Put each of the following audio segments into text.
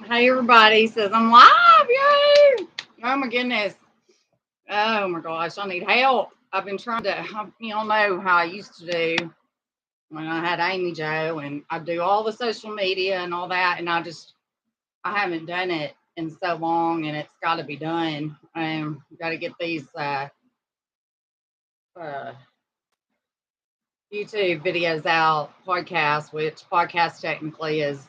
Hey everybody says I'm live, yay! Oh my goodness. Oh my gosh, I need help. I've been trying to, y'all know how I used to do when I had Amy Joe, and I do all the social media and all that, and I haven't done it in so long, and it's got to be done. Got to get these uh, YouTube videos out, podcast, which podcast technically is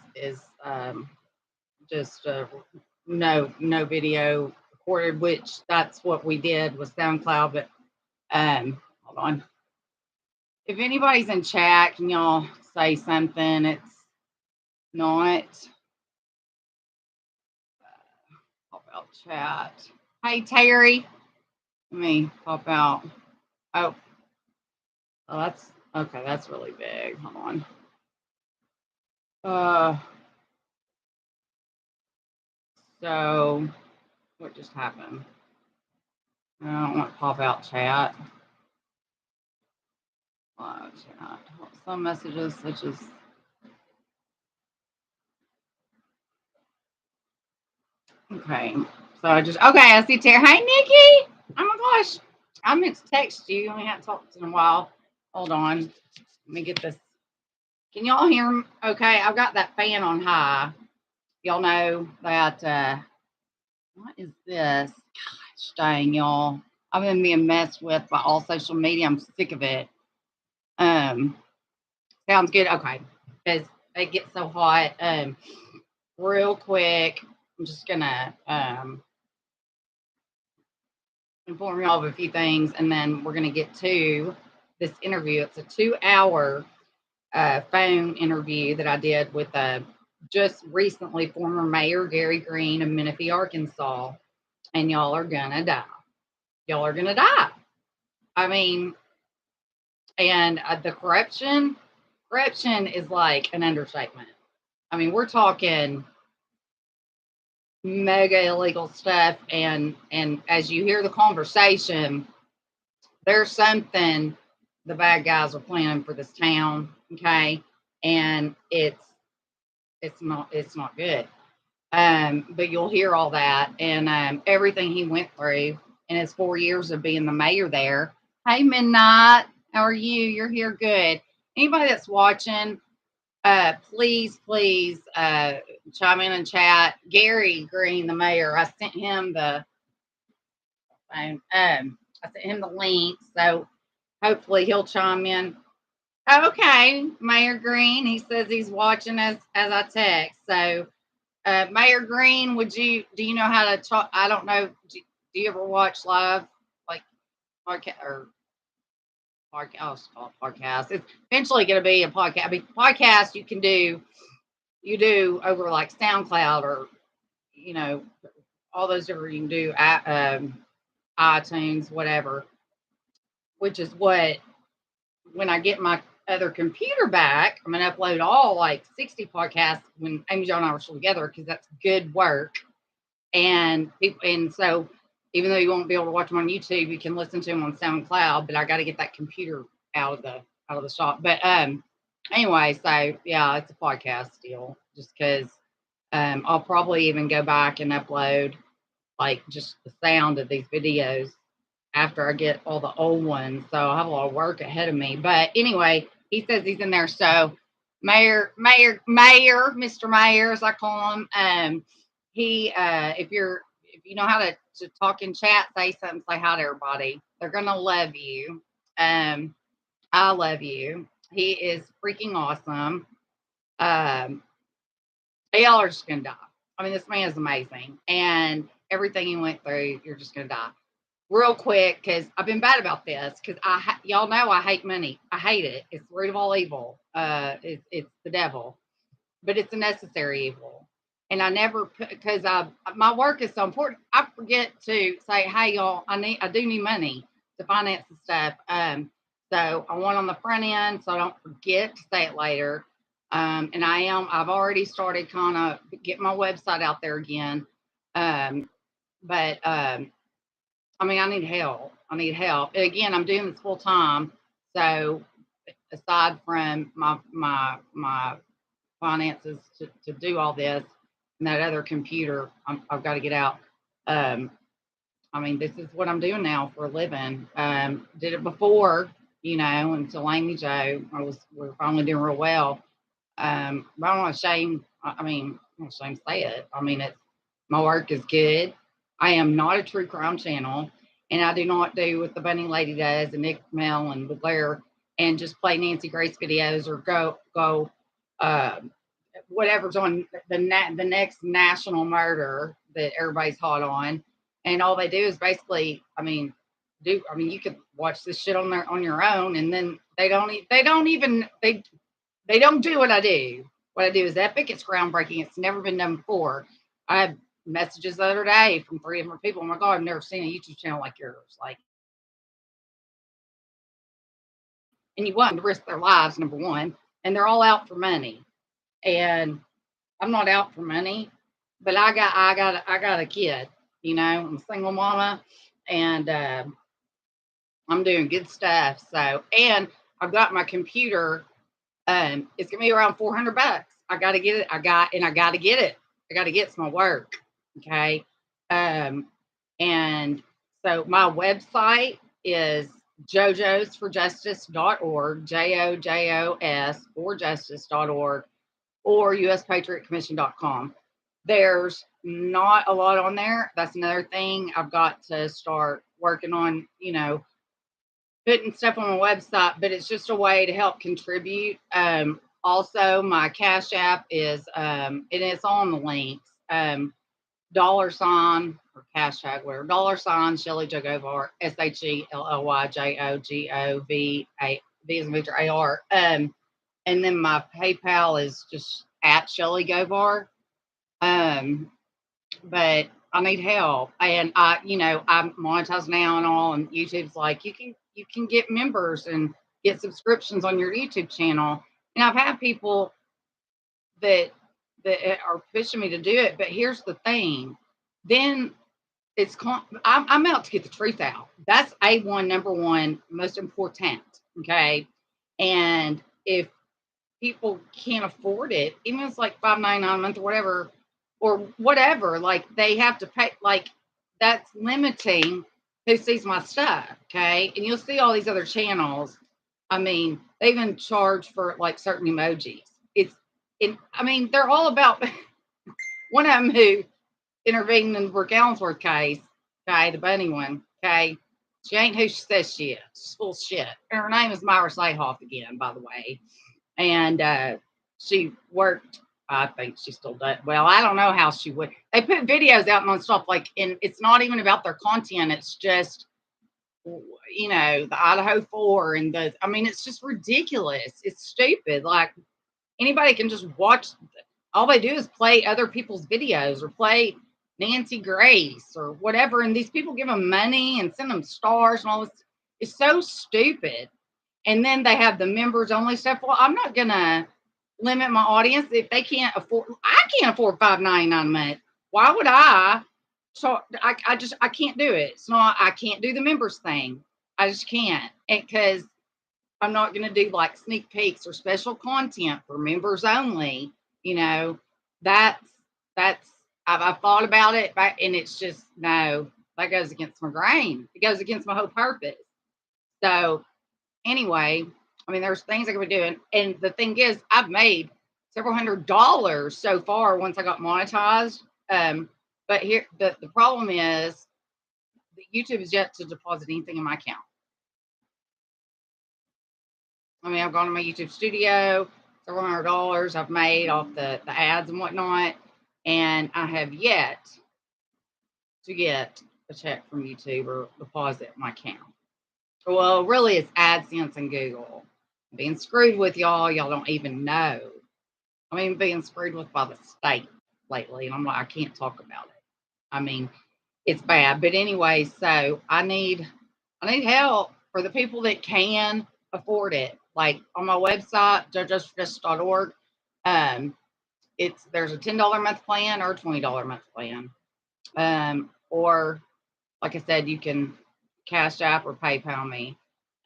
just no video recorded, which that's what we did with SoundCloud. But hold on. If anybody's in chat, can y'all say something? It's not pop out chat. Hey Terry, let me pop out. Oh, oh, that's okay. That's really big. Hold on. Uh, so what just happened? I don't want to pop out chat. Chat. Some messages such as okay. So I see Terry. Hey Nikki. Oh my gosh. I meant to text you. We haven't talked in a while. Hold on. Let me get this. Can y'all hear me? Okay, I've got that fan on high. Y'all know that what is this? Gosh dang y'all. I've been being messed with by all social media. I'm sick of it. Um sounds good. Okay. Because they get so hot. Real quick. I'm just gonna inform you all of a few things, and then we're going to get to this interview. It's a 2 hour phone interview that I did with just recently former Mayor Gary Green of Menifee, Arkansas, and y'all are going to die. Y'all are going to die. I mean, and the corruption is like an understatement. I mean, we're talking mega illegal stuff, and as you hear the conversation, there's something the bad guys are planning for this town, okay? And it's not good. But you'll hear all that and everything he went through in his 4 years of being the mayor there. Hey Midnight, how are you? You're here good. Anybody that's watching, please chime in and chat. Gary Green, the mayor, I sent him the I sent him the link, so hopefully he'll chime in. Okay, Mayor Green. He says he's watching as I text. So, Mayor Green, do you know how to talk? I don't know. Do you ever watch live like podcast or podcast? I'll just call it podcast. It's eventually going to be a podcast. I mean, podcast you do over like SoundCloud or you know all those different you can do at iTunes, whatever. Which is what when I get my other computer back, I'm gonna upload all like 60 podcasts when Amy Jo and I were still together because that's good work. And people, and so even though you won't be able to watch them on YouTube, you can listen to them on SoundCloud. But I got to get that computer out of the shop. But anyway, so yeah, it's a podcast deal. Just because I'll probably even go back and upload like just the sound of these videos after I get all the old ones. So I have a lot of work ahead of me. But anyway, he says he's in there. So Mr. Mayor, as I call him, he if you know how to talk in chat, say something, say hi to everybody. They're gonna love you. I love you. He is freaking awesome. Um, y'all are just gonna die. I mean, this man is amazing, and everything he went through, you're just gonna die real quick because I've been bad about this because y'all know I hate money. I hate it. It's the root of all evil. It's the devil, but it's a necessary evil. And I never because my work is so important. I forget to say, hey y'all, I do need money to finance the stuff. So I want on the front end so I don't forget to say it later. And I've already started kind of getting my website out there again. But I mean, I need help. I need help. And again, I'm doing this full time. So aside from my finances to do all this, and that other computer, I've got to get out. Um, I mean, this is what I'm doing now for a living. Did it before, until Amy Joe. We're finally doing real well. But I'm not ashamed. I mean, I'm not ashamed to say it. I mean, my work is good. I am not a true crime channel, and I do not do what the Bunny Lady does and Nick Mel and Blair and just play Nancy Grace videos or go uh, whatever's on the next national murder that everybody's hot on, and all they do is basically, you could watch this shit on your own, and then they don't do what I do. What I do is epic. It's groundbreaking. It's never been done before. I had messages the other day from 3 different people. Oh my God, I've never seen a YouTube channel like yours. Like, and you want them to risk their lives, number one, and they're all out for money. And I'm not out for money, but I got a kid. I'm a single mama, and I'm doing good stuff. So, and I've got my computer. It's gonna be around $400. I gotta get it. I gotta get it. I gotta get some work. Okay. Um, and so my website is jojosforjustice.org, JOJOS for justice.org, or uspatriotcommission.com. There's not a lot on there. That's another thing I've got to start working on, putting stuff on my website, but it's just a way to help contribute. Also, my Cash App is, and it's on the links, dollar sign or hashtag, whatever, dollar sign ShellyJoGovar, ShellyJoGovar, V as in Victor AR. And then my PayPal is just at ShellyGovar. But I need help, and I'm monetized now and all, and YouTube's like, you can get members and get subscriptions on your YouTube channel, and I've had people that are pushing me to do it, but here's the thing, then I'm out to get the truth out. That's A1, number one, most important. Okay, and if people can't afford it, even if it's like $5.99 a month or whatever, like they have to pay, like that's limiting who sees my stuff. Okay. And you'll see all these other channels. I mean, they even charge for like certain emojis. They're all about one of them who intervened in the Brooke Allensworth case. Okay. The bunny one. Okay. She ain't who she says she is. She's full of shit. And her name is Myra Sayhoff again, by the way. And she worked, I think she still does. Well, I don't know how she would. They put videos out on stuff like, and it's not even about their content. It's just, the Idaho 4 and it's just ridiculous. It's stupid. Like anybody can just watch. All they do is play other people's videos or play Nancy Grace or whatever. And these people give them money and send them stars and all this. It's so stupid. And then they have the members only stuff. Well, I'm not going to limit my audience if they can't afford. I can't afford $5.99 a month. Why would I? So I can't do it. It's not, I can't do the members thing. I just can't, because I'm not going to do like sneak peeks or special content for members only. That's I've thought about it, and it's just, no, that goes against my grain. It goes against my whole purpose. So anyway, there's things I could be doing. And the thing is, I've made several $100s so far once I got monetized. But here, the problem is that YouTube is yet to deposit anything in my account. I've gone to my YouTube studio, several $100s I've made off the ads and whatnot. And I have yet to get a check from YouTube or deposit my account. Well, really, it's AdSense and Google. I'm being screwed with, y'all. Y'all don't even know. Being screwed with by the state lately, and I'm like, I can't talk about it. It's bad. But anyway, so I need help for the people that can afford it. Like on my website, jojosforjustice.org, there's a $10 a month plan or a $20 a month plan. Or like I said, you can Cash App or PayPal me.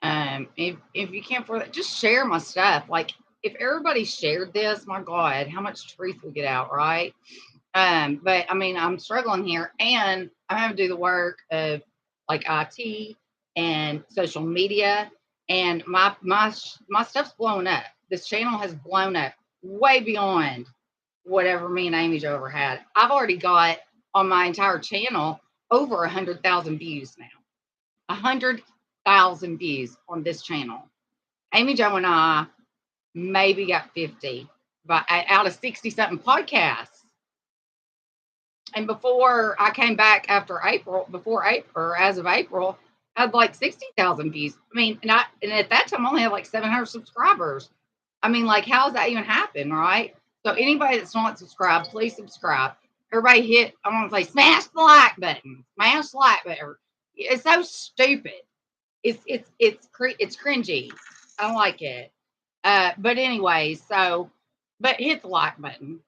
If you can't afford it, just share my stuff. Like if everybody shared this, my God, how much truth would get out, right? But I mean, I'm struggling here, and I have to do the work of like IT and social media, and my stuff's blown up. This channel has blown up way beyond whatever me and Amy Jo ever had. I've already got on my entire channel over 100,000 views now. 100,000 views on this channel. Amy Jo and I maybe got 50, but out of 60 something podcasts. And before I came back after April, before April, or as of April, I had like 60,000 views. I mean, and at that time I only had like 700 subscribers. I mean, like, how does that even happen, right? So anybody that's not subscribed, please subscribe. Everybody hit, I want to say, smash the like button, smash the like button. It's so stupid. It's cringy. I don't like it. But anyway, but hit the like button.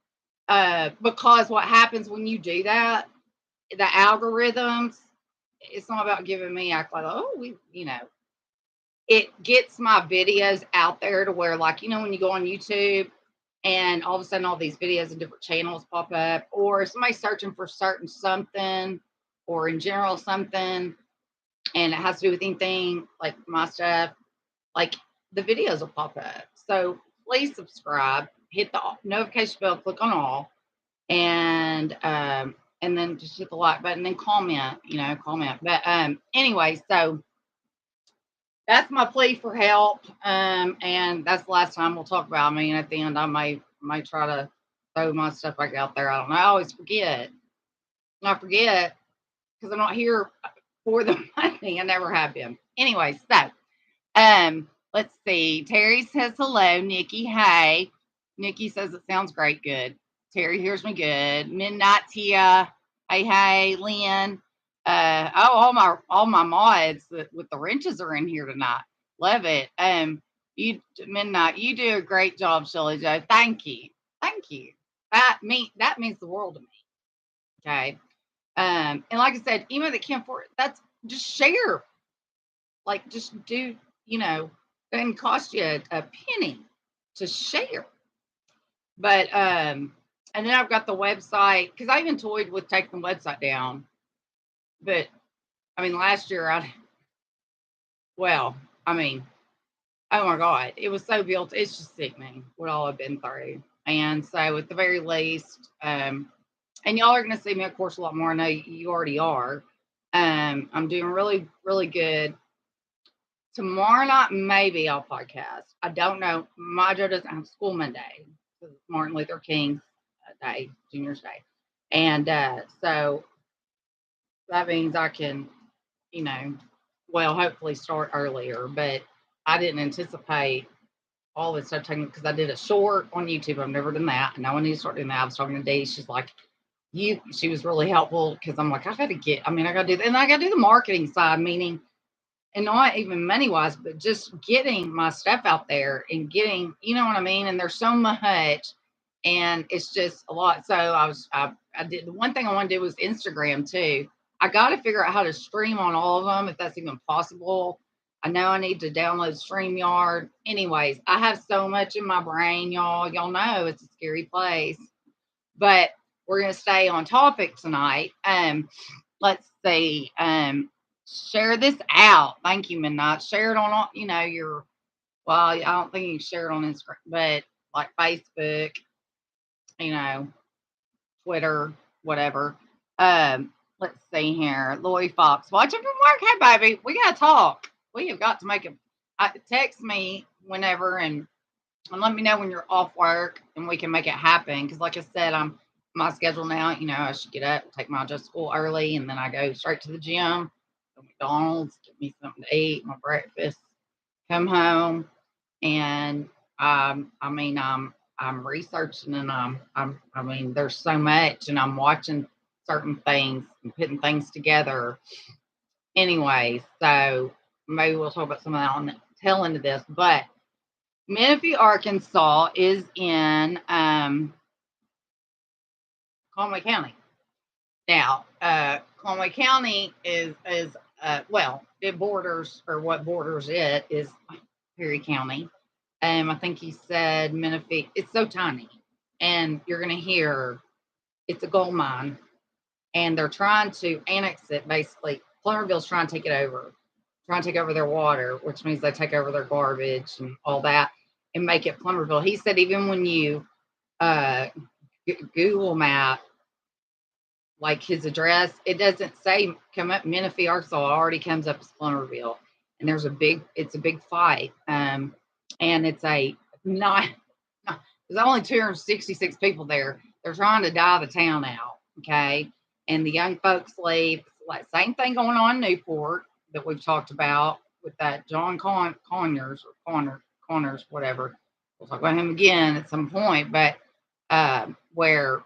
Because what happens when you do that, the algorithms, it's not about giving me act like, oh, it gets my videos out there to where, like, when you go on YouTube and all of a sudden all these videos and different channels pop up, or somebody searching for certain something, or in general something, and it has to do with anything like my stuff, like the videos will pop up. So please subscribe, hit the notification bell, click on all, and then just hit the like button and comment. But anyway, so that's my plea for help. And that's the last time we'll talk about me. And at the end, I might try to throw my stuff back out there. I don't know. I always forget. I forget because I'm not here for the money. I never have been. Anyway, so let's see. Terry says hello. Nikki, hey. Nikki says it sounds great. Good. Terry hears me good. Midnight Tia. Hey, Lynn. All my mods with the wrenches are in here tonight. Love it. You Midnight, you do a great job, Shelly Jo. Thank you. Thank you. That means the world to me. Okay. And like I said, even that can't afford it, that's just share. Like, just do, doesn't cost you a penny to share. But and then I've got the website, because I even toyed with taking the website down. But I mean, last year oh my God, it was so built. It's just sickening what all I've been through. And so at the very least, and y'all are going to see me, of course, a lot more. I know you already are. I'm doing really, really good. Tomorrow night, maybe I'll podcast. I don't know. My Joe doesn't have school Monday. It's Martin Luther King's Day, Junior's Day. And so that means I can, hopefully start earlier. But I didn't anticipate all this stuff taking, because I did a short on YouTube. I've never done that. And now I need to start doing that. I was talking to Dee. She's like, she was really helpful, because I'm like, I got to do that. And I got to do the marketing side, meaning, and not even money wise, but just getting my stuff out there and getting, you know what I mean? And there's so much, and it's just a lot. So I did, the one thing I want to do was Instagram too. I got to figure out how to stream on all of them, if that's even possible. I know I need to download StreamYard. Anyways, I have so much in my brain, y'all. Y'all know it's a scary place, but we're going to stay on topic tonight. Let's see. Share this out. Thank you, Midnight. Share it on, I don't think you can share it on Instagram, but like Facebook, Twitter, whatever. Let's see here. Lloyd Fox, watching from work. Hey, baby, we got to talk. We have got to make it. Text me whenever and let me know when you're off work and we can make it happen. Because like I said, I'm my schedule now. I should get up, take my just school early, and then I go straight to the gym, go to McDonald's, get me something to eat, my breakfast, come home, and I'm researching, and there's so much, and I'm watching certain things and putting things together. Anyway, so maybe we'll talk about some of that on the tail end of this, but Menifee, Arkansas is in Conway County. Now, Conway County is it borders, or what borders it is, Perry County. I think he said Menifee. It's so tiny, and you're going to hear it's a gold mine, and they're trying to annex it. Basically, Plumerville's trying to take it over, trying to take over their water, which means they take over their garbage and all that, and make it Plumerville. He said even when you uh, Google Map like his address, it doesn't say come up Menifee, Arkansas. It already comes up as Plumerville, and it's a big fight, and it's a not there's only 266 people there. They're trying to die the town out, okay? And the young folks leave. Like same thing going on in Newport that we've talked about with that John Conyers or Connors, whatever. We'll talk about him again at some point, but where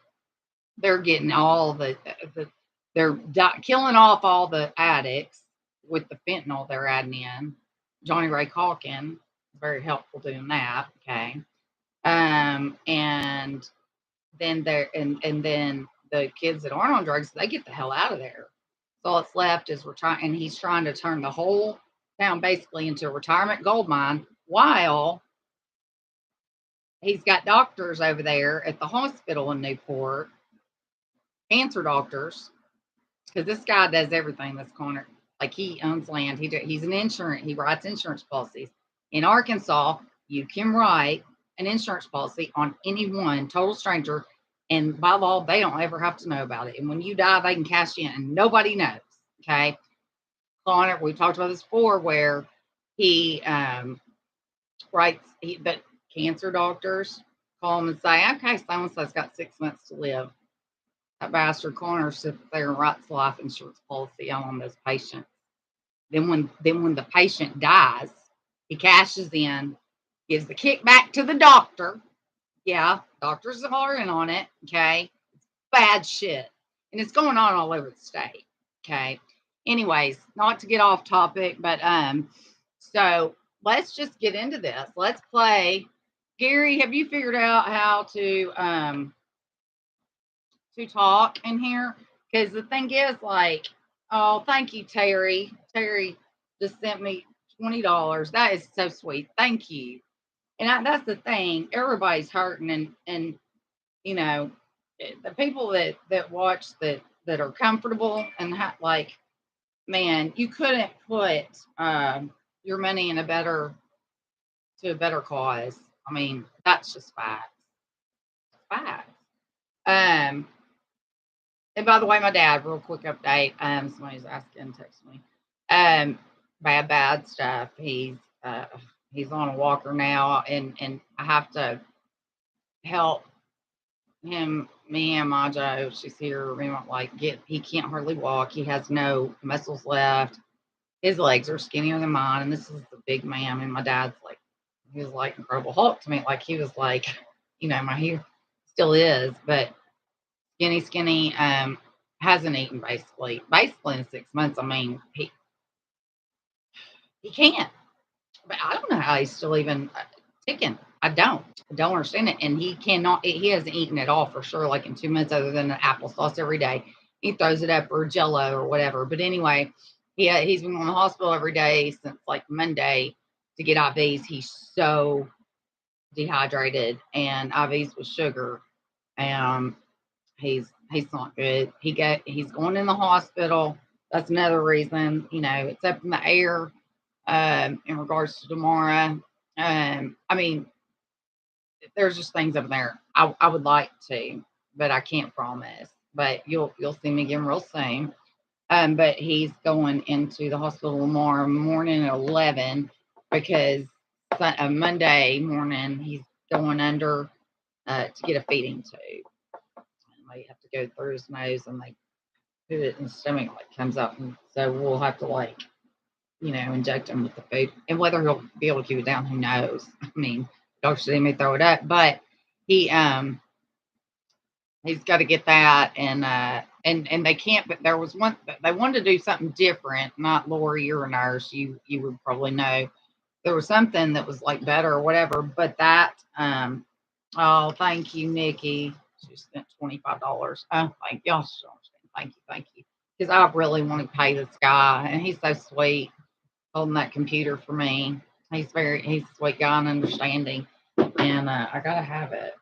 they're getting all they're killing off all the addicts with the fentanyl they're adding in. Johnny Ray Calkin, very helpful doing that, okay? And then then the kids that aren't on drugs, they get the hell out of there. So all that's left is he's trying to turn the whole town basically into a retirement gold mine while he's got doctors over there at the hospital in Newport, cancer doctors, because this guy does everything. This corner, like he owns land. He's an insurance. He writes insurance policies. In Arkansas, you can write an insurance policy on anyone, total stranger, and by law, they don't ever have to know about it. And when you die, they can cash in, and nobody knows. Okay, Connor, we talked about this before, where he writes, but cancer doctors call him and say, "Okay, so-and-so's got 6 months to live." That bastard Connor sits there and writes life insurance policy on those patients. Then when the patient dies, he cashes in, gives the kickback to the doctor. Yeah, doctors are in on it. Okay, bad shit, and it's going on all over the state. Okay. Anyways, not to get off topic, but so let's just get into this. Let's play. Gary, have you figured out how to talk in here? Because the thing is, like, oh, thank you, Terry. Terry just sent me $20. That is so sweet. Thank you. And that's the thing. Everybody's hurting, and you know, the people that watch that are comfortable and like, man, you couldn't put your money in a better cause. I mean, that's just facts. Facts. Um, And by the way, my dad, real quick update. Somebody's asking, text me. Bad stuff. He's on a walker now, and I have to help him. Me and Majo, she's here. We won't he can't hardly walk. He has no muscles left. His legs are skinnier than mine, and this is the big man. And my dad's like, he was like Incredible Hulk to me. Like he was like, he still is, but skinny. Hasn't eaten basically in 6 months. I mean, he can't. But I don't know how he's still even ticking. I don't understand it. And he cannot. He hasn't eaten at all for sure. Like in 2 months, other than an applesauce every day. He throws it up or Jello or whatever. But anyway, he's been in the hospital every day since like Monday to get IVs. He's so dehydrated, and IVs with sugar. He's not good. He's going in the hospital. That's another reason. It's up in the air in regards to tomorrow. I mean, there's just things up there. I would like to, but I can't promise. But you'll see me again real soon. But he's going into the hospital tomorrow morning at 11 because Monday morning he's going under to get a feeding tube. They have to go through his nose and they put it in his stomach, like comes up, and so we'll have to inject him with the food, and whether he'll be able to keep it down, who knows. I mean, doctor they may throw it up, but he's got to get that, and they can't. But there was one they wanted to do something different. Not Lori, you're a nurse, you would probably know there was something that was like better or whatever, but that oh, thank you, Nikki. She spent $25. Oh, thank y'all. Thank you. Because I really want to pay this guy, and he's so sweet holding that computer for me. He's a sweet guy and understanding, and I gotta have it.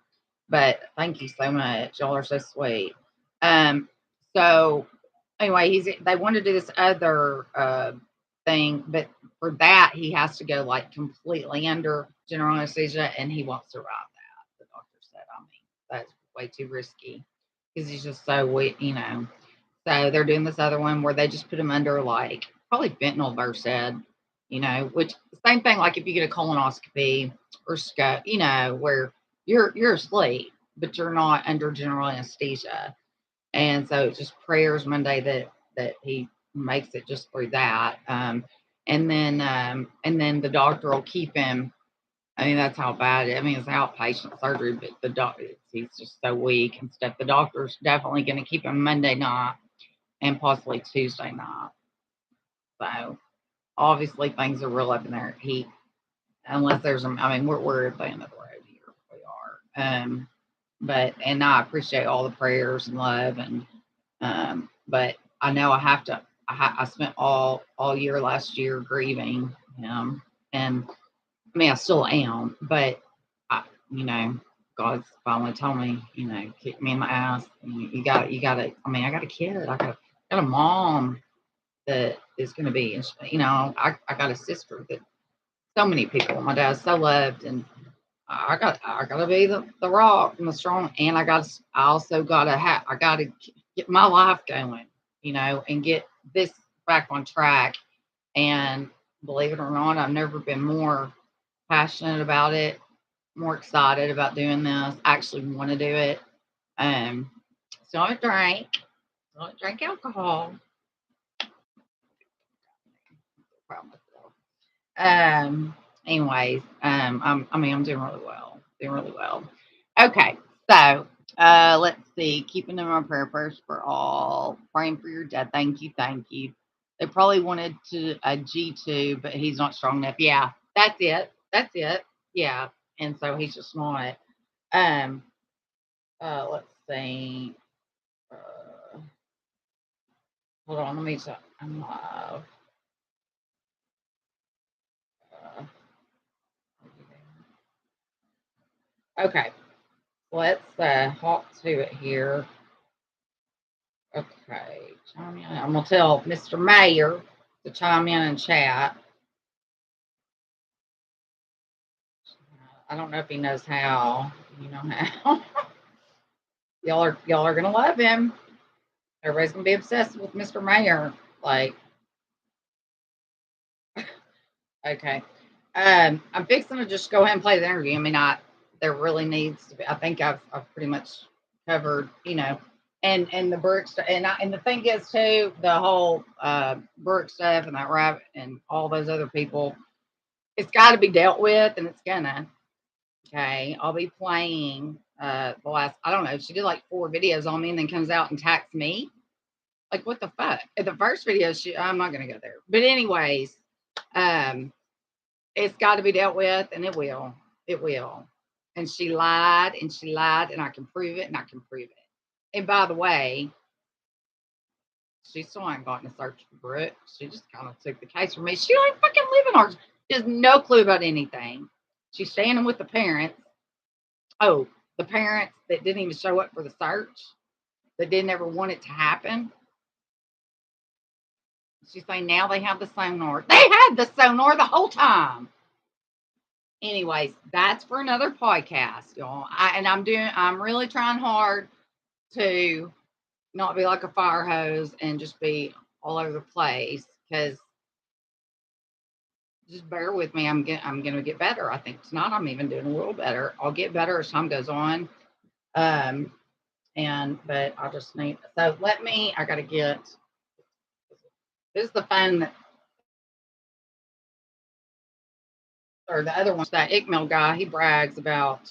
But thank you so much. Y'all are so sweet. So anyway, they want to do this other thing, but for that he has to go like completely under general anesthesia, and he won't survive that. The doctor said, I mean, that's way too risky because he's just so weak, you know. So they're doing this other one where they just put him under like probably fentanyl Versed, you know, which same thing like if you get a colonoscopy or scope, you know, where you're asleep, but you're not under general anesthesia. And so it's just prayers Monday that he makes it just through that. And then the doctor will keep him. I mean, that's how bad it. I mean, it's outpatient surgery, but the doctor, he's just so weak and stuff. The doctor's definitely going to keep him Monday night and possibly Tuesday night. So obviously things are real up in there. He, unless there's, I mean, we're at the end of the road here. We are. But and I appreciate all the prayers and love, and but I know I have to. I spent all year last year grieving him, and I mean I still am, but you know, God's finally told me, you know, kick me in the ass. You got to. I mean, I got a kid. I got a mom that is going to be, you know, I got a sister that so many people. My dad's so loved, and I got to be the rock and the strong, and I also got to I got to get my life going, you know, and get this back on track. And believe it or not, I've never been more passionate about it, more excited about doing this. I actually want to do it. So I don't drink alcohol. Anyways, I'm doing really well. Doing really well. Okay, so let's see. Keeping in my prayers for all. Praying for your dad. Thank you, thank you. They probably wanted to a G2, but he's not strong enough. Yeah, that's it. That's it. Yeah, and so he's just not. Um. Let's see. Hold on. Let me check. I'm live. Okay. Let's hop to it here. Okay, chime in. I'm gonna tell Mr. Mayor to chime in and chat. I don't know if he knows how. You know how. y'all are gonna love him. Everybody's gonna be obsessed with Mr. Mayor. Like, okay. I'm fixing to just go ahead and play the interview. I mean, there really needs to be. I think I've pretty much covered, you know, and the Burke stuff, and the thing is too, the whole Burke stuff and that rabbit and all those other people. It's got to be dealt with, and it's gonna. Okay, I'll be playing the last. I don't know. She did like 4 videos on me, and then comes out and attacks me. Like what the fuck? The first video, I'm not gonna go there. But anyways, it's got to be dealt with, and it will. It will. And she lied, and she lied, and I can prove it, and I can prove it. And by the way, she still ain't gotten a search for Brooke. She just kind of took the case from me. She don't fucking live in ours. She has no clue about anything. She's standing with the parents. Oh, the parents that didn't even show up for the search, that didn't ever want it to happen. She's saying now they have the sonar. They had the sonar the whole time. Anyways, that's for another podcast, y'all. I'm really trying hard to not be like a fire hose and just be all over the place, because just bear with me. I'm gonna get better. I think tonight I'm even doing a little better. I'll get better as time goes on. But I just need, so I gotta get, this is the phone that, or the other one, that ICML guy, he brags about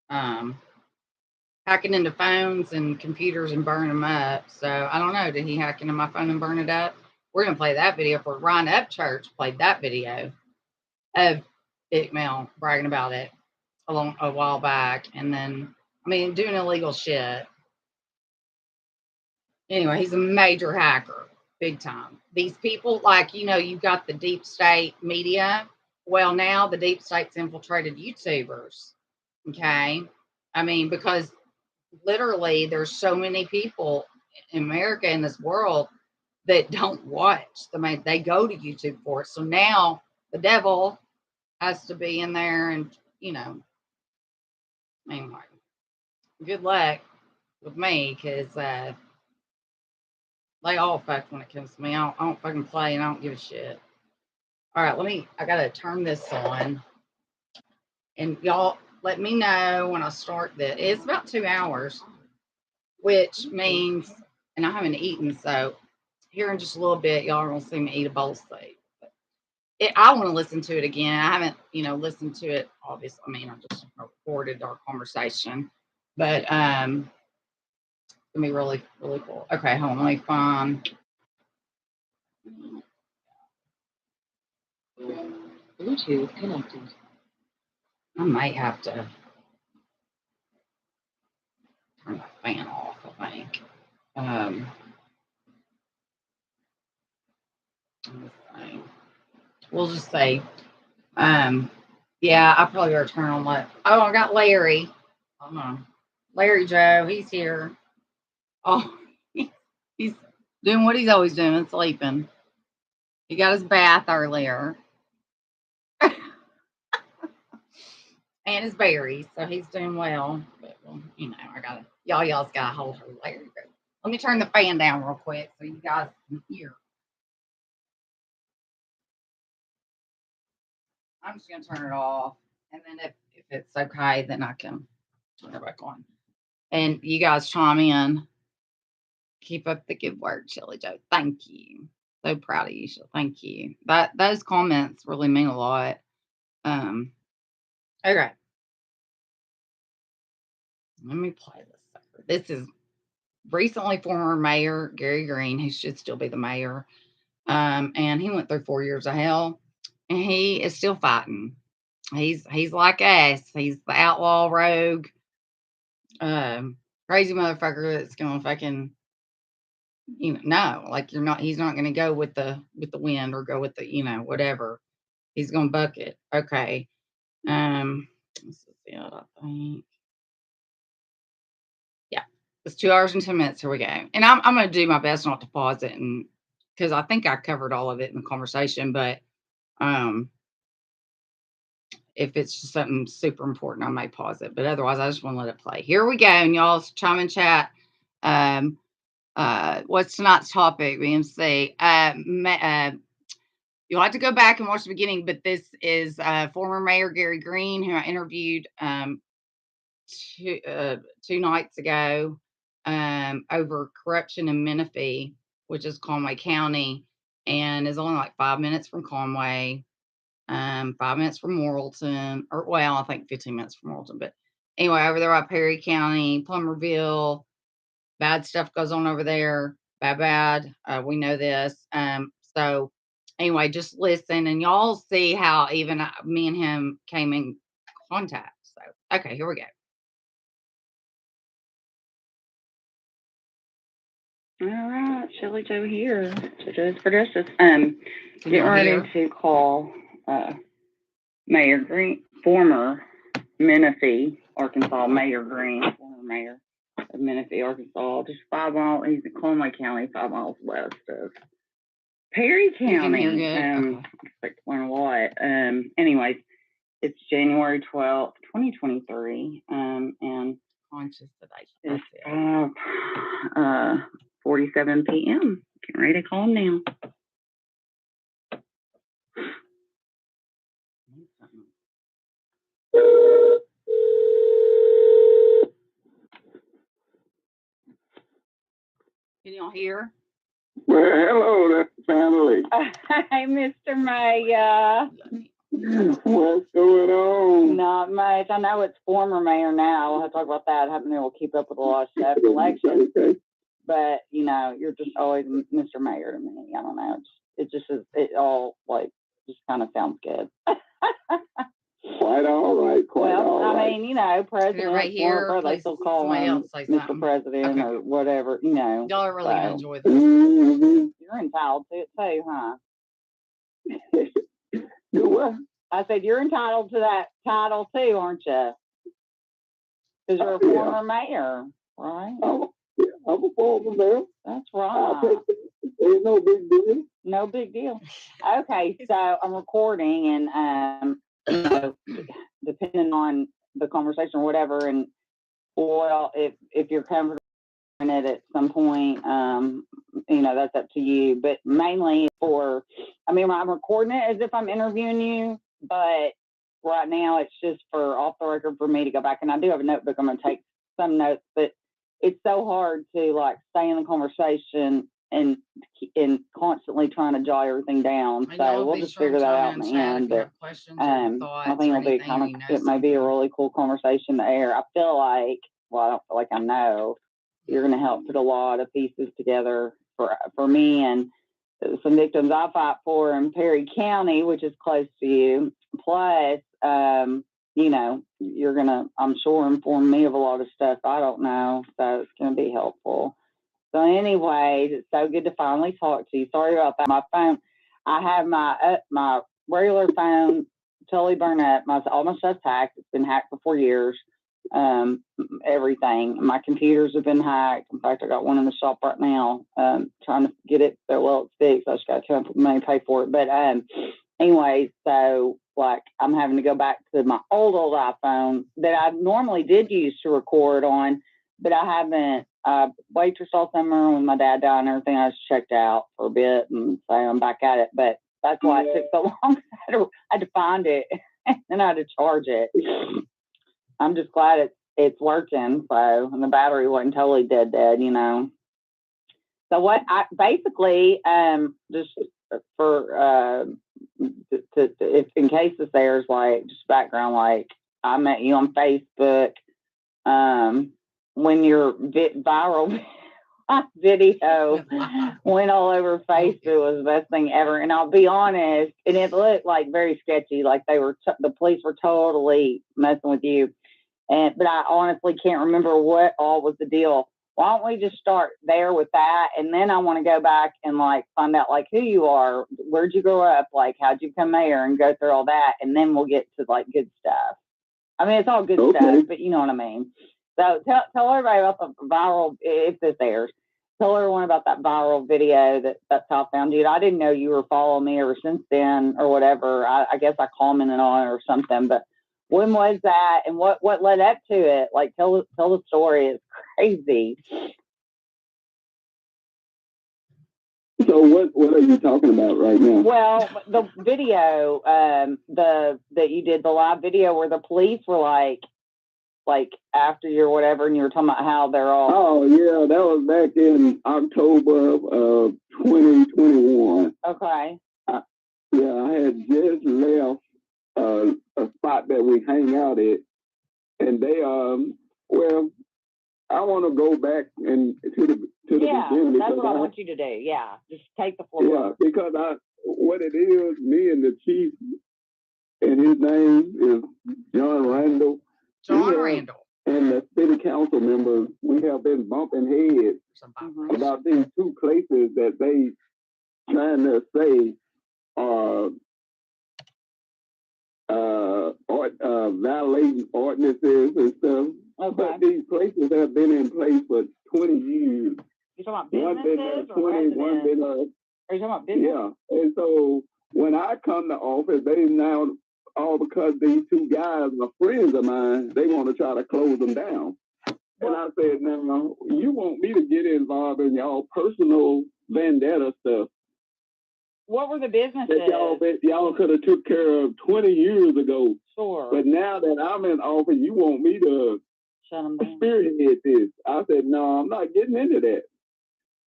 hacking into phones and computers and burning them up. So I don't know, did he hack into my phone and burn it up? We're gonna play that video for Ryan Upchurch played that video of ICML bragging about it a while back, and then doing illegal shit. Anyway, he's a major hacker, big time. These people, like, you've got the deep state media. Well, now the deep state's infiltrated YouTubers. Okay. Because literally, there's so many people in America, in this world, that don't watch. They go to YouTube for it. So now the devil has to be in there, and anyway, good luck with me, because they all fuck when it comes to me. I don't fucking play, and I don't give a shit. All right, I gotta turn this on, and y'all let me know when I start this. It's about 2 hours, which means, and I haven't eaten, so here in just a little bit, y'all are gonna see me eat a bowl of steak. I want to listen to it again. I haven't, listened to it. Obviously, I mean, I just recorded our conversation, but it's gonna be really, really cool. Okay, hold on, let me find. Bluetooth connected. I might have to turn the fan off, I think. We'll just say, yeah, I probably better turn on what. Oh, I got Larry. Hold on. Larry Joe, he's here. Oh, he's doing what he's always doing, sleeping. He got his bath earlier. And his berries, so he's doing well. But y'all's gotta hold her Larry. Let me turn the fan down real quick so you guys can hear. I'm just gonna turn it off, and then if it's okay, then I can turn it back on. And you guys chime in. Keep up the good work, Shelly Joe. Thank you. So proud of you, Shelly. Thank you. Those comments really mean a lot. Okay. Let me play this. This is recently former Mayor Gary Green, who should still be the mayor. And he went through 4 years of hell, and he is still fighting. He's like us. He's the outlaw rogue, crazy motherfucker that's gonna fucking, no, like he's not gonna go with the wind, or go with the, whatever. He's gonna buck it. Okay. Let's see what I think. Yeah, it's 2 hours and 10 minutes. Here we go. And I'm gonna do my best not to pause it, and because I think I covered all of it in the conversation, but if it's just something super important, I might pause it. But otherwise, I just want to let it play. Here we go, and y'all chime in chat. What's tonight's topic? BMC. You'll have to go back and watch the beginning, but this is former Mayor Gary Green, who I interviewed 2 nights ago over corruption in Menifee, which is Conway County, and is only like 5 minutes from Conway, 5 minutes from Morrilton, or well, I think 15 minutes from Morrilton. But anyway, over there by Perry County, Plummerville, bad stuff goes on over there. Bad. We know this. So anyway, just listen, and y'all see how even me and him came in contact. So okay, here we go. All right, Shelly Joe here. Just for justice. Getting ready to call Mayor Green, former Menifee, Arkansas Mayor Green, former mayor of Menifee, Arkansas, just 5 miles. He's in Conway County, 5 miles west of Perry County. Expect to learn a lot. Anyways, it's January 12th, 2023. And conscious today. It's 47 p.m. Getting ready to call him now. Can y'all hear? Well, hello, family. Hi, Mr. Maya. What's going on? Not much. I know it's former mayor now. We'll have to talk about that. I haven't been able to keep up with a lot of stuff election. Okay. But, you're just always Mr. Mayor to me. I don't know. It all, just kind of sounds good. Quite all right. I mean, president, right here, they still call him Mr. President or whatever, Y'all are really going to enjoy this. You're entitled to it too, huh? Do what? I said, you're entitled to that title too, aren't you? Because you're a former mayor, right? I'm a former mayor. That's right. Ain't no big deal. No big deal. Okay, so I'm recording, and you know, depending on the conversation or whatever, and well, if you're comfortable in it at some point, you know, that's up to you. But mainly I'm recording it as if I'm interviewing you, but right now it's just for off the record for me to go back. And I do have a notebook. I'm going to take some notes, but it's so hard to like stay in the conversation and constantly trying to jot everything down. So we'll just figure that out in the end. But I think it may be a really cool conversation to air. I don't feel like I know you're going to help put a lot of pieces together for me and some victims I fight for in Perry County, which is close to you. Plus, you know, you're going to, I'm sure, inform me of a lot of stuff I don't know. So it's going to be helpful. So anyways, it's so good to finally talk to you. Sorry about that. My phone, I have my regular phone totally burned up. All my stuff's hacked. It's been hacked for 4 years. Everything. My computers have been hacked. In fact, I got one in the shop right now, trying to get it. Well, it's fixed. I just got to come up with money to pay for it. But anyway, so like I'm having to go back to my old iPhone that I normally did use to record on, but I haven't. Waitress all summer when my dad died and everything. I just checked out for a bit, and so I'm back at it. But that's why it took so long. I had to find it and I had to charge it. I'm just glad it's working. So, and the battery wasn't totally dead, you know. So what I basically, just for, if in case this there's like just background, like I met you on Facebook, when your viral video went all over Facebook, was the best thing ever. And I'll be honest, and it looked like very sketchy, like the police were totally messing with you. But I honestly can't remember what all was the deal. Why don't we just start there with that? And then I want to go back and like find out like who you are, where'd you grow up, like how'd you become mayor, and go through all that. And then we'll get to like good stuff. I mean, it's all good stuff, but you know what I mean? So tell everybody about the viral, if this airs, tell everyone about that viral video that's how I found you. I didn't know you were following me ever since then or whatever. I guess I commented on it or something, but when was that and what led up to it? Like tell the story. It's crazy. So what are you talking about right now? Well, the video, that you did, the live video where the police were like after you or whatever, and you were talking about how they're all. Oh yeah, that was back in October of 2021. Okay. Yeah, I had just left a spot that we hang out at, and they well, I want to go back and to the beginning. That's what I want you to do. Yeah, just take the floor. Yeah, because what it is, me and the chief, and his name is John Randall. And the city council members, we have been bumping heads about these two places that they trying to say are violating ordinances and stuff. Okay. But these places have been in place for 20 years. You talking about businesses or 20, one been Are you talking about business? Yeah. And so when I come to office, they now, all because these two guys are friends of mine, they want to try to close them down. And I said, now, you want me to get involved in y'all personal vendetta stuff. What were the businesses? That y'all could have took care of 20 years ago. Sure. But now that I'm in office, you want me to spearhead this. I said, no, I'm not getting into that.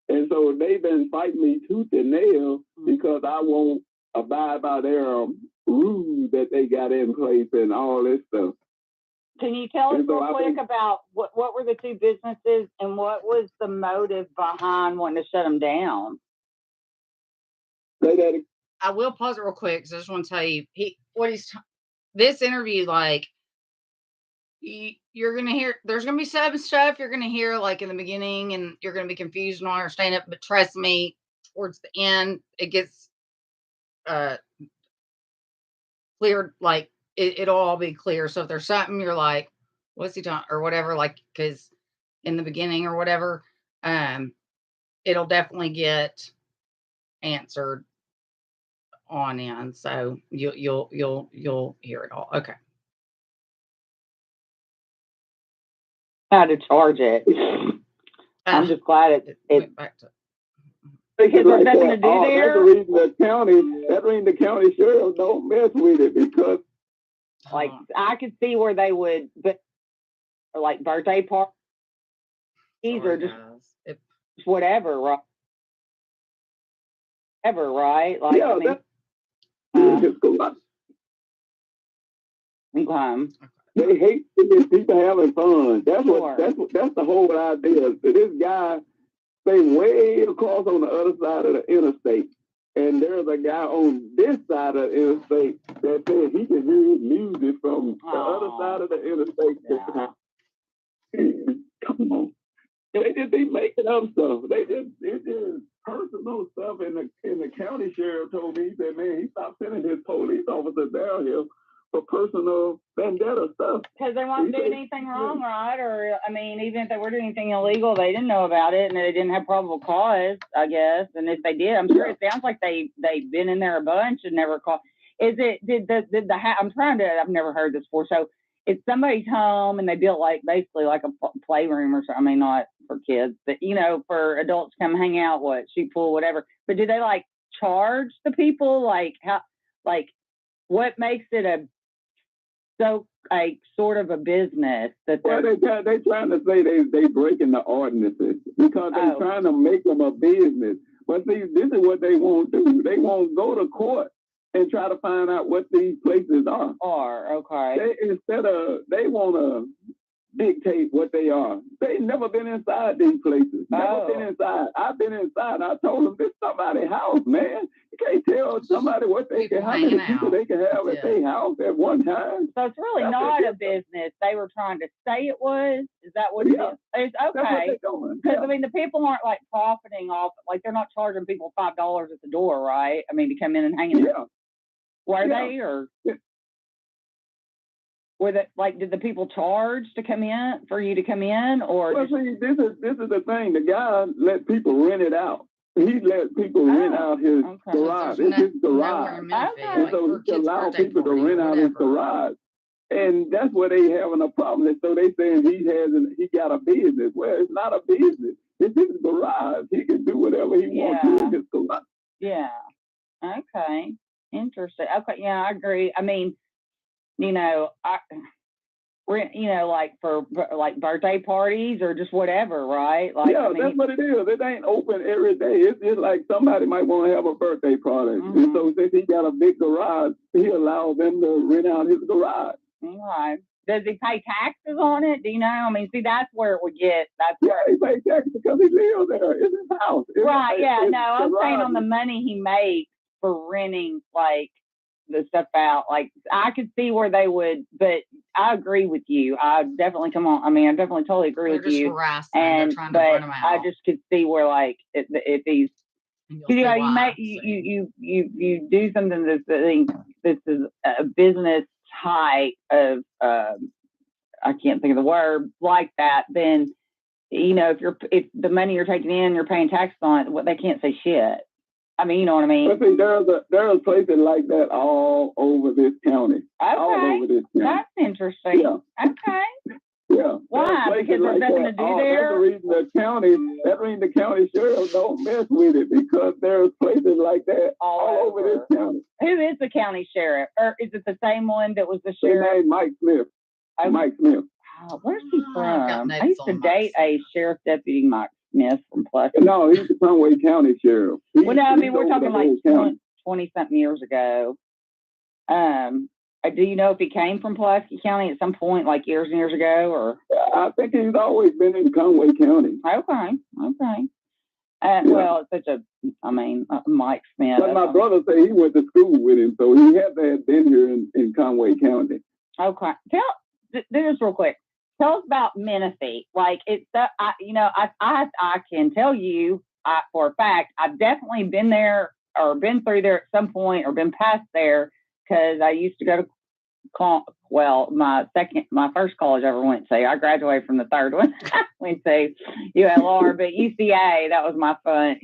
And so they've been fighting me tooth and nail because I won't abide by their rules that they got in place and all this stuff. Can you tell us real quick about what were the two businesses and what was the motive behind wanting to shut them down? I will pause it real quick because I just want to tell you this interview, like you're gonna hear. There's gonna be some stuff you're gonna hear like in the beginning, and you're gonna be confused and not understand it. But trust me, towards the end, it gets cleared. Like it'll all be clear. So if there's something you're like, what's he talking or whatever, like, because in the beginning or whatever, it'll definitely get answered on in. So you'll hear it all. Okay. How to charge it. I'm just glad it went back to. Because there's nothing to do there. That's the reason the county sheriff don't mess with it, because like I could see where they would, but like birthday parties or just whatever, right? Ever, right? Like, yeah, they hate to get people having fun. That's that's the whole idea. So this guy stay way across on the other side of the interstate, and there's a guy on this side of the interstate that says he can hear his music from the other side of the interstate. Yeah. Come on. They just be making up stuff. It's just personal stuff. And the county sheriff told me, he said, man, he stopped sending his police officers down here for personal vendetta stuff. Because they weren't doing anything wrong, right? Or, I mean, even if they were doing anything illegal, they didn't know about it, and they didn't have probable cause, I guess. And if they did, I'm sure it sounds like they've been in there a bunch and never caught. I've never heard this before. So it's somebody's home and they built like basically like a playroom or something. I mean, not for kids, but for adults to come hang out, shoot pool, whatever. But do they like charge the people? Like how? Like what makes it a sort of a business that they're trying to say they breaking the ordinances because they're trying to make them a business. But see, this is what they won't do. They won't go to court and try to find out what these places are. Okay. They want to dictate what they are. They've never been inside these places. Never been inside. I've been inside. I told them, this is somebody's house, man. You can't tell somebody what how many people they can have at their house at one time. So it's really not a business. They were trying to say it was. Is that what it is? It's okay. Because I mean, the people aren't like profiting off. Like they're not charging people $5 at the door, right? I mean, to come in and hang out. Were they or? Were that did the people charge to come in for you to come in, or? Well, see, this is the thing. The guy let people rent it out. He let people rent out his garage. It's his garage, and so he allowed people to rent out his garage, and that's where they having a problem. And so they saying he got a business. Well, it's not a business. It's his garage. He can do whatever he wants to in his garage. Yeah. Okay. Interesting. Okay. Yeah, I agree. I mean. Like for like birthday parties or just whatever, right? Like, that's what it is. It ain't open every day. It's just like somebody might want to have a birthday party. Mm-hmm. And so since he got a big garage, he allows them to rent out his garage. All right. Does he pay taxes on it? Do you know? I mean, see, that's where it would get. He pays taxes because he lives there. It's his house. I'm saying on the money he makes for renting, like, the stuff out. Like I could see where they would, but I agree with you. I definitely totally agree with you. And but I just could see where like if he's you do something this is a business high of I can't think of the word like that, then if the money you're taking in you're paying taxes on it, they can't say shit. I mean, you know what I mean? But see, there's places like that all over this county. Okay. All over this county. That's interesting. Yeah. Okay. Yeah. Why? Because there's nothing to do there? That's the reason the county sheriff don't mess with it, because there's places like that all over this county. Who is the county sheriff? Or is it the same one that was the sheriff? His name Mike Smith. Mike Smith. Oh, where's he from? I used to date a sheriff deputy, Mike Smith from Pulaski. No, he's the Conway County Sheriff. We're talking like 20-something years ago. Do you know if he came from Pulaski County at some point, like years and years ago, or? I think he's always been in Conway County. Okay. Well, it's Mike Smith. But my brother said he went to school with him, so he had to have been here in Conway County. Okay. Do this real quick. Tell us about Menifee. Like I can tell you for a fact I've definitely been there or been through there at some point or been past there because I used to go to my first college I ever went to. I graduated from the third one. Went to ULR, but UCA, that was my fun,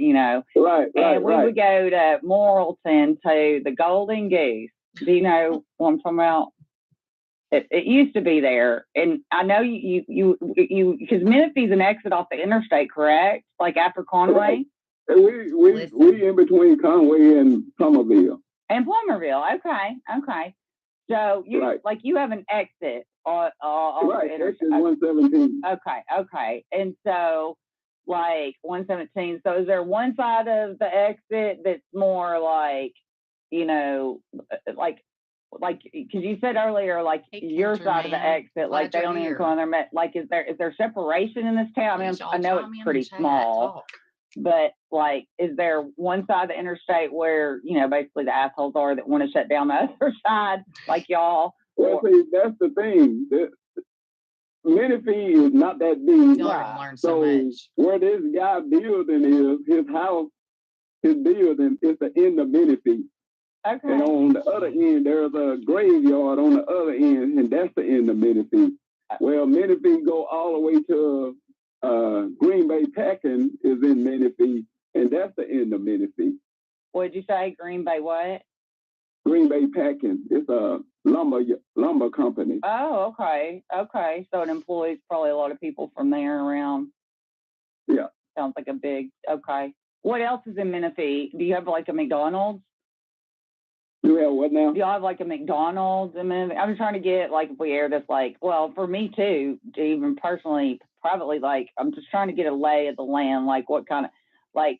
Right. And we would go to Morrilton to the Golden Goose. Do you know what I'm talking about? It used to be there, and I know you because Menifee's an exit off the interstate, correct? Like after Conway. We in between Conway and Plummerville. And Plummerville, okay. So you have an exit on right. The interstate. Exit 117. Okay. And so 117. So is there one side of the exit that's more like because you said earlier, your side of the exit, they don't even come on their is there separation in this town? I mean, I know it's pretty small, but is there one side of the interstate where basically the assholes are that want to shut down the other side, like y'all? Well, see, that's the thing. Menifee is not that big. Y'all gonna learn so much. Where this guy building is, his house, his building is the end of Menifee. Okay. And on the other end, there's a graveyard on the other end, and that's the end of Menifee. Well, Menifee go all the way to Green Bay Packing is in Menifee, and that's the end of Menifee. What did you say? Green Bay what? Green Bay Packing. It's a lumber company. Oh, okay. So it employs probably a lot of people from there around. Yeah. Sounds like a big, okay. What else is in Menifee? Do you have a McDonald's? You have what now? Do y'all have a McDonald's? I'm just trying to get if we air this for me too, even personally, privately, I'm just trying to get a lay of the land, what kind of do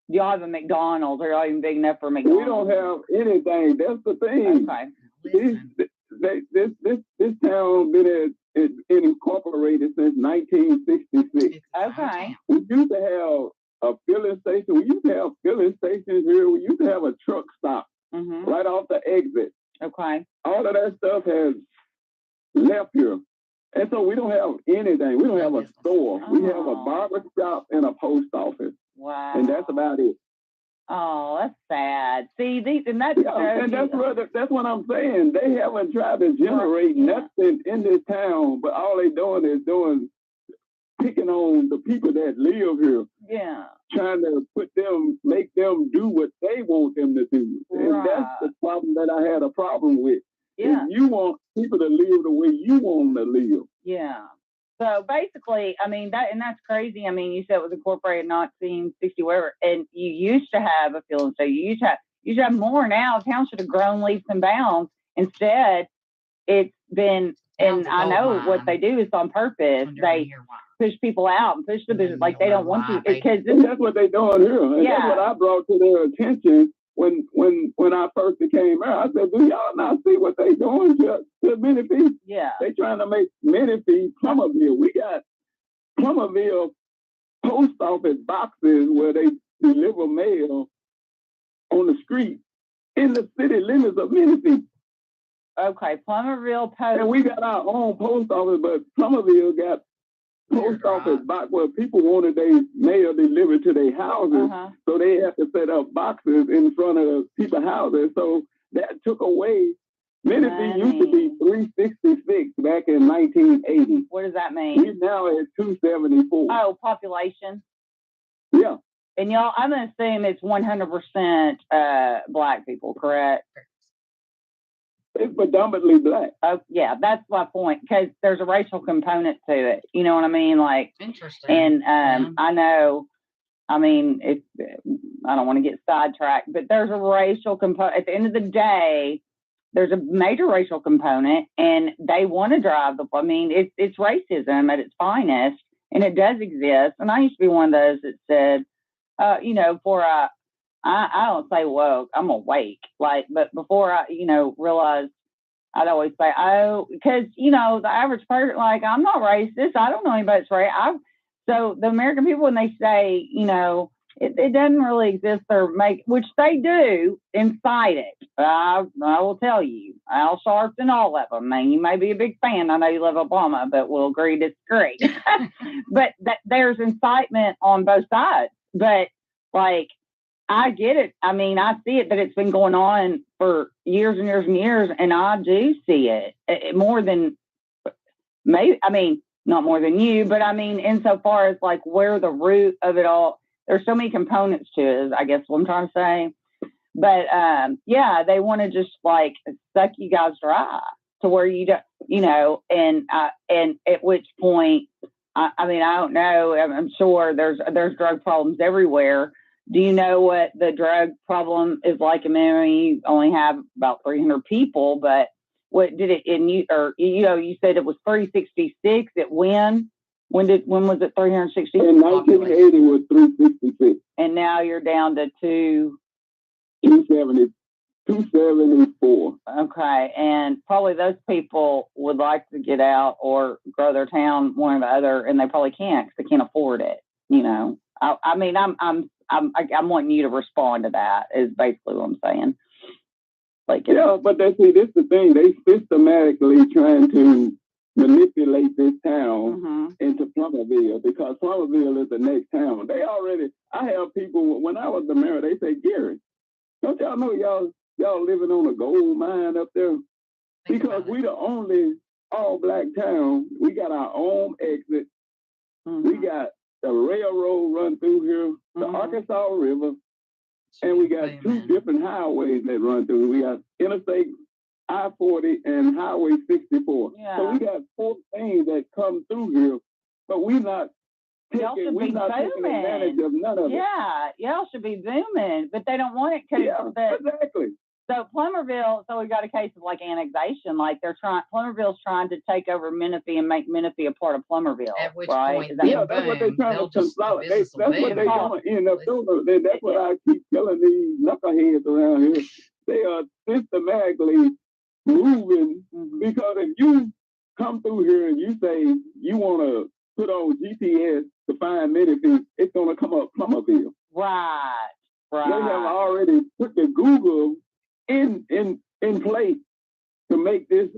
y'all have a McDonald's? Are y'all even big enough for McDonald's? We don't have anything. That's the thing. Okay. This town been incorporated since 1966. Okay. We used to have a filling station. We used to have filling stations here. We used to have a truck stop. Mm-hmm. Right off the exit. Okay. All of that stuff has left here. And so we don't have anything. We don't have a store. Oh. We have a barber shop and a post office. Wow. And that's about it. Oh, that's sad. See, that's what I'm saying. They haven't tried to generate nothing in this town, but all they're doing is picking on the people that live here. Yeah. Trying to make them do what they want them to do. And that's the problem that I had a problem with. Yeah. If you want people to live the way you want them to live. Yeah. So basically, that's crazy. You said it was incorporated in 1960, whatever, and you used to have a filling station. You used to have more now. Town should have grown leaps and bounds. Instead, it's been, and I know what they do is on purpose. They push people out and push the business they don't want to. Because that's what they're doing here. And that's what I brought to their attention when I first came out. I said, do y'all not see what they doing to Menifee? Yeah. They trying to make Menifee Plummerville. We got Plummerville post office boxes where they deliver mail on the street in the city limits of Menifee. Okay, Plummerville post. And we got our own post office, but Plummerville got post office box where people wanted their mail delivered to their houses, so they have to set up boxes in front of people's houses. So that took away. Menifee used to be 366 back in 1980. What does that mean? We're now at 274. Oh, population. Yeah. And y'all, I'm gonna assume it's 100% Black people, correct? It's predominantly Black. Oh, yeah, that's my point, because there's a racial component to it. You know what I mean? Interesting. And I know, I don't want to get sidetracked, but there's a racial component. At the end of the day, there's a major racial component, and they want to drive it's racism at its finest, and it does exist. And I used to be one of those that said, I don't say woke, I'm awake. But before I, realized, I'd always say, because, the average person, I'm not racist. I don't know anybody that's racist. So the American people, when they say, it doesn't really exist which they do inside it. I will tell you, Al Sharpton, all of them. You may be a big fan. I know you love Obama, but we'll agree to disagree. But there's incitement on both sides. But I get it. I mean, I see it, but it's been going on for years and years and years, and I do see it more than maybe. I mean, not more than you, but I mean, insofar as like where the root of it all. There's so many components to it. I guess what I'm trying to say. But yeah, they want to just like suck you guys dry to where you don't, and at which point, I mean, I don't know. I'm sure there's drug problems everywhere. Do you know what the drug problem is like in Menifee? You only have about 300 people, but what did it in you? Or you said it was 366. At when? When was it 360? In 1980 was 366. And now you're down to 274. Okay, and probably those people would like to get out or grow their town, one or the other, and they probably can't because they can't afford it. I mean, I'm wanting you to respond to that. Is basically what I'm saying. Like, yeah, but this is the thing. They systematically trying to manipulate this town into Plummerville because Plummerville is the next town. I have people, when I was the mayor, they say, Gary, don't y'all know y'all living on a gold mine up there? Because we the only all-black town. We got our own exit. We got the railroad run through here, the Arkansas River, and we got two different highways that run through. We got Interstate I-40 and Highway 64. Yeah. So we got 4 things that come through here, but we're not taking advantage of none of it. Yeah, y'all should be booming, but they don't want it because exactly. So Plummerville, so we got a case of like annexation, like Plummerville's trying to take over Menifee and make Menifee a part of Plummerville. At which right? point, that's what they're trying to consolidate. That's what they're going to end up doing. That's what I keep telling these knuckleheads around here. They are systematically moving because if you come through here and you say you want to put on GPS to find Menifee, it's going to come up Plummerville. Right. They have already put the Google in place to make this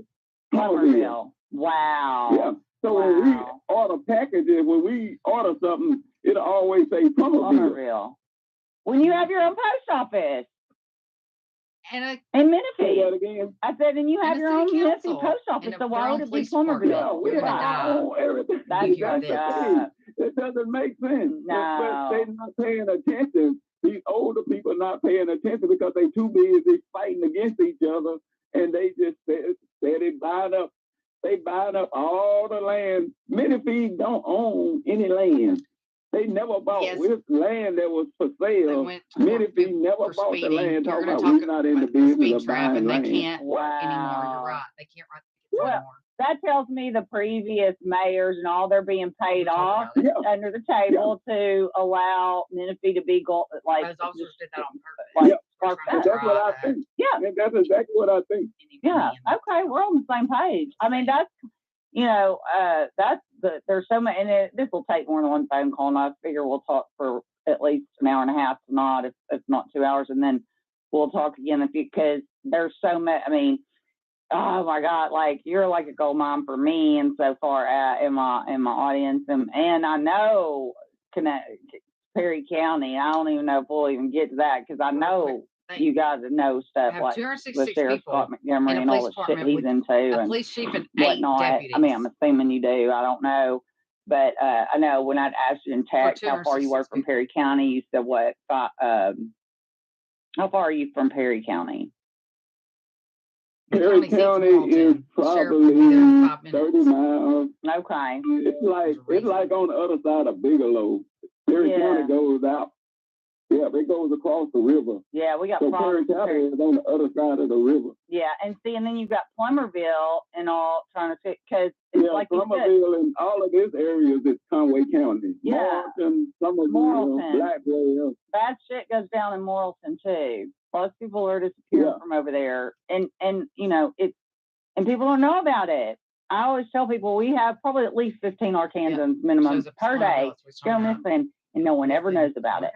Plummerville. Wow. Yeah. So when we order packages, when we order something, it'll always say Plummerville. When you have your own post office. And Menifee. Say that again. I said, and you have your own Menifee post office, so why would it be Plummerville? We have everything. It doesn't make sense. No. But they're not paying attention. These older people are not paying attention because they're too busy fighting against each other, and they just said they buying up. They buying up all the land. Menifee don't own any land. They never bought with land that was for sale. Menifee never bought the land. Talking about we're not in the business of buying land. They can't anymore. You're right. They can't write the tickets anymore. That tells me the previous mayors and all they're being paid off under the table to allow Menifee to be like. Those officers did that on purpose. That's what I think. Yeah, that's exactly what I think. Yeah. Okay, we're on the same page. I mean, that's there's so much, and this will take more than one phone call, and I figure we'll talk for at least an hour and a half tonight, if not 2 hours, and then we'll talk again because there's so much. I mean. Oh my God! Like you're like a gold mine for me, and so far in my audience, and I know Perry County. I don't even know if we'll even get to that because I know you guys know stuff like the Sheriff Scott Montgomery and all the shit he's into, and police chief and whatnot. deputies. I mean, I'm assuming you do. I don't know, but I know when I'd asked you in text how far you were from Perry County, you said what? How far are you from Perry County? Perry County is probably 30 miles. Okay. It's like on the other side of Bigelow. Perry County goes out. Yeah, it goes across the river. Yeah, we got Perry County is on the other side of the river. Yeah, and then you've got Plummerville and all trying to fit because like Plummerville and all of this area is Conway County. Yeah. Morrilton, Plummerville, Blackwell. Bad shit goes down in Morrilton too. Most people are disappearing from over there, and and people don't know about it. I always tell people we have probably at least 15 Arkansans minimum per day go missing, and no one ever knows about it.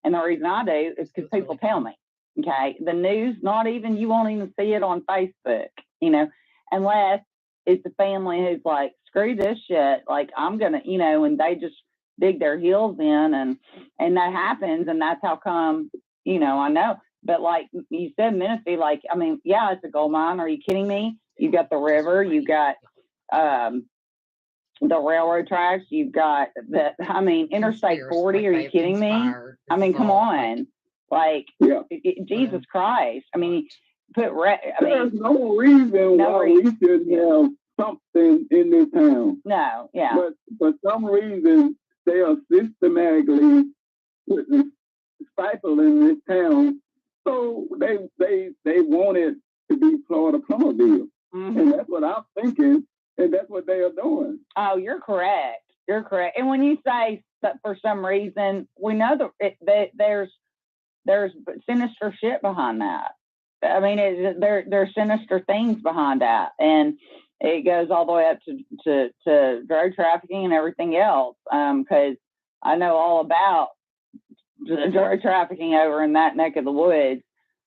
And the reason I do is because people tell me. Okay, the news, not even you won't even see it on Facebook. Unless it's a family who's like, screw this shit. Like I'm gonna, and they just dig their heels in, and that happens, and that's how come, I know. But like you said, Menifee, like, I mean, yeah, it's a gold mine. Are you kidding me? You've got the river, you've got the railroad tracks, you've got Interstate 40. Are you kidding me? I mean, come on. Like, Jesus Christ. I mean, there's no reason why we shouldn't have something in this town. No, yeah. But for some reason, they are systematically stifling this town. So they want it to be Florida Plummerville. And that's what I'm thinking, and that's what they are doing. Oh, you're correct. You're correct. And when you say that for some reason, we know that there's sinister shit behind that. I mean, there's sinister things behind that, and it goes all the way up to drug trafficking and everything else. Because I know all about the drug trafficking over in that neck of the woods.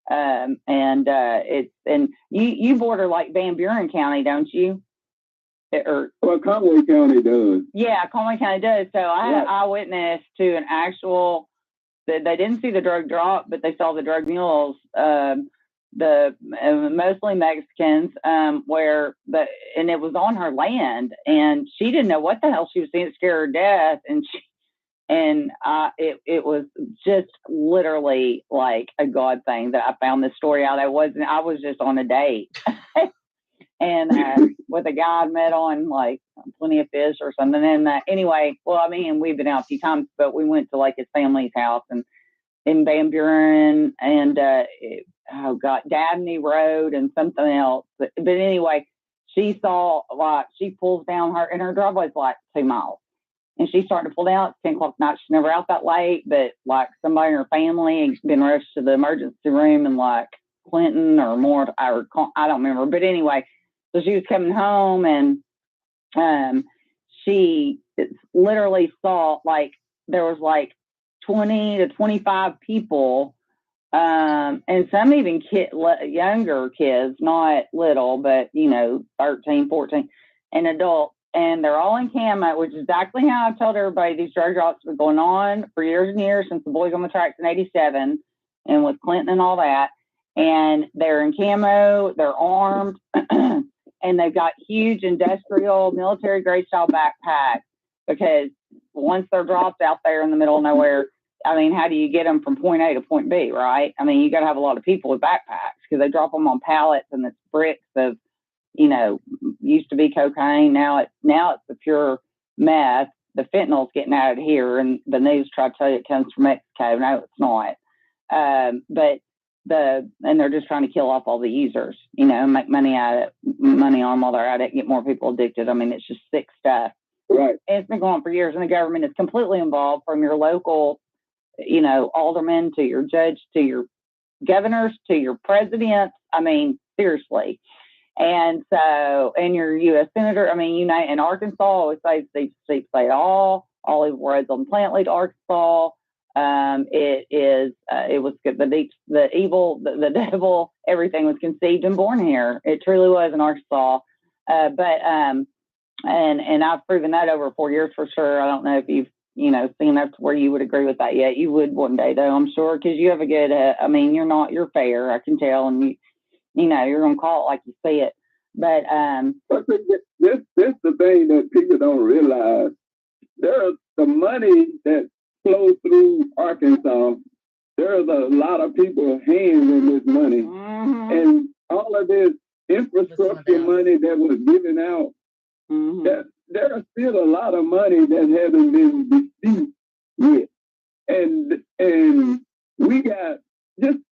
And you border like Van Buren County, don't you? Well, Conway County does. Yeah, Conway County does. So I had an eyewitness to an actual. They didn't see the drug drop, but they saw the drug mules. Mostly Mexicans, and it was on her land, and she didn't know what the hell she was seeing. It scared her to death, it was just literally like a God thing that I found this story out. I was just on a date and with a guy I met on like Plenty of Fish or something. And anyway, well, I mean, we've been out a few times, but we went to like his family's house and in Van Buren and Dabney Road and something else. But anyway, she saw she pulls down her driveway's like 2 miles. And she started to pull down at 10 o'clock at night. She's never out that late, but like somebody in her family had been rushed to the emergency room in like Clinton or more, I don't remember. But anyway, so she was coming home and she literally saw like there was like 20 to 25 people, and some even younger kids, not little, but 13, 14, and adults. And they're all in camo, which is exactly how I told everybody these drug drops were going on for years and years since the Boys on the Tracks in '87 and with Clinton and all that. And they're in camo, they're armed, and they've got huge industrial military grade style backpacks because once they're dropped out there in the middle of nowhere, I mean, how do you get them from point A to point B, right? I mean, you got to have a lot of people with backpacks because they drop them on pallets and it's bricks of used to be cocaine. Now it's the pure meth. The fentanyl's getting out of here, and the news try to tell you it comes from Mexico. No, it's not. But they're just trying to kill off all the users, make money on them while they're at it, get more people addicted. I mean, it's just sick stuff. Right. And it's been going on for years, and the government is completely involved from your local, aldermen to your judge to your governors to your presidents. I mean, seriously. And so, and your U.S. Senator, I mean, in Arkansas, I always say they say it all olive roads on the plant lead to Arkansas. It was good. The evil, the devil, everything was conceived and born here. It truly was in Arkansas. And I've proven that over 4 years for sure. I don't know if you've, seen up to where you would agree with that yet. You would one day though, I'm sure, because you have a good, you're fair, I can tell. And you're going to call it like you see it. But this the thing that people don't realize. There's the money that flows through Arkansas. There's a lot of people's hands in this money. Mm-hmm. And all of this infrastructure money that was given out, mm-hmm. there are still a lot of money that hasn't been disputed yet. And we got and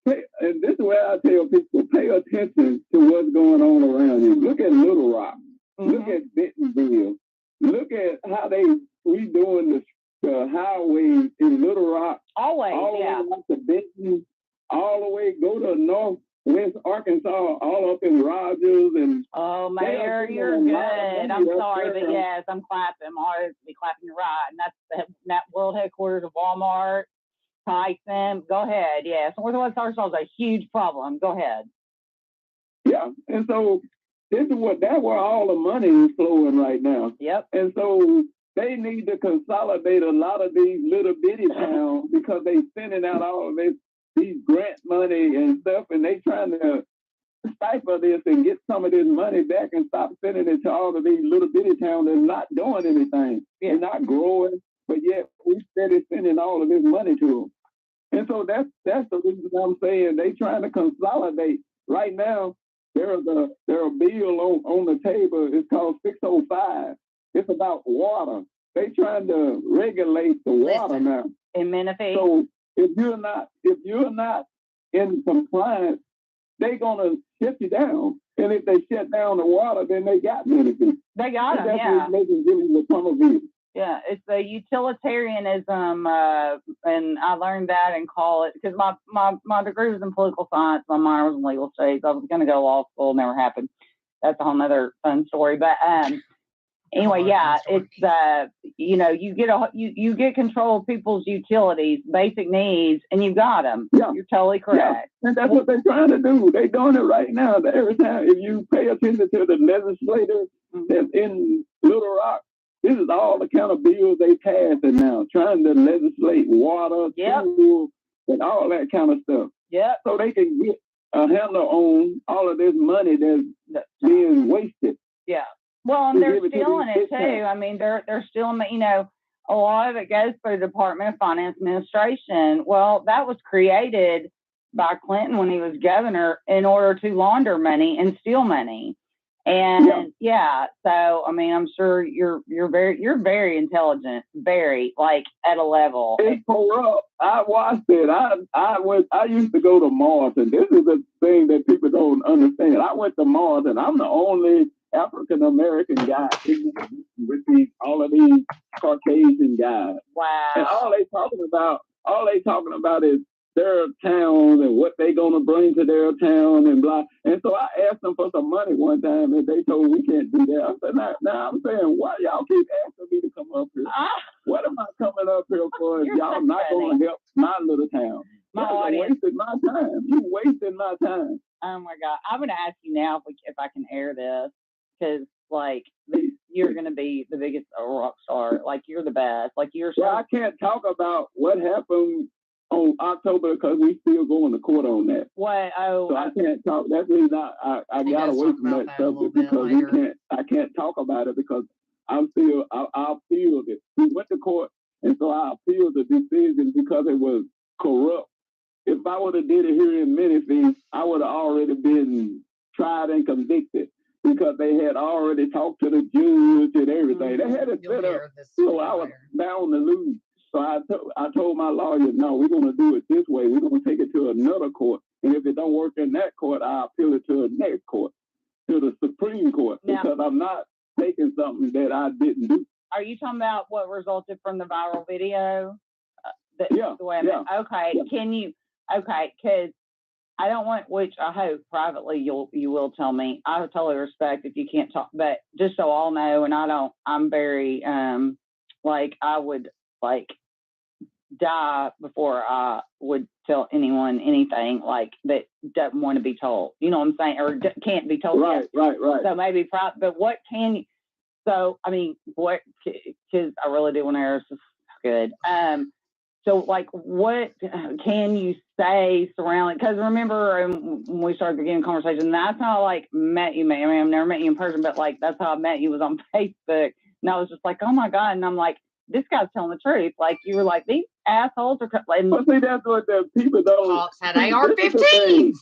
this is where I tell people, pay attention to what's going on around you. Look at Little Rock. Mm-hmm. Look at Bentonville. Look at how they redoing the highways in Little Rock. Always, all the way up to Benton, all the way go to northwest Arkansas, all up in Rogers and. Oh, Mayor, you're good. I'm sorry, but yes, I'm clapping. I'm always be clapping. You're right, and that's that world headquarters of Walmart. Tyson, go ahead. Yes, Northwest Arkansas is a huge problem. Go ahead. Yeah, and so this is where all the money is flowing right now. Yep. And so they need to consolidate a lot of these little bitty towns because they sending out all of these grant money and stuff, and they trying to stifle this and get some of this money back and stop sending it to all of these little bitty towns that's not doing anything. Yeah. They're not growing, but yet we steady sending all of this money to them. And so that's the reason I'm saying they trying to consolidate. Right now, there's a bill on the table. It's called 605. It's about water. They trying to regulate the water now. In Menifee. So if you're not in compliance, they're gonna shut you down. And if they shut down the water, then they got Menifee. They got them, yeah. Making really the tunnel view. Yeah, it's the utilitarianism, and I learned that in college because my degree was in political science. My minor was in legal studies. I was going to go to law school, never happened. That's a whole nother fun story. But anyway, yeah, it's you get control of people's utilities, basic needs, and you got them. Yeah, you're totally correct. Yeah. And that's what they're trying to do. They're doing it right now. Every time, if you pay attention to the legislators that's in Little Rock. This is all the kind of bills they passing now, trying to legislate water, fuel, and all that kind of stuff. Yeah. So they can get a handle on all of this money that's being wasted. Yeah. Well, and they're stealing it too. I mean, they're stealing, a lot of it goes through the Department of Finance Administration. Well, that was created by Clinton when he was governor in order to launder money and steal money. And so I mean, I'm sure you're very intelligent, very at a level. It's corrupt. I watched it. I used to go to Mars, and this is a thing that people don't understand. I went to Mars, and I'm the only African American guy with all of these Caucasian guys. Wow. And all they talking about is their towns and what they gonna bring to their town and blah. And so I asked them for some money one time, and they told me we can't do that. I said, now I'm saying, why y'all keep asking me to come up here? What am I coming up here for? If y'all not gonna help my little town? You wasted my time. You wasted my time. Oh my God! I'm gonna ask you now if I can air this because you're gonna be the biggest rock star. You're the best. You're. Well, I can't talk about what happened on October because we still going to court on that. What? Oh, so I can't talk. That's the reason I got away from that subject because I can't talk about it because I appealed it. We went to court, and so I appealed the decision because it was corrupt. If I would have did it here in Menifee, I would have already been tried and convicted because they had already talked to the judge and everything. They had it set up, so I was bound to lose. So I told my lawyer, no, we're going to do it this way. We're going to take it to another court. And if it don't work in that court, I'll appeal it to the next court, to the Supreme Court, because I'm not taking something that I didn't do. Are you talking about what resulted from the viral video? Okay. Yeah. Can you, because I don't want, which I hope privately you will tell me. I totally respect if you can't talk, but just so all know, and I'm very, I would die before I would tell anyone anything that doesn't want to be told. You know what I'm saying? Or can't be told. Right. So maybe private, but what can you, so, I mean, what, because I really do want to air this. Good. So, what can you say surrounding? Because remember, when we started beginning conversation, that's how I met you. I mean, I've never met you in person, but that's how I met you was on Facebook, and I was just oh my God, and I'm this guy's telling the truth. You were these assholes are. Well, see, that's what the people don't. Cops had AR-15s.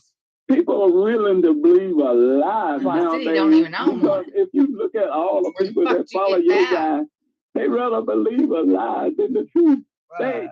People are willing to believe a lie nowadays. They don't even know because if you look at all the people that follow your guy, they rather believe a lie than the truth.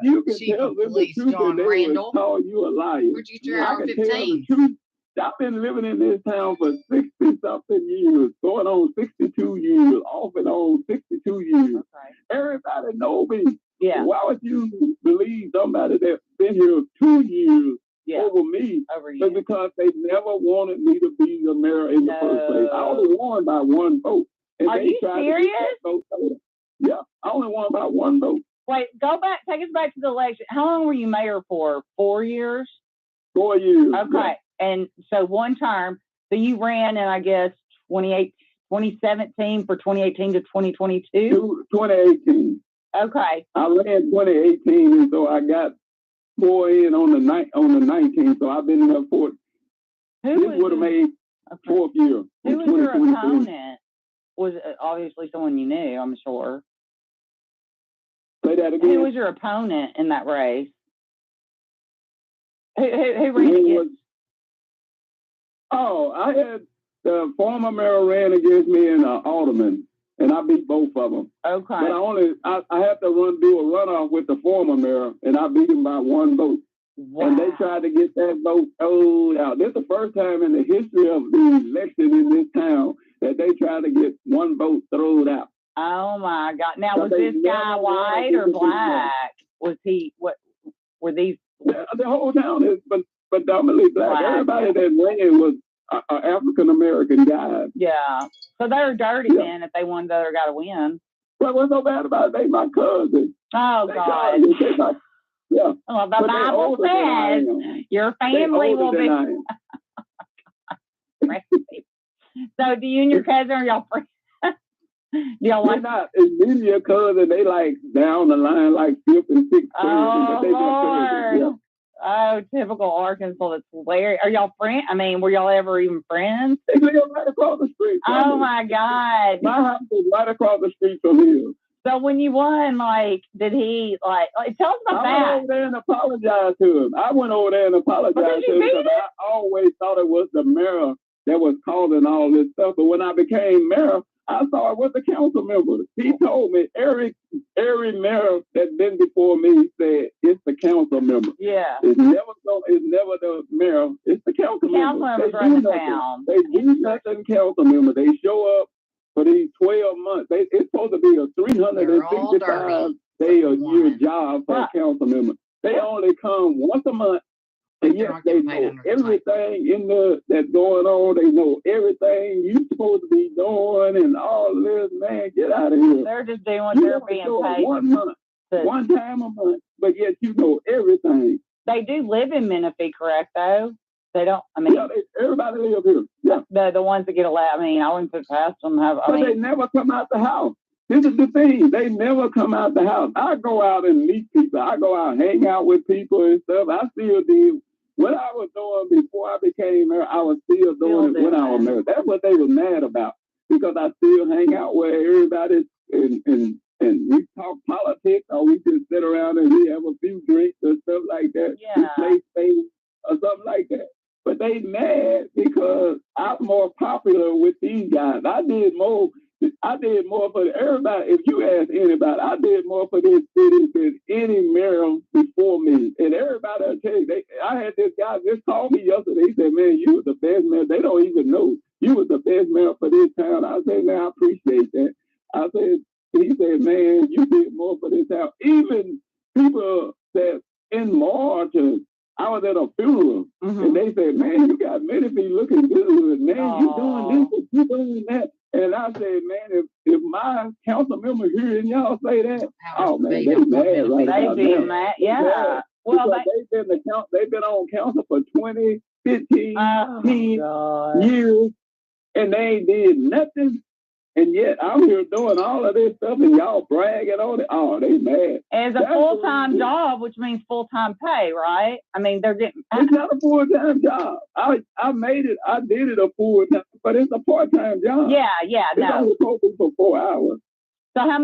You can tell them the truth and they will call you a liar. Where'd you get AR-15? I've been living in this town for 60-something years, going on 62 years, off and on 62 years. Okay. Everybody knows me. Yeah. Why would you believe somebody that's been here 2 years over me? But because they never wanted me to be the mayor in the first place. I only won by one vote. And are you serious? Yeah, I only won by one vote. Wait, take us back to the election. How long were you mayor for? 4 years? 4 years. Okay. Yeah. And so one term, so you ran in, I guess, 2017 for 2018 to 2022? 2018. Okay. I ran 2018, and so I got more in on the 19th. So I've been in there for. This would have made fourth year. Who was your opponent? Was obviously someone you knew, I'm sure. Say that again. Who was your opponent in that race? Who ran against? I had the former mayor ran against me and alderman, and I beat both of them. Okay. But I have to do a runoff with the former mayor, and I beat him by one vote. Wow. And they tried to get that vote out. This is the first time in the history of the election in this town that they tried to get one vote thrown out. Oh my God! Now, was this guy white or black? Was he? What were these? The whole town is predominantly black. Everybody that ran was an African American guy. Yeah. So they were dirty then if they wanted the other guy to win. Well, what's so bad about it? They my cousin. Oh God. Yeah. Well, the Bible says your family will be. So, do you and your cousin are y'all friends? They're not. It's me and your cousin. They like down the line, like 5th and 6th. Oh Lord! Yeah. Oh, typical Arkansas. That's hilarious. Are y'all friends? I mean, were y'all ever even friends? They live right across the street. Oh my God! My house is right across the street from here. So when you won, did he tell us about that? I went over there and apologized to him. I because I always thought it was the mayor that was causing all this stuff. But when I became mayor, I saw it was the council members. He told me every mayor that's been before me said it's the council member. Yeah. It's never the mayor. It's the council member. Members run the town. They do nothing. Council member. They show up for these 12 months. It's supposed to be a 365-day-a-year job for a council member. They only come once a month. And yes, they know everything that's going on. They know everything you're supposed to be doing and all this. Man, get out of here. They're just doing what they're being paid. One time a month, but yet you know everything. They do live in Menifee, correct, though? They don't, everybody lives here. Yeah. The ones that get allowed. I wouldn't put past them. They never come out the house. This is the thing. They never come out the house. I go out and meet people. I go out and hang out with people and stuff. I still do. What I was doing before I became mayor, I was still doing it when I was mayor. That's what they were mad about, because I still hang out where everybody and we talk politics, or we just sit around and we have a few drinks or stuff like that. Yeah. We play space or something like that. But they mad because I'm more popular with these guys. I did more for everybody. If you ask anybody, I did more for this city than any mayor before me. And everybody will tell you, I had this guy just called me yesterday. He said, man, you was the best mayor. They don't even know. You was the best mayor for this town. I said, man, I appreciate that. He said, man, you did more for this town. Even people that in March, I was at a funeral, and they said, man, you got Menifee looking good. Man, you doing this, you doing that. And I said, man, if my council members here and y'all say that, man, they mad right now. They be mad, yeah. Well, they've been on council for 20, 15, 10 years, and they ain't did nothing. And yet I'm here doing all of this stuff, and y'all bragging on it. Oh, they mad. It's a full-time job, which means full-time pay, right? They're getting. It's not a full-time job. I made it. I did it a full-time, but it's a part-time job. Yeah. It's only supposed to be for 4 hours. So how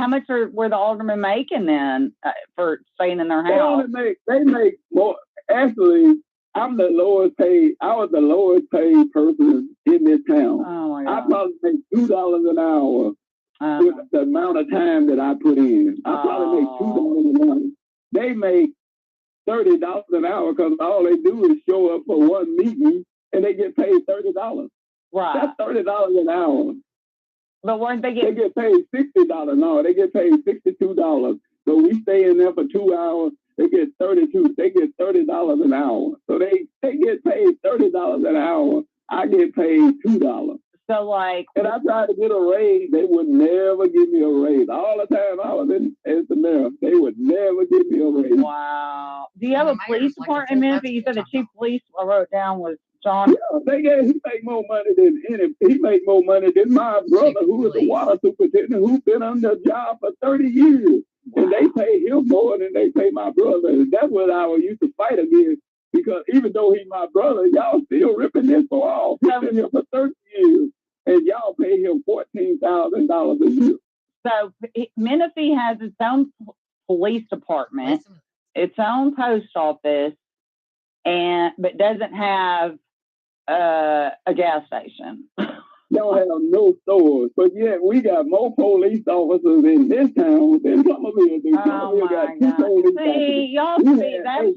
much were the aldermen making then for staying in their house? They make more. Actually, I'm the lowest paid. I was the lowest paid person in this town. Oh my God. I probably make $2 an hour with the amount of time that I put in. I probably make $2 an hour. They make $30 an hour because all they do is show up for one meeting and they get paid $30. Right. That's $30 an hour. But weren't they getting? They get paid $60. No, they get paid $62. So we stay in there for 2 hours. They get $32. They get $30 an hour. So they get paid $30 an hour. I get paid $2. So and I tried to get a raise. They would never give me a raise. All the time I was as the mayor, they would never give me a raise. Wow. Do you have a police department in Menifee? You said the chief police I wrote down was John? Yeah, he make more money than he make more money than my brother, who is the water superintendent, who's been on the job for 30 years. Wow. And they pay him more than they pay my brother. And that's what I used to fight against. Because even though he's my brother, y'all still ripping this for all. He's been here for 30 years. And y'all pay him $14,000 a year. So Menifee has its own police department, its own post office, but doesn't have a gas station. Don't have no stores, but yet we got more police officers in this town than Somerville do. Oh my God! See, y'all see that.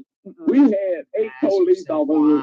We had 8 police officers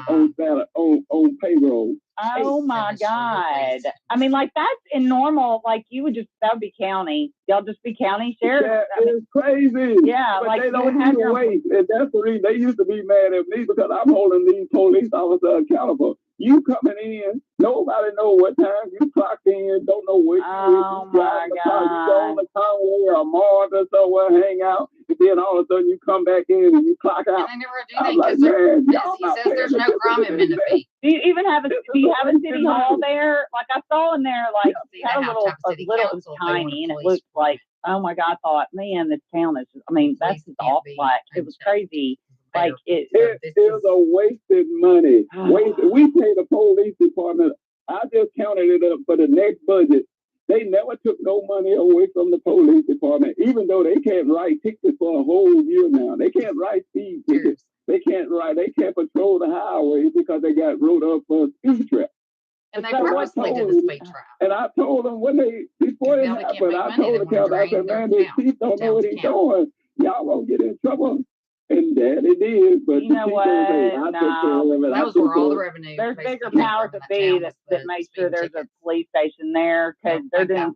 on payroll. Oh my God! I mean, like that's in normal. Like you would that would be county. Y'all just be county sheriff. It's crazy. Yeah, but like they don't have your weight, and that's the reason they used to be mad at me because I'm holding these police officers accountable. You coming in, nobody know what time you clock in, don't know what you my God. You go on the Conway or Mars or somewhere, hang out, and then all of a sudden you come back in and you clock out. And they never do that because he says there's no crime in Menifee. Do you even have do you have a city hall there? Like I saw in there, like had a little, it was tiny, and it looked like, oh my God, I thought, man, this town is just, I mean, that's just off, like, it was crazy. Like it is a wasted money. We pay the police department. I just counted it up for the next budget. They never took no money away from the police department, even though they can't write tickets for a whole year now. They can't write speed tickets. They can't patrol the highways because they got wrote up for speed trap. And they purposely did the speed trap. And I told them before it happened, I told the county, I said, man, this chief don't know what he's doing. Y'all won't get in trouble. And that it is, but you know what? That was where all the revenue. There's bigger powers that be that make sure there's a police station there because they're doing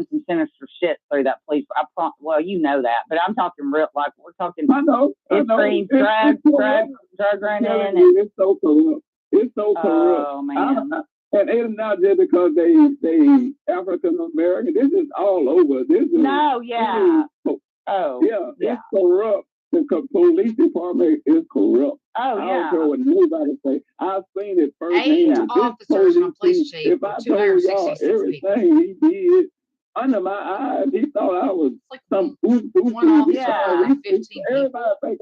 some sinister shit through that police. Well, you know that, but I'm talking real, like we're talking. I know. Drug running. It's so corrupt. It's so corrupt. Oh man. And it's not just because they African American. This is all over. It's corrupt. The police department is corrupt. Oh, yeah. I don't care what nobody say. I've seen it firsthand. 8 officers on police chief. If I told y'all everything he did under my eyes, he thought I was some one officer. Everybody think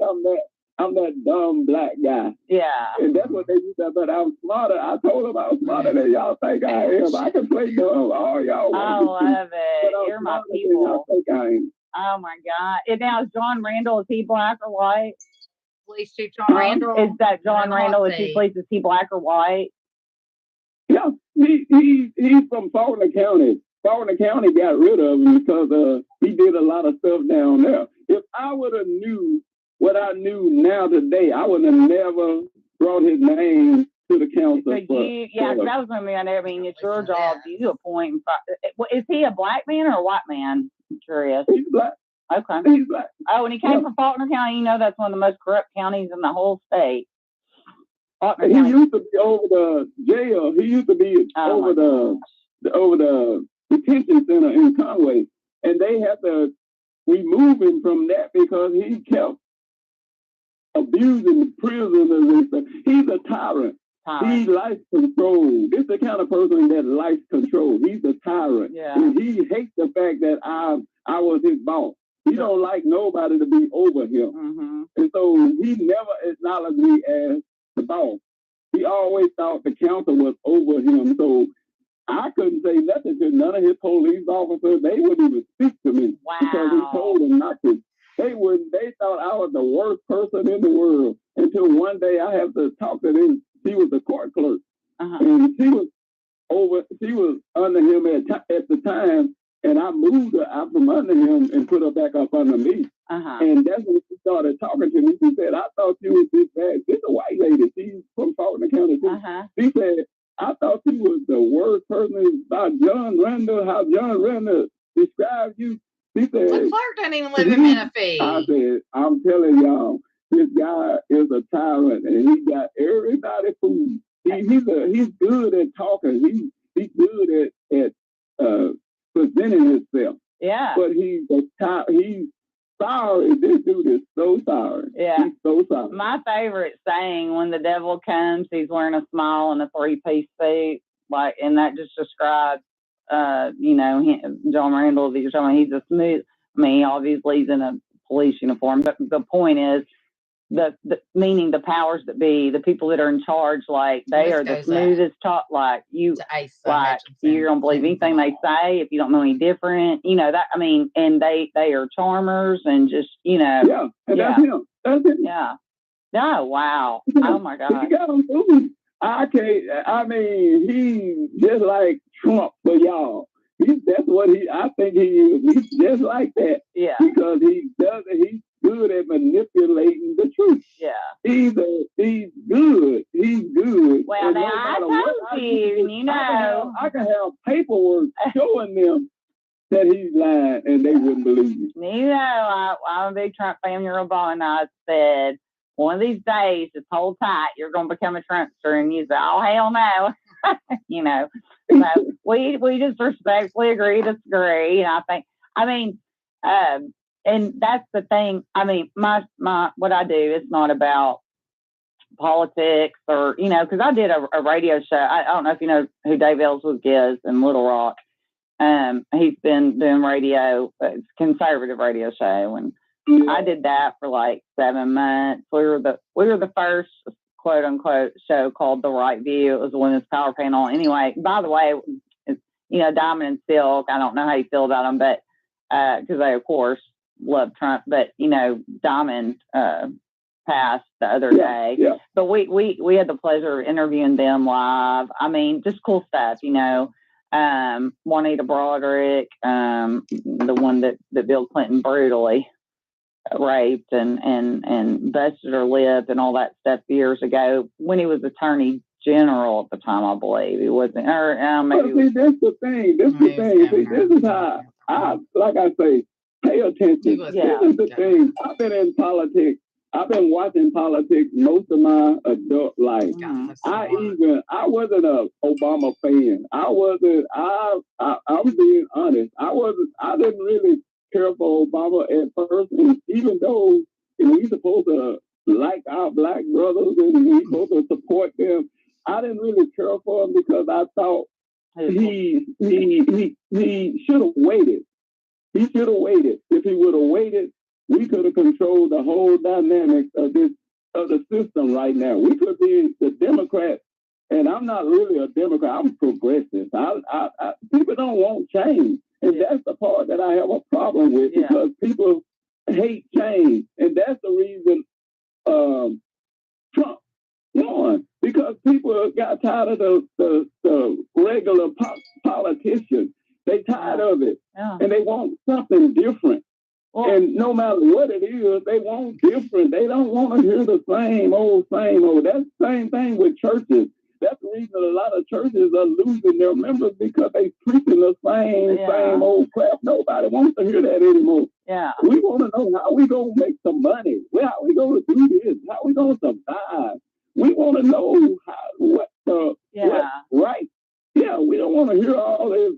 I'm that dumb black guy. Yeah. And that's what they used to say, but I'm smarter. I told them I was smarter than y'all think I am. I can play dumb. All y'all I love it. You're my people. Y'all think I am. Oh my God! And now is John Randall? Is he black or white? Police Chief John Randall. Is that John Randall? Is he police? Is he black or white? Yeah, he's from Faulkner County. Faulkner County got rid of him because he did a lot of stuff down there. If I would have knew what I knew now today, I would have never brought his name to the council. That was going to be. I mean, it's your job. You appoint. Is he a black man or a white man? I'm curious. He's black. Okay. He's black. Oh, and he came from Faulkner County. You know that's one of the most corrupt counties in the whole state. He used to be over the jail. He used to be over the detention center in Conway, and they had to remove him from that because he kept abusing prisoners and stuff. He's a tyrant. He likes control. This is the kind of person that likes control. He's a tyrant. Yeah. And he hates the fact that I was his boss. He don't like nobody to be over him. Mm-hmm. And so he never acknowledged me as the boss. He always thought the council was over him. So I couldn't say nothing to none of his police officers. They wouldn't even speak to me. Wow. Because he told them not to. They thought I was the worst person in the world. Until one day I have to talk to them. She was a court clerk, and she was under him at the time, and I moved her out from under him and put her back up under me. And that's when she started talking to me. She said, "I thought you was this bad." She's a white lady. She's from Faulkner County too. She said, "I thought you was the worst person." About John Randall, how John Randall described you. She said, "Clark doesn't even live in Menifee." I said, "I'm telling y'all. This guy is a tyrant, and he got everybody fooled. He's good at talking. He's good at presenting himself. Yeah. But he's sorry. This dude is so sorry. Yeah. He's so sorry. My favorite saying, when the devil comes, he's wearing a smile and a 3-piece suit. Like, and that just describes, John Randall, that you're talking about. He's a smooth, obviously he's in a police uniform, but the point is, the meaning the powers that be, the people that are in charge, like they are the smoothest talk. Like you don't believe anything they say if you don't know any different. And they are charmers and just Yeah, and that's him. That's it. Yeah. No, wow. Oh my God. He got him moving. He just like Trump for y'all. I think he is. He's just like that. Yeah. Because he's good at manipulating the truth. Yeah. He's good. He's good. Well, now I told you, I can have paperwork showing them that he's lying and they wouldn't believe it. I'm a big Trump fan. Your Obama and I said, one of these days, just hold tight, you're going to become a Trumpster. And you say, oh, hell no. So we just respectfully agree to disagree. And I think, and that's the thing. My what I do is not about politics or, because I did a radio show. I don't know if you know who Dave Ellsworth is in Little Rock. He's been doing radio, it's a conservative radio show, and I did that for like 7 months. We were the first quote unquote show called The Right View. It was a women's power panel. Anyway, by the way, it's, Diamond and Silk. I don't know how you feel about them, but because they of course love Trump, but Diamond passed the other day. Yeah. But we had the pleasure of interviewing them live. Just cool stuff, Juanita Broderick, the one that Bill Clinton brutally raped and busted her lip and all that stuff years ago when he was Attorney General at the time, I believe. He wasn't, or maybe. That's the thing. See, this is how like I say, pay attention. Yeah. This is the thing. I've been in politics. I've been watching politics most of my adult life. I wasn't an Obama fan. I'm being honest. I didn't really care for Obama at first. And even though we supposed to like our black brothers and we supposed to support them, I didn't really care for him because I thought he should have waited. He should have waited. If he would have waited, we could have controlled the whole dynamics of the system right now. We could be the Democrats, and I'm not really a Democrat. I'm progressive. People don't want change, and that's the part that I have a problem with because people hate change, and that's the reason Trump won because people got tired of the regular politicians. They tired of it, and they want something different. And no matter what it is, they want different. They don't want to hear the same old. That's the same thing with churches. That's the reason a lot of churches are losing their members because they preaching the same old crap. Nobody wants to hear that anymore. Yeah. We want to know how we going to make some money. How we going to do this? How we going to survive? We want to know what's right. Yeah, we don't want to hear all this.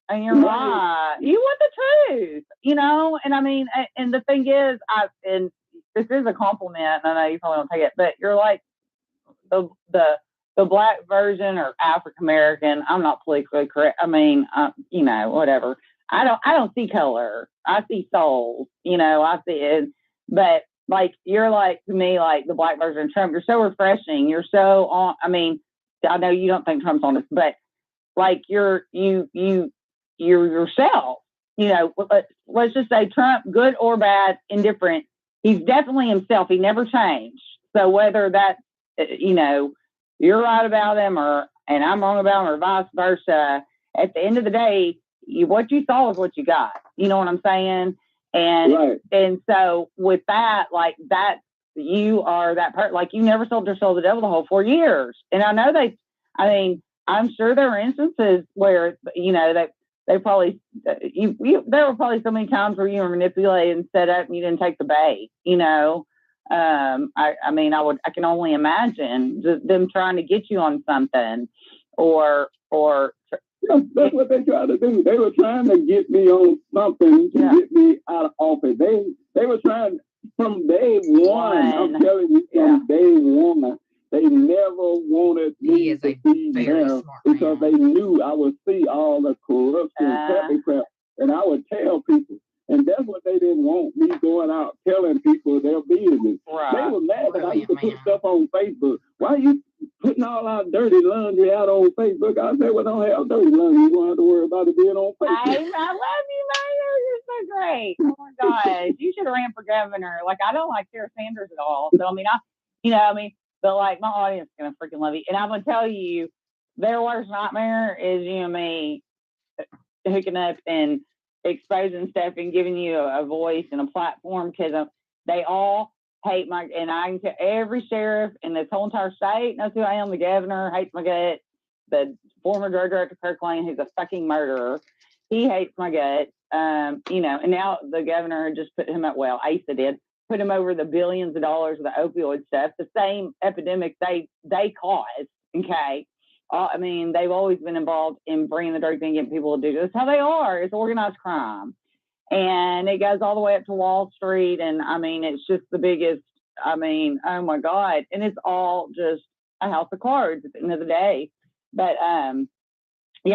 And you're right. You want the truth, and the thing is, and this is a compliment, and I know you probably don't take it, but you're like the black version or African American. I'm not politically correct. Whatever. I don't see color. I see souls. I see it. But like you're like to me like the black version of Trump. You're so refreshing. You're so on. I know you don't think Trump's honest, but like you're yourself, let's just say Trump, good or bad, indifferent, he's definitely himself. He never changed. So whether that, you're right about him and I'm wrong about him or vice versa, at the end of the day, what you saw is what you got. You know what I'm saying? And so with that, like that, you are that part, like you never sold your soul to the devil the whole 4 years. And I know I'm sure there were instances where, they probably, there were probably so many times where you were manipulated and set up and you didn't take the bait, I can only imagine them trying to get you on something or. That's what they tried to do. They were trying to get me on something to get me out of office. They were trying from day one. I'm telling you, from day one. They never wanted me to see them because they knew I would see all the corruption, crap, and I would tell people. And that's what they didn't want, me going out telling people their business. Right. They were mad that I used to put stuff on Facebook. Why are you putting all our dirty laundry out on Facebook? I said, well, don't have dirty laundry. You don't have to worry about it being on Facebook. I love you, Mayor. You're so great. Oh, my gosh. You should have ran for governor. Like, I don't like Sarah Sanders at all. So, I mean, but, like, my audience is going to freaking love you. And I'm going to tell you, their worst nightmare is you and me hooking up and exposing stuff and giving you a voice and a platform because they all hate and I can tell every sheriff in this whole entire state knows who I am. The governor hates my gut. The former drug director, Kirkland, who's a fucking murderer, he hates my gut. And now the governor just put him up. Well, Asa did put him over the billions of dollars of the opioid stuff, the same epidemic they caused. Okay. They've always been involved in bringing the drug thing, getting people to do this. That's how they are. It's organized crime. And it goes all the way up to Wall Street. And, it's just the biggest, oh, my God. And it's all just a house of cards at the end of the day. But, they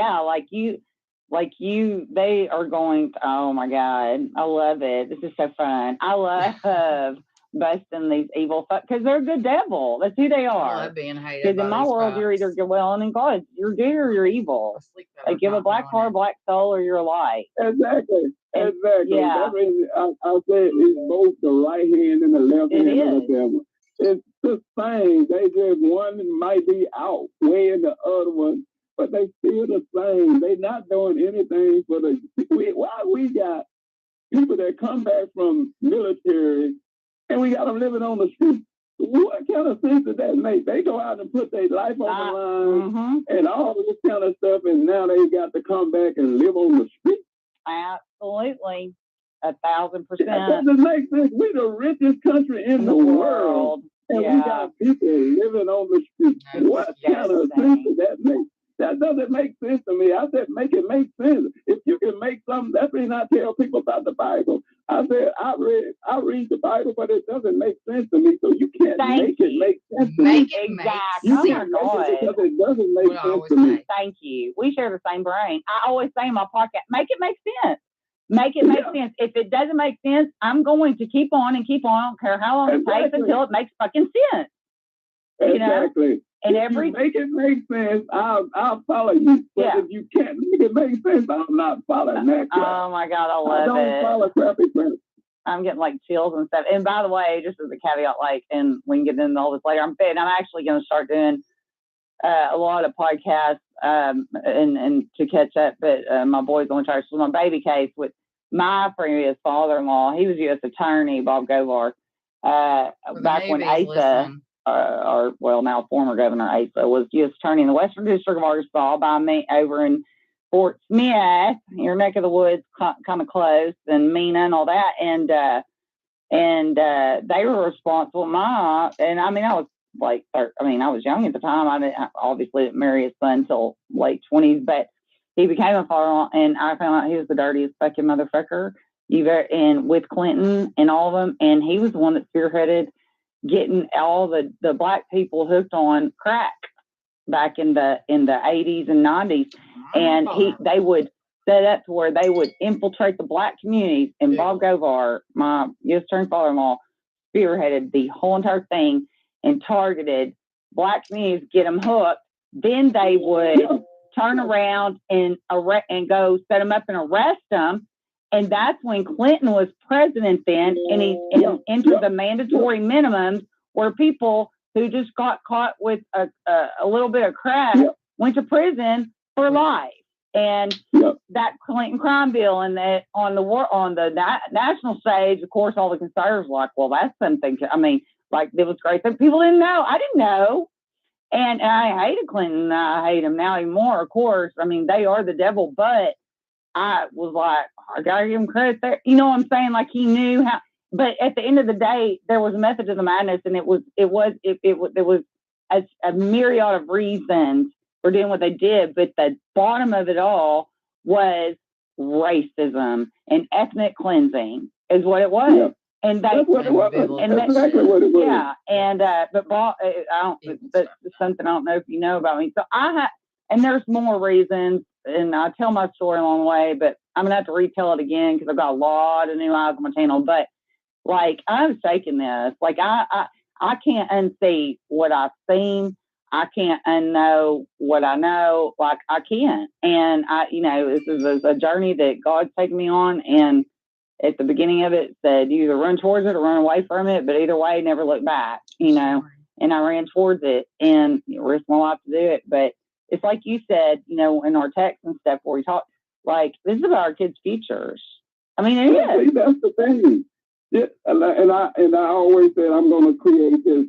are going, oh, my God. I love it. This is so fun. I love busting these evil because they're the devil. That's who they are. I love being hated. Because in my world, you're either and in God, you're good or you're evil. Like give a black heart, black soul, or you're a light. Exactly. Yeah. That means I said it's both the right hand and the left hand of the devil. It's the same. They just one might be out weighing the other one, but they still the same. They're not doing anything for why we got people that come back from military. And we got them living on the street. What kind of sense does that make? They go out and put their life on the line and all this kind of stuff, and now they got to come back and live on the street. Absolutely. 1,000%. That doesn't make sense. We're the richest country in the world. And we got people living on the street. What kind of sense does that make? That doesn't make sense to me. I said, make it make sense. If you can make something, that's when I tell people about the Bible. I said, I read the Bible, but it doesn't make sense to me. So you can't make it make sense to me. Exactly. You can't make it because it doesn't make sense to me. Thank you. We share the same brain. I always say in my podcast, make it make sense. Make it make sense. If it doesn't make sense, I'm going to keep on and keep on. I don't care how long it takes until it makes fucking sense. Exactly. And if you make it make sense, I'll follow you. But if you can't make it make sense, I'm not following that crap. Oh my God, I love it. I don't follow crappy crap. I'm getting like chills and stuff. And by the way, just as a caveat, and we can get into all this later, I'm actually going to start doing a lot of podcasts and to catch up. But my boy's on charge with my baby case with my previous father-in-law. He was U.S. attorney, Bob Govar, back when Asa. Now former Governor Asa was U.S. attorney in the Western District of Arkansas by me over in Fort Smith, your neck of the woods, kind of close, and Mena and all that. And they were responsible. I was I was young at the time. I obviously didn't marry his son until late 20s, but he became a father-in-law, and I found out he was the dirtiest fucking motherfucker and with Clinton and all of them. And he was the one that spearheaded getting all the black people hooked on crack back in the 80s and 90s. And they would set up to where they would infiltrate the black communities. And Bob Govar, my U.S. attorney father-in-law, spearheaded the whole entire thing and targeted black communities, get them hooked. Then they would turn around and go set them up and arrest them. And that's when Clinton was president then, and he entered the mandatory minimums where people who just got caught with a little bit of crack went to prison for life. And that Clinton crime bill and that on the national stage, of course, all the conservatives were like, well, that's something. It was great. People didn't know. I didn't know. And I hated Clinton. I hate him now even more, of course. They are the devil, but I was like, I gotta give him credit there. You know what I'm saying? Like he knew how. But at the end of the day, there was a method to the madness, and it was a myriad of reasons for doing what they did. But the bottom of it all was racism and ethnic cleansing, is what it was. And that's what it was. And that's exactly what it was. Yeah, and but that's something I don't know if you know about me. So and there's more reasons, and I tell my story along the way, but I'm gonna have to retell it again because I've got a lot of new eyes on my channel. But like I've taken this, like I can't unsee what I've seen. I can't unknow what I know. Like I can't, and this is a journey that God's taken me on, and at the beginning of it said you either run towards it or run away from it, but either way, never look back, and I ran towards it and risked my life to do it. But it's like you said, in our text and stuff where we talk, like this is about our kids' futures. I mean, it is. That's the thing. Yeah, and I always said I'm going to create this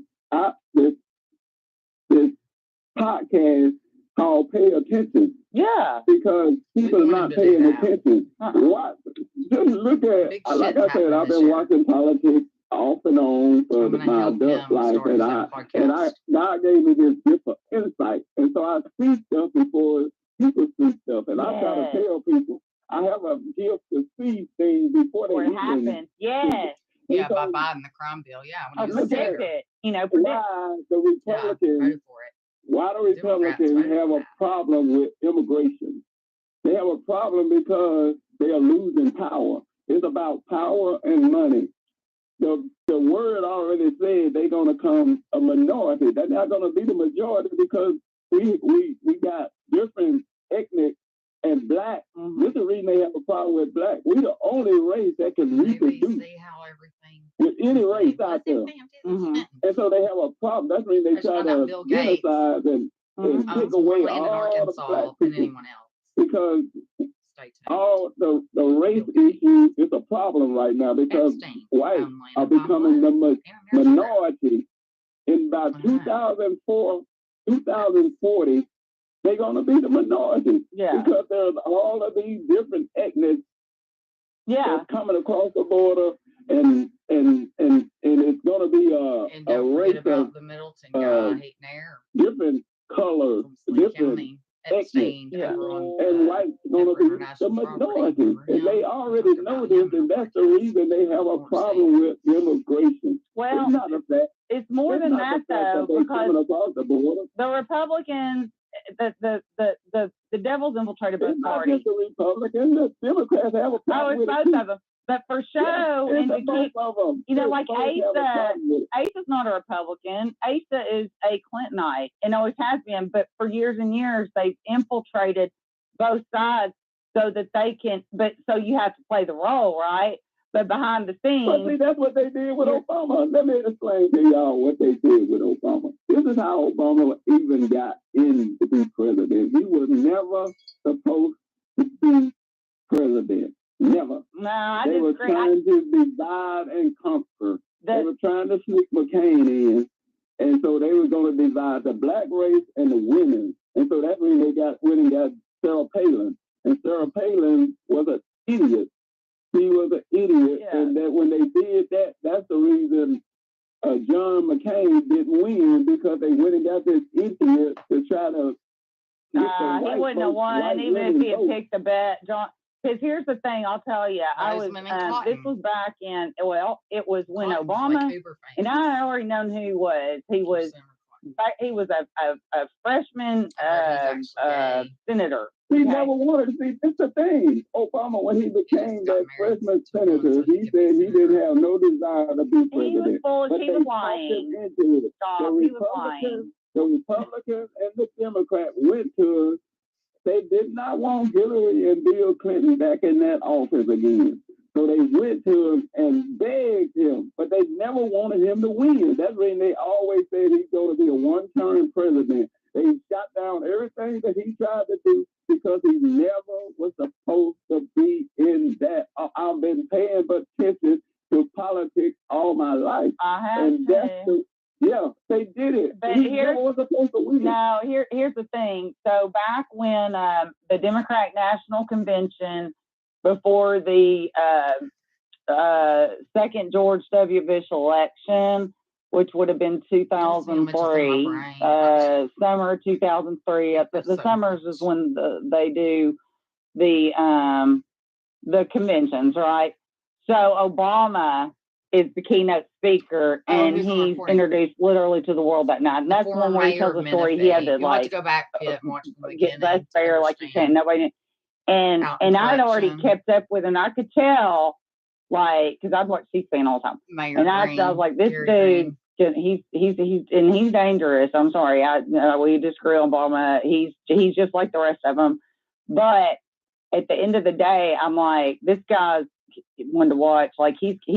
podcast called Pay Attention. Yeah. Because people are not paying attention. What? Just look at, like I said, I've been watching politics off and on for my adult life, and God gave me this gift of insight, and so I see stuff before people see stuff, and I try to tell people I have a gift to see things before they happen. Yes. Yeah, by Biden the crime bill. Yeah, predict it. Why the Republicans? Why do Republicans have a problem with immigration? They have a problem because they are losing power. It's about power and money. The word already said they're going to come a minority. They're not going to be the majority because we got different ethnic and black. Mm-hmm. This is the reason they have a problem with black. We're the only race that can reproduce with any race out there. Mm-hmm. And so they have a problem. That's the reason they try to genocide and take away all the black people. And anyone else. Because all the race issues is a problem right now because whites are becoming the minority. In about 2040, they're going to be the minority. Yeah. Because there's all of these different ethnics that's coming across the border, and it's going to be a race of the Middleton guy hating air. Different colors, different ethnic, and whites going to be the minority. And they already know this, and that's the reason they have a problem with immigration. Well, it's not a fact. It's more than that, though, because the Republicans, the devil's infiltrated both parties. It's not just the Republicans, the Democrats have a problem with it. It's both of them. But for show, and to keep, like Asa's not a Republican. Asa is a Clintonite and always has been. But for years and years, they've infiltrated both sides so that they can. But so you have to play the role, right? But behind the scenes, but see, that's what they did with Obama. Let me explain to y'all what they did with Obama. This is how Obama even got in to be president. He was never supposed to be president. Never. No, they were trying to divide and conquer. They were trying to sneak McCain in, and so they were going to divide the black race and the women. And so that's when they went and got Sarah Palin. And Sarah Palin was an idiot. She was an idiot, and that when they did that, that's the reason John McCain didn't win, because they went and got this idiot to try to. He wouldn't have won even if he had picked a bet, John. Because here's the thing, I'll tell you, this was back in, it was when Obama, and I had already known who he was. He was a freshman senator. He never wanted to see. It's the thing. Obama, when he became that freshman senator, he said he didn't have no desire to be president. He was full. He was lying. The Republicans and the Democrats went to us. They did not want Hillary and Bill Clinton back in that office again. So they went to him and begged him, but they never wanted him to win. That's when they always said he's going to be a one-term president. They shot down everything that he tried to do because he never was supposed to be in that. I've been paying attention to politics all my life. They did it. But here's the thing. So back when the Democratic National Convention, before the second George W. Bush election, which would have been 2003, summer 2003. The summers is when they do the conventions, right? So Obama is the keynote speaker, and he's introduced literally to the world that night. And that's the one where he tells the story. He had to like to go back and watch the get bus fare like you can't. Nobody knew. And I'd already kept up with him. I could tell, like, because I'd watch C-SPAN all the time. And I was like, this dude, he's dangerous. I'm sorry, we disagree on Obama. He's just like the rest of them. But at the end of the day, I'm like, this guy's one to watch. Like, something's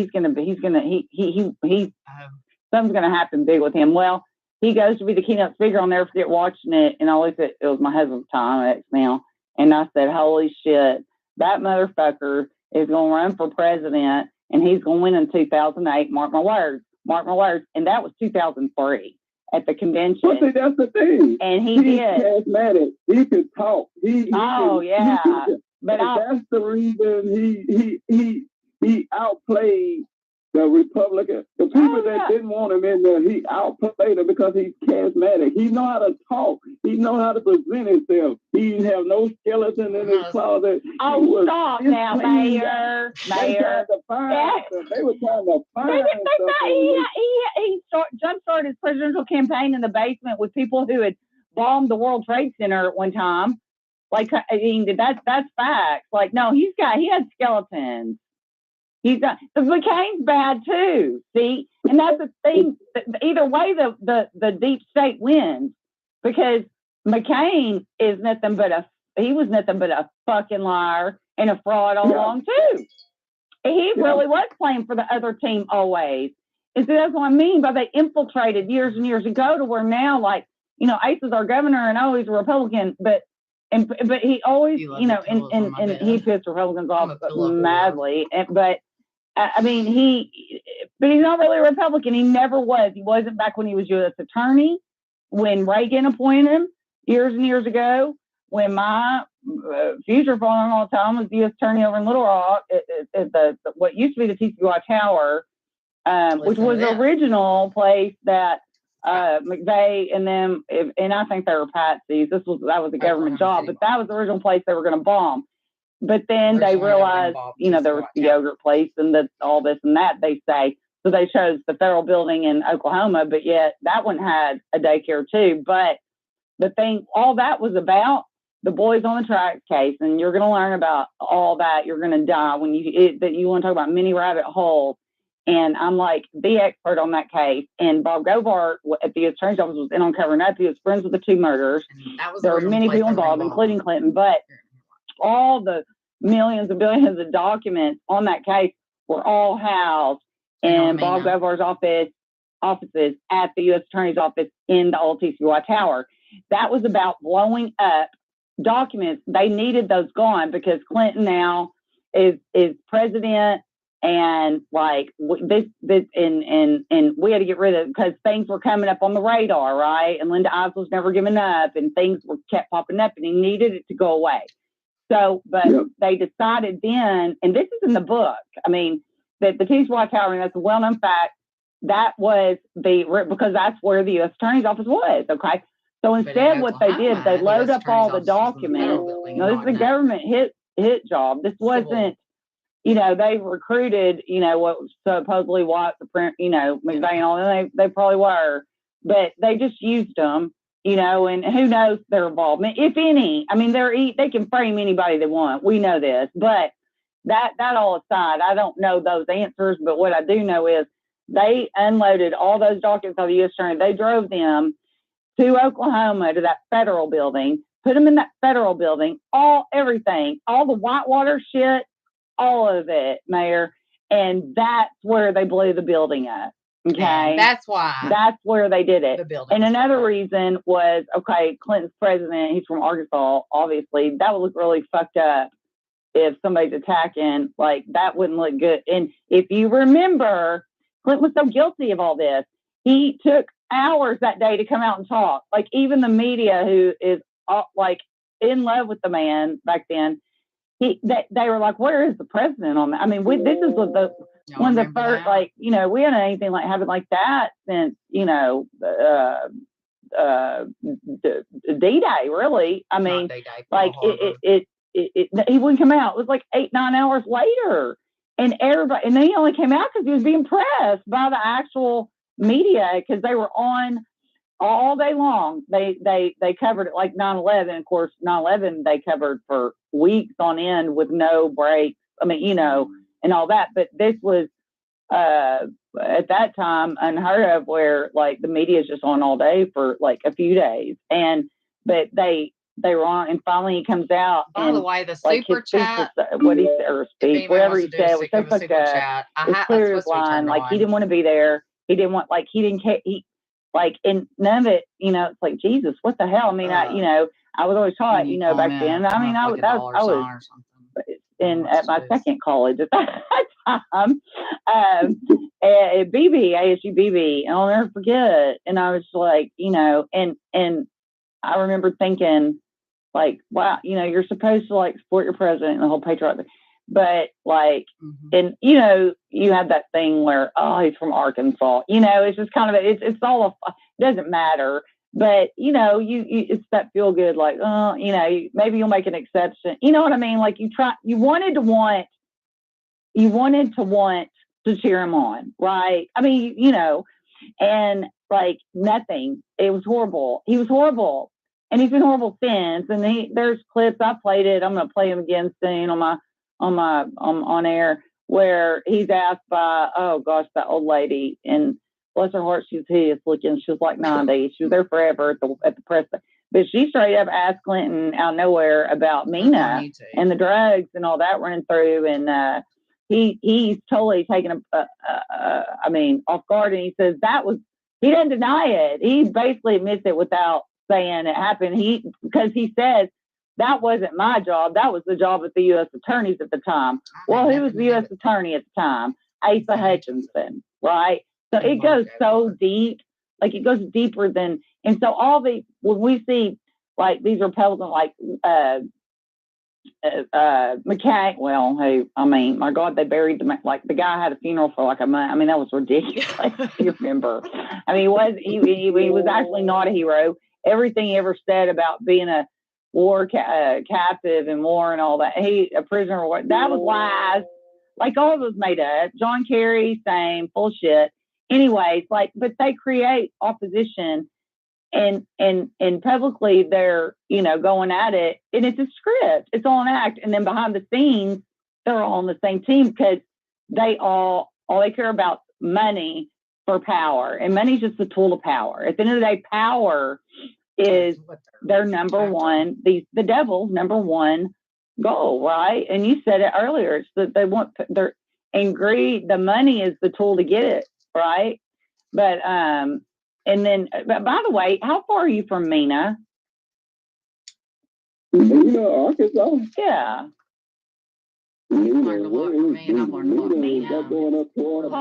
gonna happen big with him. Well, he goes to be the keynote speaker. I'll never forget watching it. And I looked at, it was my husband's time, ex now. And I said, holy shit, that motherfucker is going to run for president, and he's going to win in 2008. Mark my words. And that was 2003 at the convention. Well, see, that's the thing. And he's charismatic. He could talk. But that's the reason he outplayed the Republican. The people that didn't want him in there, he outplayed them because he's charismatic. He know how to talk. He know how to present himself. He didn't have no skeleton in his closet. Stop now, Mayor. They were trying to find he jump-started his presidential campaign in the basement with people who had bombed the World Trade Center at one time. Like, I mean, that's facts. Like, no, he had skeletons. He's got, the McCain's bad too. See, and that's the thing. Either way, the deep state wins, because McCain is nothing but a fucking liar and a fraud all along too. He really was playing for the other team always. And so that's what I mean by they infiltrated years and years ago to where now, like, you know, Ace is our governor and he's a Republican, but he always, you know, and he pissed Republicans off madly. But I mean, he's not really a Republican. He never was. He wasn't back when he was U.S. attorney, when Reagan appointed him years and years ago, when my future father-in-law Tom was U.S. attorney over in Little Rock at what used to be the TCY Tower, which was the original place that McVeigh and them, and I think they were patsies. That was a government job, but that was the original place they were going to bomb. But then they realized, you know, there was the yogurt place and all this and that, they say. So they chose the federal building in Oklahoma, but yet that one had a daycare too. But the thing, all that was about the Boys on the Track case, and you're going to learn about all that. You're going to die when you want to talk about many rabbit holes. And I'm like the expert on that case. And Bob Govar at the attorney's office was in on covering up. He was friends with the two murderers. There were many people involved, including Clinton, but all the millions and billions of documents on that case were all housed in Bob Govar's offices at the U.S. Attorney's office in the old TCY Tower. That was about blowing up documents. They needed those gone because Clinton now is president, and like this and we had to get rid of it because things were coming up on the radar, right? And Linda Ives was never giving up, and things kept popping up, and he needed it to go away. So, but they decided then, and this is in the book, I mean, that the TCY Tower, and that's a well-known fact, that was because that's where the U.S. Attorney's office was, okay? So instead what they did, they load up all the documents. This is a government hit job. This wasn't, you know, they recruited, you know, what was supposedly White, you know, McVeigh and all that, they probably were, but they just used them. You know, and who knows their involvement, if any. I mean, they can frame anybody they want. We know this, but that all aside, I don't know those answers. But what I do know is they unloaded all those documents of the U.S. Attorney. They drove them to Oklahoma to that federal building, put them in that federal building, everything, all the Whitewater shit, all of it, Mayor, and that's where they blew the building up. Okay, and that's why. That's where they did it. The building. And another reason was, okay, Clinton's president, he's from Arkansas, obviously. That would look really fucked up if somebody's attacking. Like, that wouldn't look good. And if you remember, Clinton was so guilty of all this. He took hours that day to come out and talk. Like, even the media, who is, like, in love with the man back then, they were like, where is the president on that? I mean, this is what one of the first, like, you know, we hadn't had anything like happen like that since, you know, D-Day, really. I mean, like, he wouldn't come out. It was like 8-9 hours later. and everybody, and then he only came out because he was being pressed by the actual media because they were on all day long. They covered it like 9/11. Of course, 9/11 they covered for weeks on end with no breaks. I mean, you know, and all that. But this was at that time unheard of, where like the media is just on all day for like a few days. But they were on, and finally he comes out. By the way, the like super chat, what he said, or speech, whatever he said, was so fucked up. It's clear his line. Like he didn't want to be there. He didn't want, like, he didn't care. He like, and none of it, you know, it's like, Jesus, what the hell? I mean, I was always taught, you know, back then. I mean, I was at my second college at that time, at BB, ASU BB, and I'll never forget. And I was like, you know, and I remember thinking, like, wow, you know, you're supposed to like support your president and the whole patriotic, but like, and you know, you have that thing where, oh, he's from Arkansas, you know, it's just kind of, it's all, it doesn't matter, but you know, you it's that feel good, like, oh, you know, maybe you'll make an exception, you know what I mean? Like you wanted to want to cheer him on, right? I mean, you know, and like nothing, it was horrible. He was horrible. And he's been horrible since. And there's clips, I played it. I'm gonna play him again soon on air, where he's asked by, oh gosh, that old lady, and bless her heart, she's hideous looking. She was like 90. She was there forever at the press. But she straight up asked Clinton out of nowhere about Mina and the drugs and all that running through. And he's totally taken off guard. And he says he doesn't deny it. He basically admits it without saying it happened. Because he says that wasn't my job. That was the job of the U.S. attorneys at the time. Well, who was the U.S. attorney at the time? Asa Hutchinson, right? So it goes so deep, like it goes deeper than. And so when we see like these Republicans, like McCain, well, hey, I mean, my God, they buried the guy had a funeral for like a month. I mean, that was ridiculous. You remember? I mean, he was actually not a hero. Everything he ever said about being a war captive and war and all that, a prisoner of war, that was lies. Like all of it was made up. John Kerry, same, full shit. Anyways, like, but they create opposition, and publicly they're, you know, going at it, and it's a script, it's all an act. And then behind the scenes, they're all on the same team because they care about money for power, and money's just a tool of power. At the end of the day, power is their number one, the devil's number one goal, right? And you said it earlier, it's that they want and greed, the money is the tool to get it, right? But but by the way, how far are you from Mina? Mina, Arkansas? Yeah. You've learned a lot from me, and I've learned a lot from me now. That's going up toward that's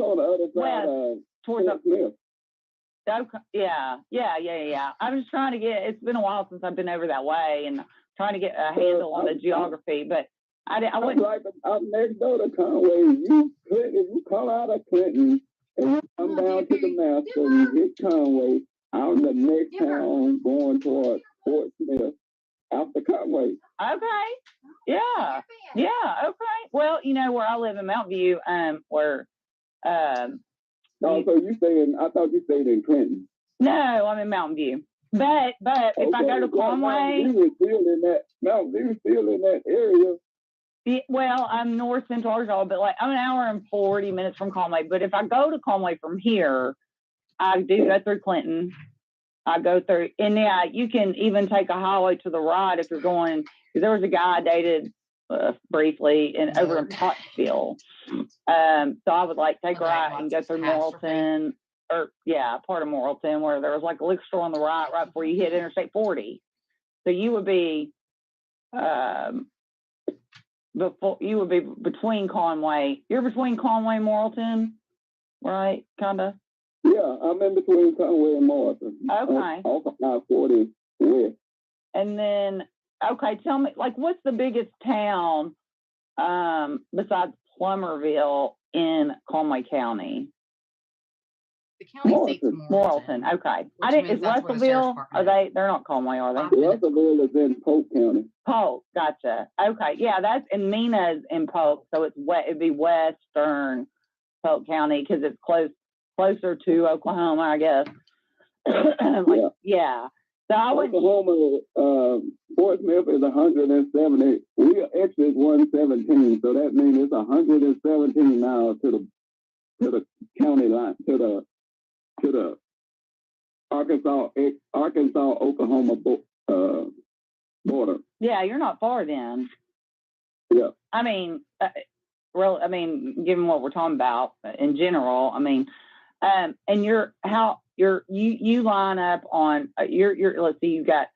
on the other side of towards Smith. Yeah. I was trying to it's been a while since I've been over that way, and trying to get a handle on the geography, but I wouldn't. Like I'm next door to Conway. If you come out of Clinton and you come down to the Master and you hit Conway, I'm the next town going toward Fort Smith after Conway. Okay. Yeah. Okay. Well, you know where I live in Mountain View, where. So you saying? I thought you stayed in Clinton. No, I'm in Mountain View. But if I go to Conway, Mountain View still in that area. Well, I'm north central Arkansas, but like I'm an hour and 40 minutes from Conway. But if I go to Conway from here, I do go through Clinton. I go through, and yeah, you can even take a highway to the right if you're going. Because there was a guy I dated briefly over in Pottsville. So I would like take a right and go through Morrilton, part of Morrilton, where there was like a liquor store on the right before you hit Interstate 40. So you would be between Conway. You're between Conway and Morrilton, right? Kinda. Yeah, I'm in between Conway and Morrilton. Okay. Off of I-40 west. And then, okay, tell me, like, what's the biggest town besides Plummerville in Conway County? The county seat's Morrilton. Okay. Is Russellville? They're not Conway, are they? Russellville is in Polk County. Polk, gotcha. Okay, yeah, and Mina's in Polk, so it'd be western Polk County because it's closer to Oklahoma, I guess. Yeah. So Oklahoma, Fort Smith is 170. We exit 117, so that means it's 117 miles to the county line, to the Arkansas Oklahoma border. Yeah, you're not far then. Yeah. I mean, given what we're talking about in general, I mean, and you line up on let's see, you got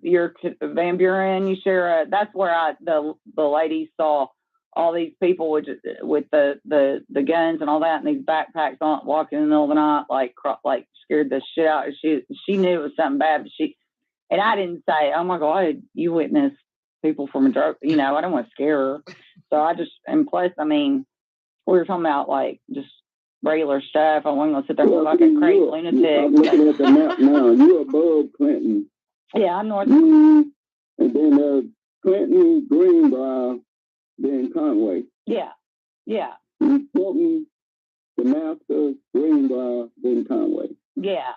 your Van Buren, you share that's where the lady saw all these people with the guns and all that and these backpacks on walking in the middle of the night like scared the shit out. She knew it was something bad, but and I didn't say, oh my God, you witnessed people from a drug, I don't want to scare her. So and plus, I mean, we were talking about like just regular stuff. I wasn't gonna sit there like a crazy lunatic. I'm looking at the map now. You're above Clinton. Yeah, I'm north. And then there's Clinton, Greenbrier, then Conway. Yeah. Fulton, Damascus, Greenbrier, then Conway. Yeah.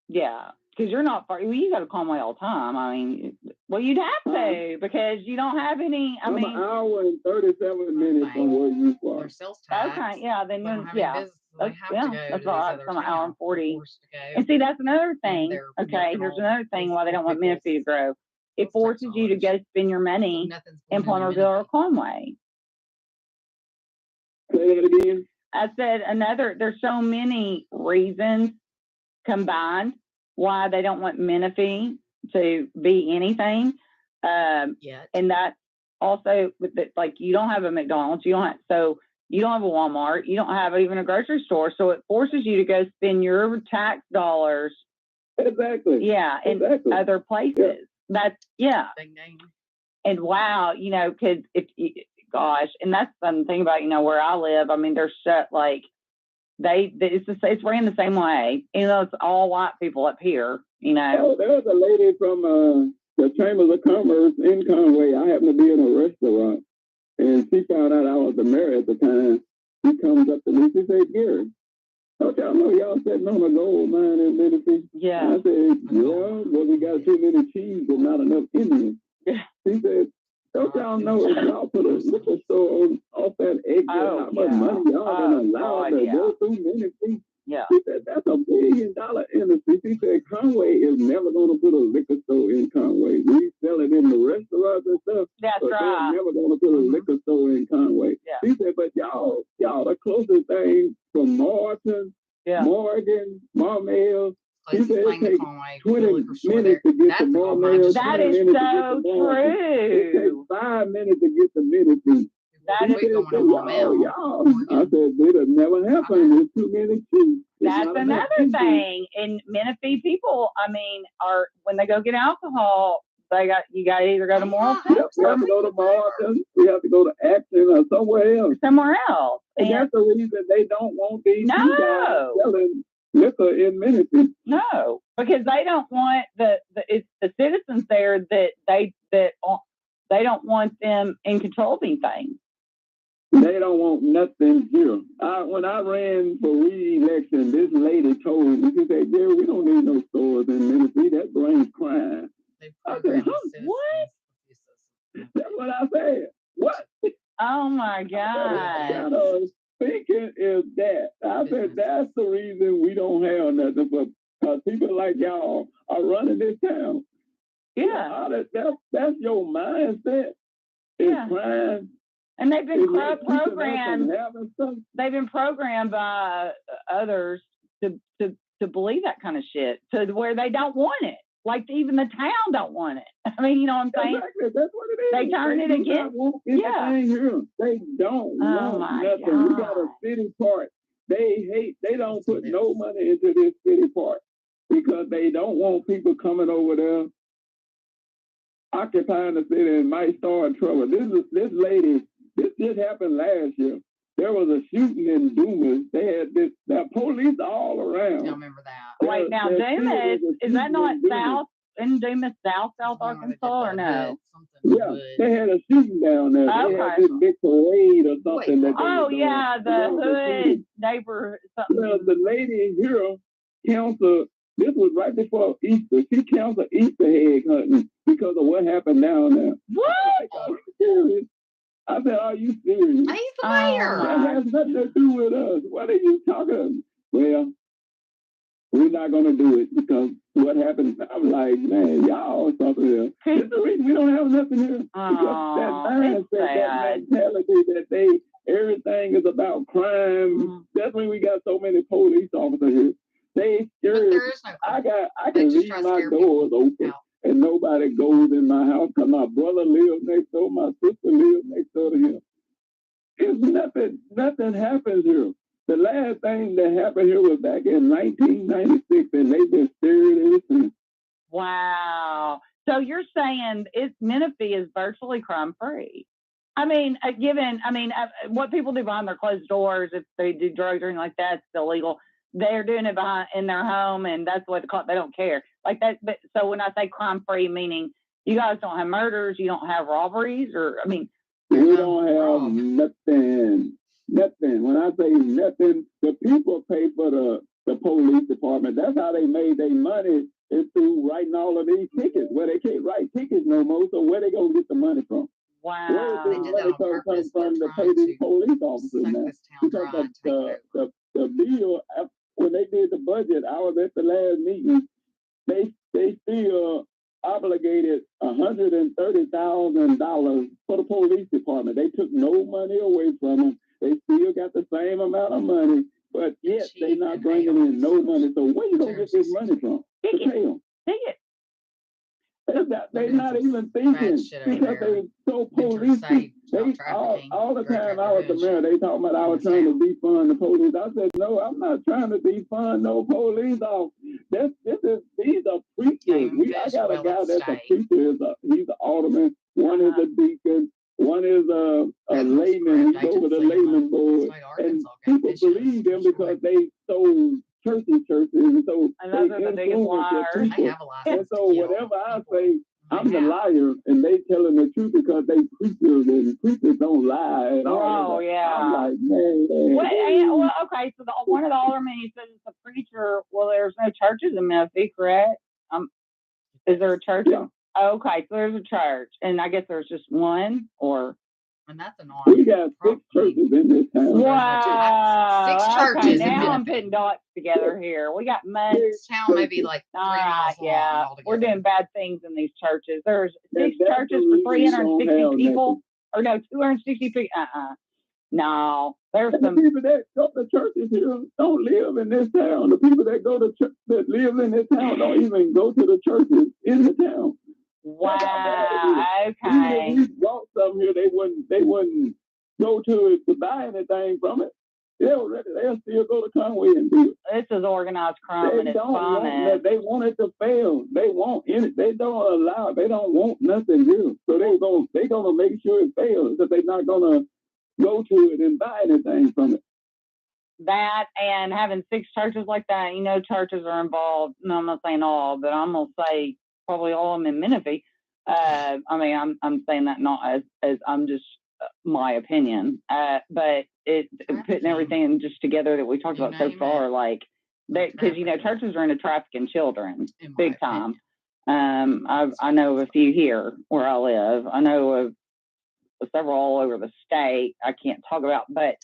Because you're not far. Well, you go to Conway all the time. I mean, well, you'd have to because you don't have any. I'm an hour and 37 minutes from where you are. Okay, yeah, then that's all right. It's an hour and 40. To and see, that's another thing. Okay, here's another thing why they don't want Menifee to grow. It forces you to go spend your money in Plummerville or Conway. Say that again. I said there's so many reasons combined why they don't want Menifee to be anything. And that's also like you don't have a McDonald's, you don't have a Walmart, you don't have even a grocery store, so it forces you to go spend your tax dollars. Exactly. Yeah, in other places. That's And wow, because and that's the thing about where I live. I mean, they're shut like. It's ran the same way, it's all white people up here, Oh, there's a lady from the Chambers of Commerce in Conway. I happened to be in a restaurant, and she found out I was the mayor at the time. She comes up to me, she said, Gary, don't y'all know y'all sitting on a gold mine in Menifee? Yeah. And I said, yeah, but we got too many cheese and not enough Indians. Yeah. She said, don't y'all know if y'all put a liquor store off that exit, how much money y'all gonna allow to go through Menifee? Yeah. She said, that's $1 billion industry. She said, Conway is never going to put a liquor store in Conway. We sell it in the restaurants and stuff. That's but right. They're never going to put a liquor store in Conway. Yeah. She said, but y'all the closest thing from Morton, Morgan, Marmel. She said it takes 20 minutes to get to Marmel. That is so true. It takes 5 minutes to get to Menifee. That is y'all. I said, it'll never happen. There's too many cheese. That's another thing. And Menifee people, I mean, are when they go get alcohol, you got to either go to Morrilton. Yep, we have to go to Morrilton. We have to go to Acton or somewhere else. And that's the reason they don't want these guys selling liquor in Menifee. No, because they don't want it's the citizens there that they don't want them in control of anything. They don't want nothing here. When I ran for re-election, this lady told me, she said, Gary, we don't need no stores in Menifee. That brings crime. I said, what? That's what I said. What? Oh, my God. Thinking is that. I said, that's the reason we don't have nothing. Because people like y'all are running this town. Yeah. That's your mindset. It's crime. And they've been programmed. They've been programmed by others to believe that kind of shit, to where they don't want it. Like even the town don't want it. I mean, you know what I'm saying? Exactly. That's what it is. They turn it against. They don't want nothing. God. We got a city park. They don't put no money into this city park because they don't want people coming over there occupying the city and might start trouble. This lady. This happened last year. there was a shooting in Dumas. They had the police all around. I remember that. Wait, now Dumas, is that not south? In Dumas, South Arkansas, or no? Yeah, they had a shooting down there. Okay. They had this big parade or something. The hood neighbor. Well, the lady here counseled. This was right before Easter. She counseled Easter egg hunting because of what happened down there. What? Are you serious? I said, are you serious? He's the mayor. That has nothing to do with us. What are you talking? Well, we're not going to do it because what happened, I'm like, man, y'all something else. It's the reason we don't have nothing here. Because that mindset, that mentality that everything is about crime. That's when we got so many police officers here. They scared. I can leave my doors open and nobody goes in my house because my brother lives next door, my sister lives next door to him. It's nothing happens here. The last thing that happened here was back in 1996, and they've been scared ever since. Wow. So you're saying Menifee is virtually crime-free. I mean, what people do behind their closed doors, if they do drugs or anything like that, it's illegal. They're doing it in their home, and that's what they don't care. Like that. But so when I say crime-free, meaning you guys don't have murders, you don't have robberies, we don't have nothing. Nothing. When I say nothing, the people pay for the police department. That's how they made their money, is through writing all of these tickets. Where they can't write tickets no more, so where they gonna get the money from? Wow. Where they come from to pay these police officers now? Because the bill, when they did the budget, I was at the last meeting. They still obligated $130,000 for the police department. They took no money away from them. They still got the same amount of money, but yet they're not bringing in no money. So where you gonna get this money from to pay them? They're not even thinking because they so police. All the time I was the mayor, they talking about I was trying to defund the police. I said, no, I'm not trying to defund no police officers. These are preachers. I got a guy that's a preacher. He's an alderman. One is a deacon. One is a layman. He's over the layman board. And people believe them because they sold churches. And so they influence the people. And so whatever I say, I'm the liar, and they telling the truth because they preachers, and preachers don't lie. And oh, yeah. I'm like, man. Well, okay, so one of the aldermen, he says it's a preacher. Well, there's no churches in Menifee, correct? Is there a church? Yeah. Okay, so there's a church, and I guess there's just one, or? And that's an honor. We got 6 churches in this town. Wow. 6 churches. Okay, now I'm putting dots together here. We got money. This town may be like 3 miles long. We're doing bad things in these churches. There's 6 churches for 360 people. Or no, 260 people. No, there's some people that go to churches here don't live in this town. The people that go to church that live in this town don't even go to the churches in the town. Wow. Okay. Even if we bought something here, they wouldn't go to it to buy anything from it. They'll still go to Conway and do it. This is organized crime and it's fun. They want it to fail. They want it. They don't allow. They don't want nothing here. So they're gonna make sure it fails because they're not gonna go to it and buy anything from it. That and having 6 churches like that, churches are involved. No, I'm not saying all, but I'm gonna say probably all of them in Menifee. I'm saying that not as I'm just my opinion, but putting everything just together that we talked about so far, like because churches are into trafficking children big time. I know of a few here where I live. I know of several all over the state. I can't talk about, but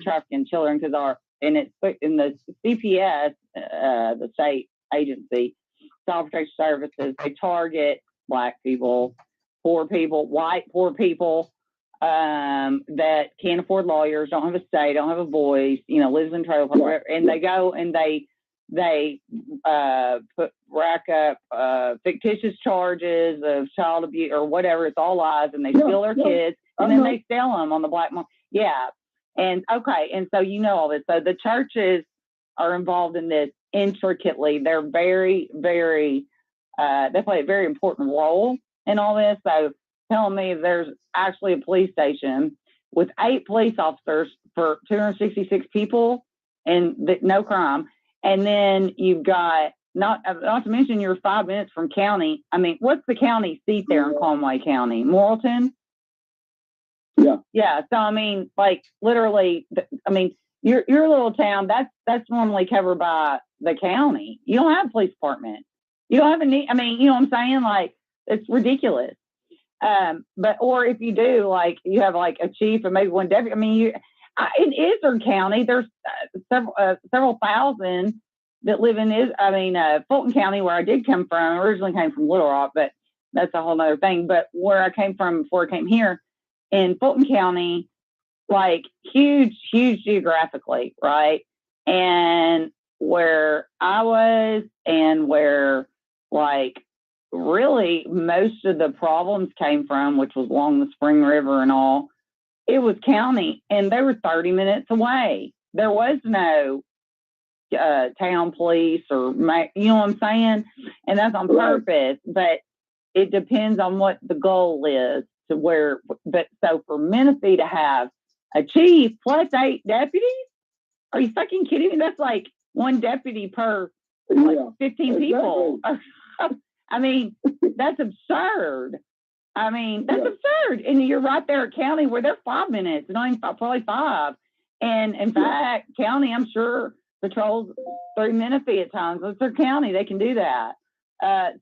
trafficking children it's in the CPS, the state agency. Child Protection Services, they target Black people, poor people, white poor people that can't afford lawyers, don't have a say, don't have a voice, lives in trailer park, and they go and they rack up fictitious charges of child abuse or whatever. It's all lies, and they steal their kids, and then they sell them on the black market. Yeah, and okay, and so all this. So the churches are involved in this intricately. They're very, very, they play a very important role in all this. So telling me there's actually a police station with 8 police officers for 266 people and no crime. And then you've got, not to mention you're 5 minutes from county. I mean, what's the county seat there in Conway County? Morrilton? Yeah. Yeah. So, I mean, like literally, I mean, your little town, that's normally covered by the county. You don't have a police department. You don't have a need. I mean, you know what I'm saying? Like, it's ridiculous. But, or if you do, like, you have like a chief and maybe one deputy. I mean, in Izard County, there's several thousand that live in Fulton County, where I did come from. I originally came from Little Rock, but that's a whole other thing. But where I came from before I came here, in Fulton County, like huge geographically, right? And where I was and where like really most of the problems came from, which was along the Spring River and all, it was county, and they were 30 minutes away. There was no town police or, you know what I'm saying? And that's on purpose, but it depends on what the goal is to where, but so for Menifee to have a chief plus 8 deputies, are you fucking kidding me? That's like 1 deputy per like 15 people. I mean, that's absurd. I mean, that's absurd. And you're right there at county where they're 5 minutes, not even probably 5. And in fact, county, I'm sure, patrols through Menifee at times. It's their county. They can do that.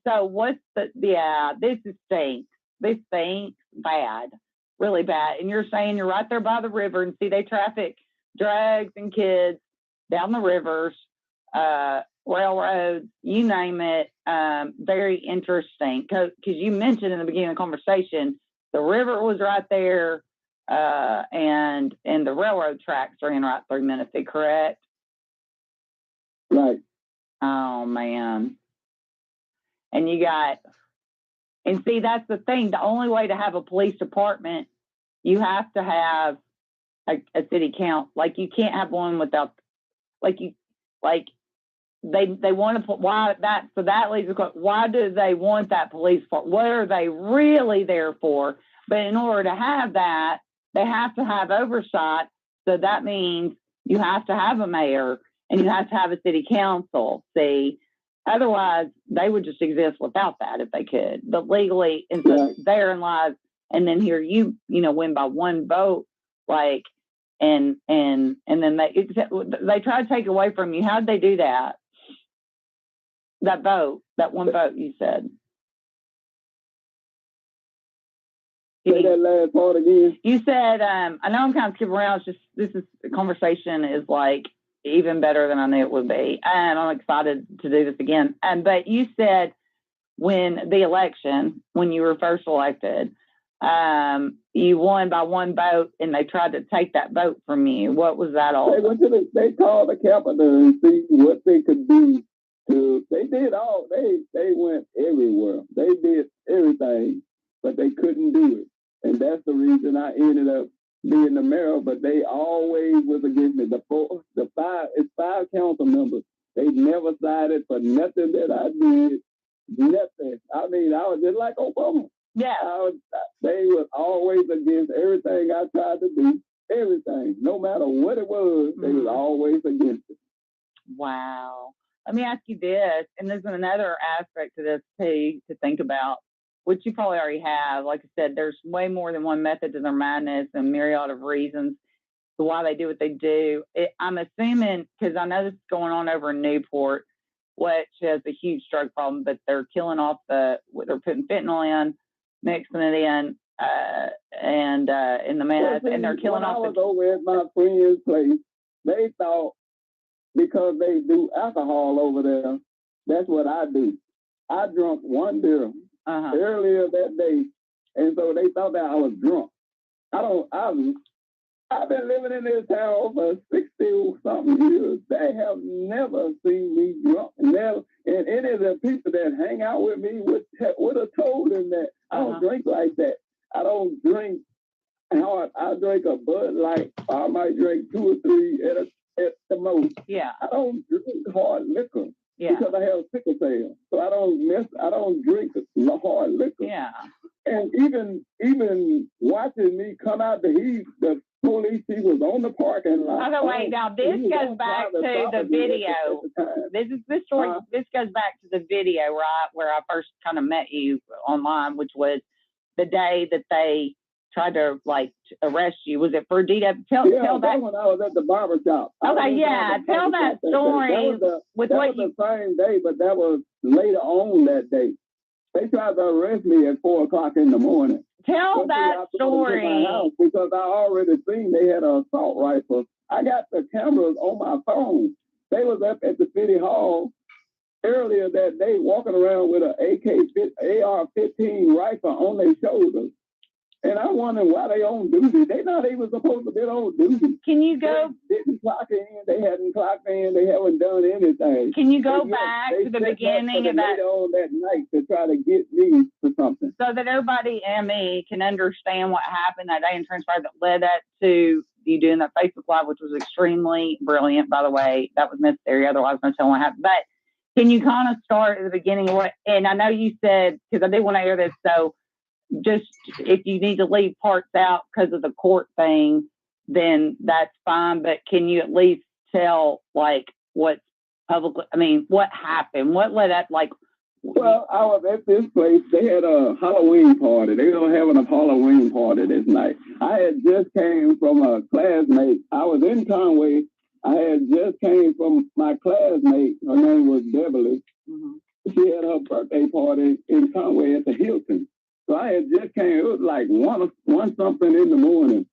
So what's this stinks. This stinks bad, really bad. And you're saying you're right there by the river and see they traffic drugs and kids down the rivers, railroads, you name it. Very interesting because you mentioned in the beginning of the conversation, the river was right there, and the railroad tracks ran right through Menifee, correct? Right. Oh man. And see, that's the thing. The only way to have a police department, you have to have a city council. Like you can't have one without, they want to put, that leads to, why do they want that police force? What are they really there for? But in order to have that, they have to have oversight. So that means you have to have a mayor and you have to have a city council. See, otherwise they would just exist without that if they could. But legally, and so therein lies. And then here you win by 1 vote, like, and then they try to take it away from you. How'd they do that? That 1 vote, you said. Say that last part again. You said, I know I'm kind of skipping around. It's just, the conversation is like even better than I knew it would be. And I'm excited to do this again. But you said when the election, when you were first elected, you won by 1 vote and they tried to take that vote from you. What was that all? They called the Capitol and see what they could do. They went everywhere. They did everything, but they couldn't do it. And that's the reason I ended up being the mayor, but they always was against me. It's 5 council members. They never sided for nothing that I did. Nothing. I mean, I was just like Obama. Yeah. They was always against everything I tried to do. Everything. No matter what it was, they was always against it. Wow. Let me ask you this, and there's another aspect to this too to think about, which you probably already have. Like I said, there's way more than one method to their madness and myriad of reasons to why they do what they do. I'm assuming, because I know this is going on over in Newport, which has a huge drug problem, but they're killing off they're putting fentanyl in, mixing it in, and in the meth, and they're killing off. I was over at my friend's place, they thought because they do alcohol over there, that's what I do. I drunk 1 beer earlier that day, and so they thought that I was drunk. I've been living in this town for 60-something years. They have never seen me drunk. Never. And any of the people that hang out with me would have told them that I don't drink like that. I don't drink hard. I drink a Bud Light. I might drink 2 or 3 at the most. Yeah. I don't drink hard liquor. Yeah. Because I have sickle cell. So I don't drink hard liquor. Yeah. And even watching me come out the police, he was on the parking lot. Okay, wait, now this goes back to the video. This story, this goes back to the video, right, where I first kind of met you online, which was the day that they tried to arrest you. Was it for DW? Tell that when I was at the barber shop. Okay, yeah, tell that story. That was the same day, but that was later on that day. They tried to arrest me at 4 o'clock in the morning. Tell that story. Because I already seen they had an assault rifle. I got the cameras on my phone. They was up at the city hall earlier that day walking around with an AR-15 rifle on their shoulders. And I wonder why they on duty. They not even supposed to be on duty. Can you go? They didn't clock in. They hadn't clocked in. They haven't done anything. Can you go back to the beginning of that? On that night to try to get me for something. So that everybody and me can understand what happened that day and transpired that led up to you doing that Facebook Live, which was extremely brilliant, by the way. That was necessary. Otherwise, I was going to tell what happened. But can you kind of start at the beginning of what? And I know you said, because I did want to hear this, so just if you need to leave parts out because of the court thing, then that's fine. But can you at least tell what's publicly? I mean, what happened? What led up? Well, I was at this place. They had a Halloween party. They were having a Halloween party this night. I had just came from a classmate. I was in Conway. I had just came from my classmate. Her name was Beverly. Mm-hmm. She had her birthday party in Conway at the Hilton. So I had just came. It was like one something in the morning.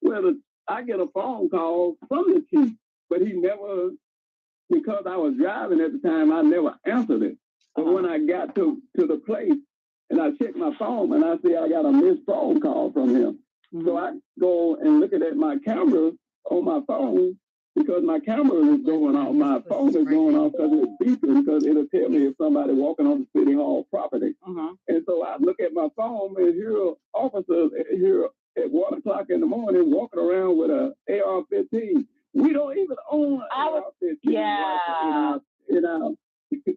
Well, I get a phone call from the chief, but he never, because I was driving at the time, I never answered it. But when I got to the place and I checked my phone and I see I got a missed phone call from him. Mm-hmm. So I go and look at my camera on my phone because my camera is going off. My phone is going off because it's beeping because it'll tell me if somebody walking on the city hall property. Uh-huh. And so I look at my phone and hear officers here at 1 o'clock in the morning walking around with a AR-15. We don't even own an AR-15. Yeah.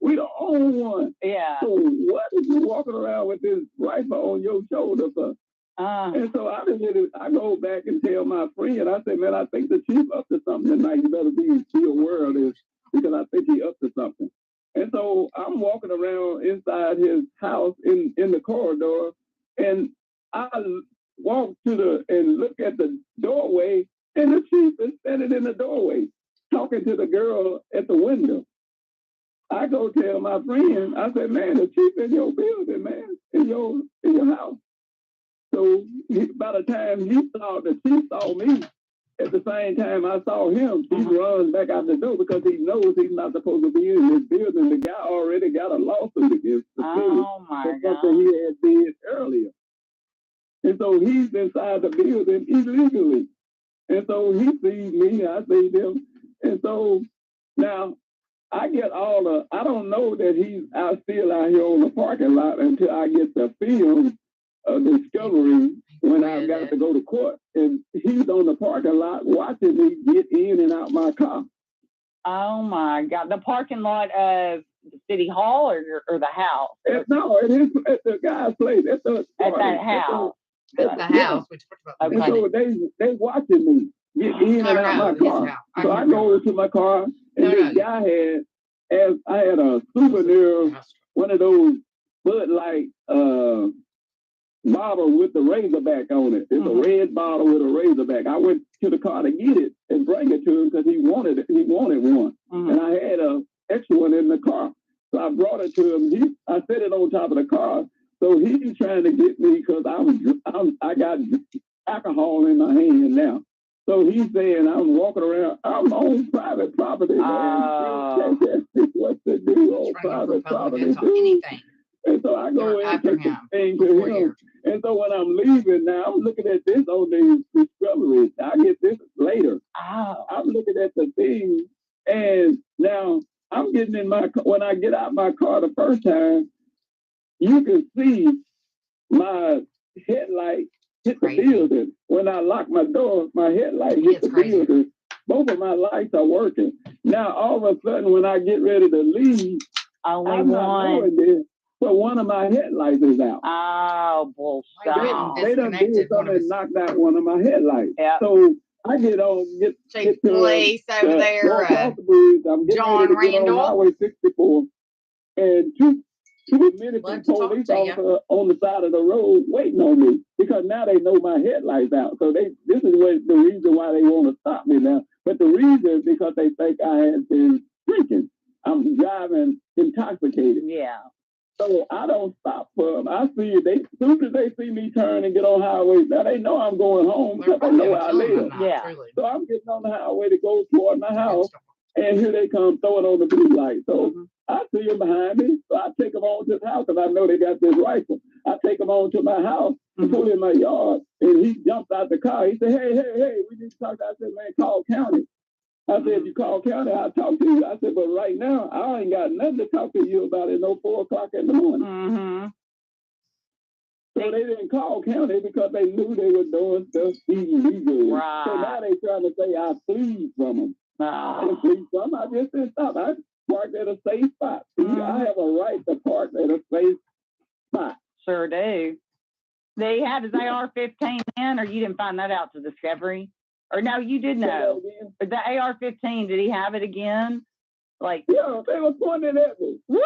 We don't own one. Yeah. So what is you walking around with this rifle on your shoulder for? And so I go back and tell my friend, I say, man, I think the chief up to something tonight. You better be aware of this because I think he up to something. And so I'm walking around inside his house in the corridor, and I walk and look at the doorway, and the chief is standing in the doorway talking to the girl at the window. I go tell my friend, I said, man, the chief in your building, man, in your house. So by the time the chief saw me, at the same time I saw him, he runs back out the door because he knows he's not supposed to be in his building. The guy already got a lawsuit against the city for something he had did earlier. And so he's inside the building illegally. And so he sees me, I see him. And so now I get I don't know that he's still out here on the parking lot until I get the film of discovery when I've got to go to court. And he's on the parking lot watching me get in and out my car. Oh my God. The parking lot of the city hall or the house? No, it is at the guy's place. At that house. At the house. Okay. And so they watching me get in and out my car. So I go to my car and this guy I had a souvenir, one of those Bud Light bottle with the Razorback on it. It's a red bottle with a Razorback. I went to the car to get it and bring it to him because he wanted it. He wanted one, and I had an extra one in the car. So I brought it to him. I set it on top of the car. So he's trying to get me because I got alcohol in my hand now. So he's saying I'm walking around. I'm on private property. What to do on private property? Anything. And so I go in and take the thing to him. And so when I'm leaving now, I'm looking at this on the discovery. I get this later. I'm looking at the thing, and now I'm getting in my car. When I get out my car the first time, you can see my headlight hit the building. When I lock my door, my headlight hit the building. Both of my lights are working. Now, all of a sudden, when I get ready to leave, I'm not knowing this. but one of my headlights is out. Oh, bullshit. They done did something and knocked out one of my headlights. Yep. So I get to police over there. I'm getting John ready to Randall. get on Highway 64, and two Menifee police officers on the side of the road waiting on me because now they know my headlights out. So this is the reason why they want to stop me now. But the reason is because they think I had been drinking. I'm driving intoxicated. Yeah. So I don't stop for them. I see as soon as they see me turn and get on highway, now they know I'm going home because they know where I live. Yeah. So I'm getting on the highway to go toward my house, and here they come throwing on the blue light. So I see them behind me, so I take them on to the house because I know they got this rifle. I take them on to my house, pull in my yard, and he jumps out the car. He said, hey, we need to talk. I said, man, call county. I said, if you call county, I'll talk to you. I said, but right now, I ain't got nothing to talk to you about at no 4 o'clock in the morning. So they didn't call county because they knew they were doing stuff illegal. Right. So now they trying to say I fled from them. I didn't flee from them. I just didn't stop. I parked at a safe spot. I have a right to park at a safe spot. Sure do. They had his AR-15 in, or you didn't find that out to discovery? Or no, you did know. But the AR-15, did he have it again? Like, yeah, they were pointing at me. What?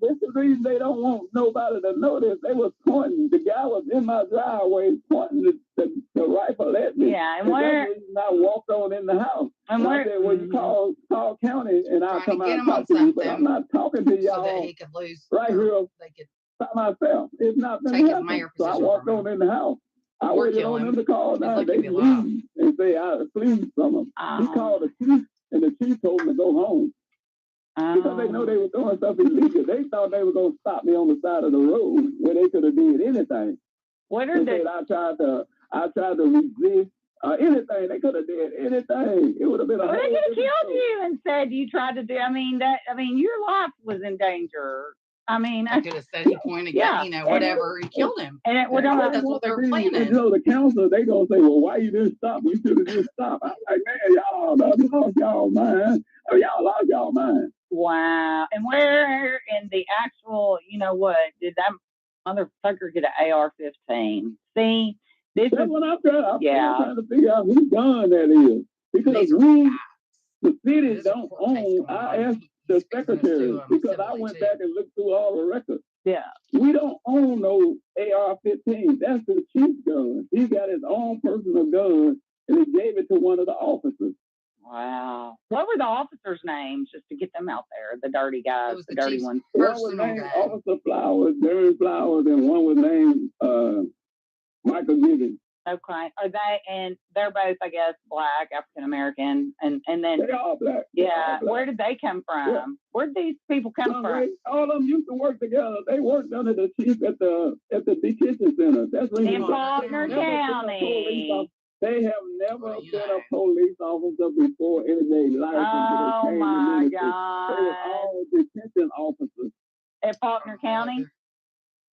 That's the reason they don't want nobody to know this. They was pointing. The guy was in my driveway pointing the rifle at me. Yeah, and where? That's the reason I walked on in the house. And where? I said, well, you call county, and I'll come out and talk to you. But I'm not talking to y'all. So that he could lose. Right here They could by myself. It's not been take his happening. mayor So I position walked from on in the house. I Or waited kill on him. them to call now. He's They lucky to be alive. leave and say I fled from them. He called the chief, and the chief told him to go home. Because they know they were doing stuff illegal. They thought they were going to stop me on the side of the road where they could have did anything. What are they? I tried to resist anything. They could have did anything. It would have been a. Well, they could have killed you and said you tried to do. I mean, your life was in danger. I mean, I could have said he pointed, whatever, and killed him. And it would that's what they were planning. The council, they gonna say, well, why you didn't stop? You should have just stopped. I'm like, man, y'all lost y'all mind. Oh, y'all lost y'all mind. Wow. And where in the actual, what, did that motherfucker get an AR-15? See, that's what I'm trying to figure out whose gun that is. Because the city don't own. I asked the secretary because I went back and looked through all the records. Yeah. We don't own no AR-15. That's the chief's gun. He got his own personal gun and he gave it to one of the officers. Wow. What were the officers' names, just to get them out there? The dirty guys, the dirty ones. One was named Officer Flowers, Darren Flowers, and one was named Michael Gibbons. Okay. Are they, and they're both, I guess, black, African American, and then they're all black. Yeah. All black. Where did they come from? Yeah. Where did these people come from? All of them used to work together. They worked under the chief at the detention center. That's in Faulkner County. They have never been a police officer before in their life. Oh my God! They were all detention officers at Faulkner County.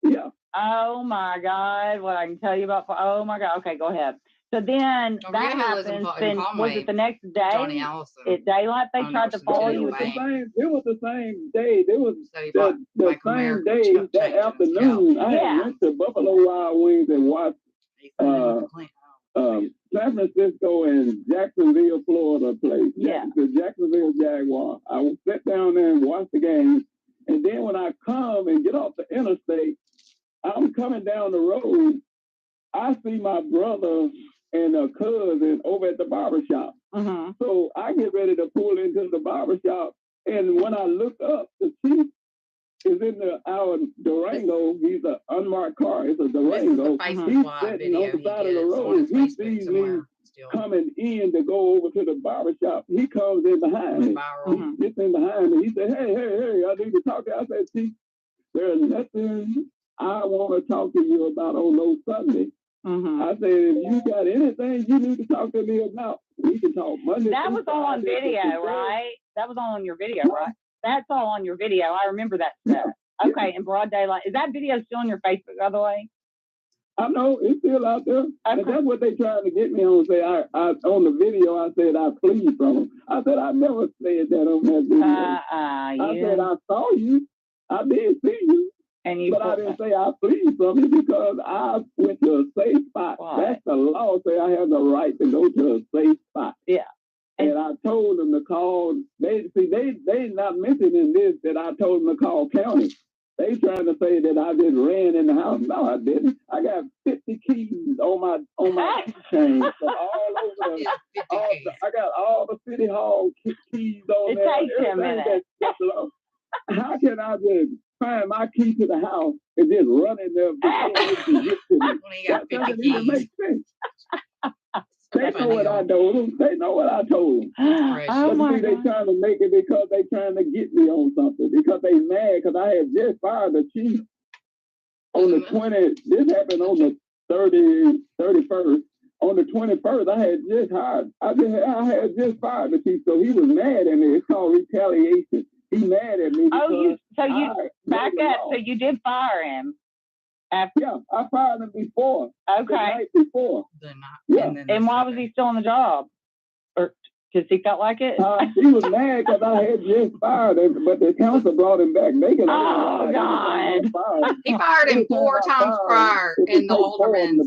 Yeah. Oh my God! What I can tell you about? Oh my God! Okay, go ahead. So then that happens. Then was it the next day? Johnny Allison. At daylight, they tried to follow you. It was the same day. It was the same day that afternoon. I went to Buffalo Wild Wings and watched San Francisco and Jacksonville, Florida play. Yeah. The Jacksonville Jaguar. I sat down there and watched the game. And then when I come and get off the interstate, I'm coming down the road. I see my brother and a cousin over at the barbershop. Mm-hmm. So I get ready to pull into the barbershop. And when I look up, the chief is in our Durango. He's an unmarked car. It's a Durango. He's sitting on the side of the road. He sees me coming in to go over to the barbershop. He comes in behind me. He gets in behind me. He said, hey, I need to talk to you. I said, Chief, there's nothing I want to talk to you about on no Sunday. Mm-hmm. I said, if you got anything you need to talk to me about, we can talk Monday. That was all on video, right? That was all on your video, right? That's all on your video. I remember that stuff. Okay, in broad daylight. Is that video still on your Facebook, by the way? I know, it's still out there. Okay. And that's what they trying to get me on. Say, I on the video, I said I fled from them. I said, I never said that on that video. I said, I saw you. I did see you. But I didn't say I flee from it because I went to a safe spot. Right. That's the law. Say I have the right to go to a safe spot. Yeah. And I told them to call. They not mentioning this that I told them to call county. They trying to say that I just ran in the house. No, I didn't. I got 50 keys on my keychain. So all over I got all the city hall keys on there. It takes a minute. How can I just find my key to the house and just run in there before they can get to me? That doesn't even make sense. They know what I told them. They know what I told them. But they trying to make it because they trying to get me on something. Because they mad because I had just fired the chief on the 20th. This happened on the 31st. On the 21st, I had just fired the chief. So he was mad at me. It's called retaliation. He mad at me. Back up. So you did fire him. Yeah, I fired him before. Okay. The night before. And why was he still on the job? Or because he felt like it? He was mad because I had just fired him, but the council brought him back. God. He fired him 4 times prior, and the alderman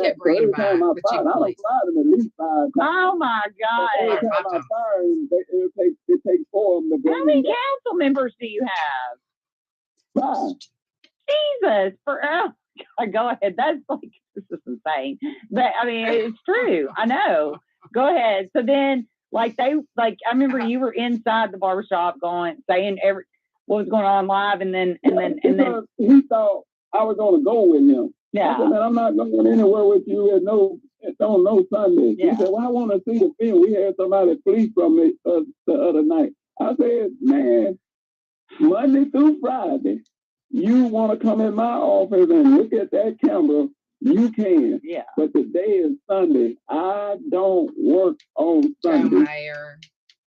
kept bringing him back. I done fired him at least 5 times. Oh, my God. Every time I fire him, it takes 4 of them to bring him back. How many council members do you have? 5. Jesus, go ahead. That's this is insane. But I mean, it's true. I know. Go ahead. So then, I remember you were inside the barbershop saying what was going on live, and then he thought I was going to go with him. Yeah. I said, man, I'm not going anywhere with you on no Sunday. Yeah. He said, well, I want to see the film. We had somebody flee from it the other night. I said, man, Monday through Friday, you want to come in my office and look at that camera, you can. Yeah. But today is Sunday. I don't work on Sunday. Mayor.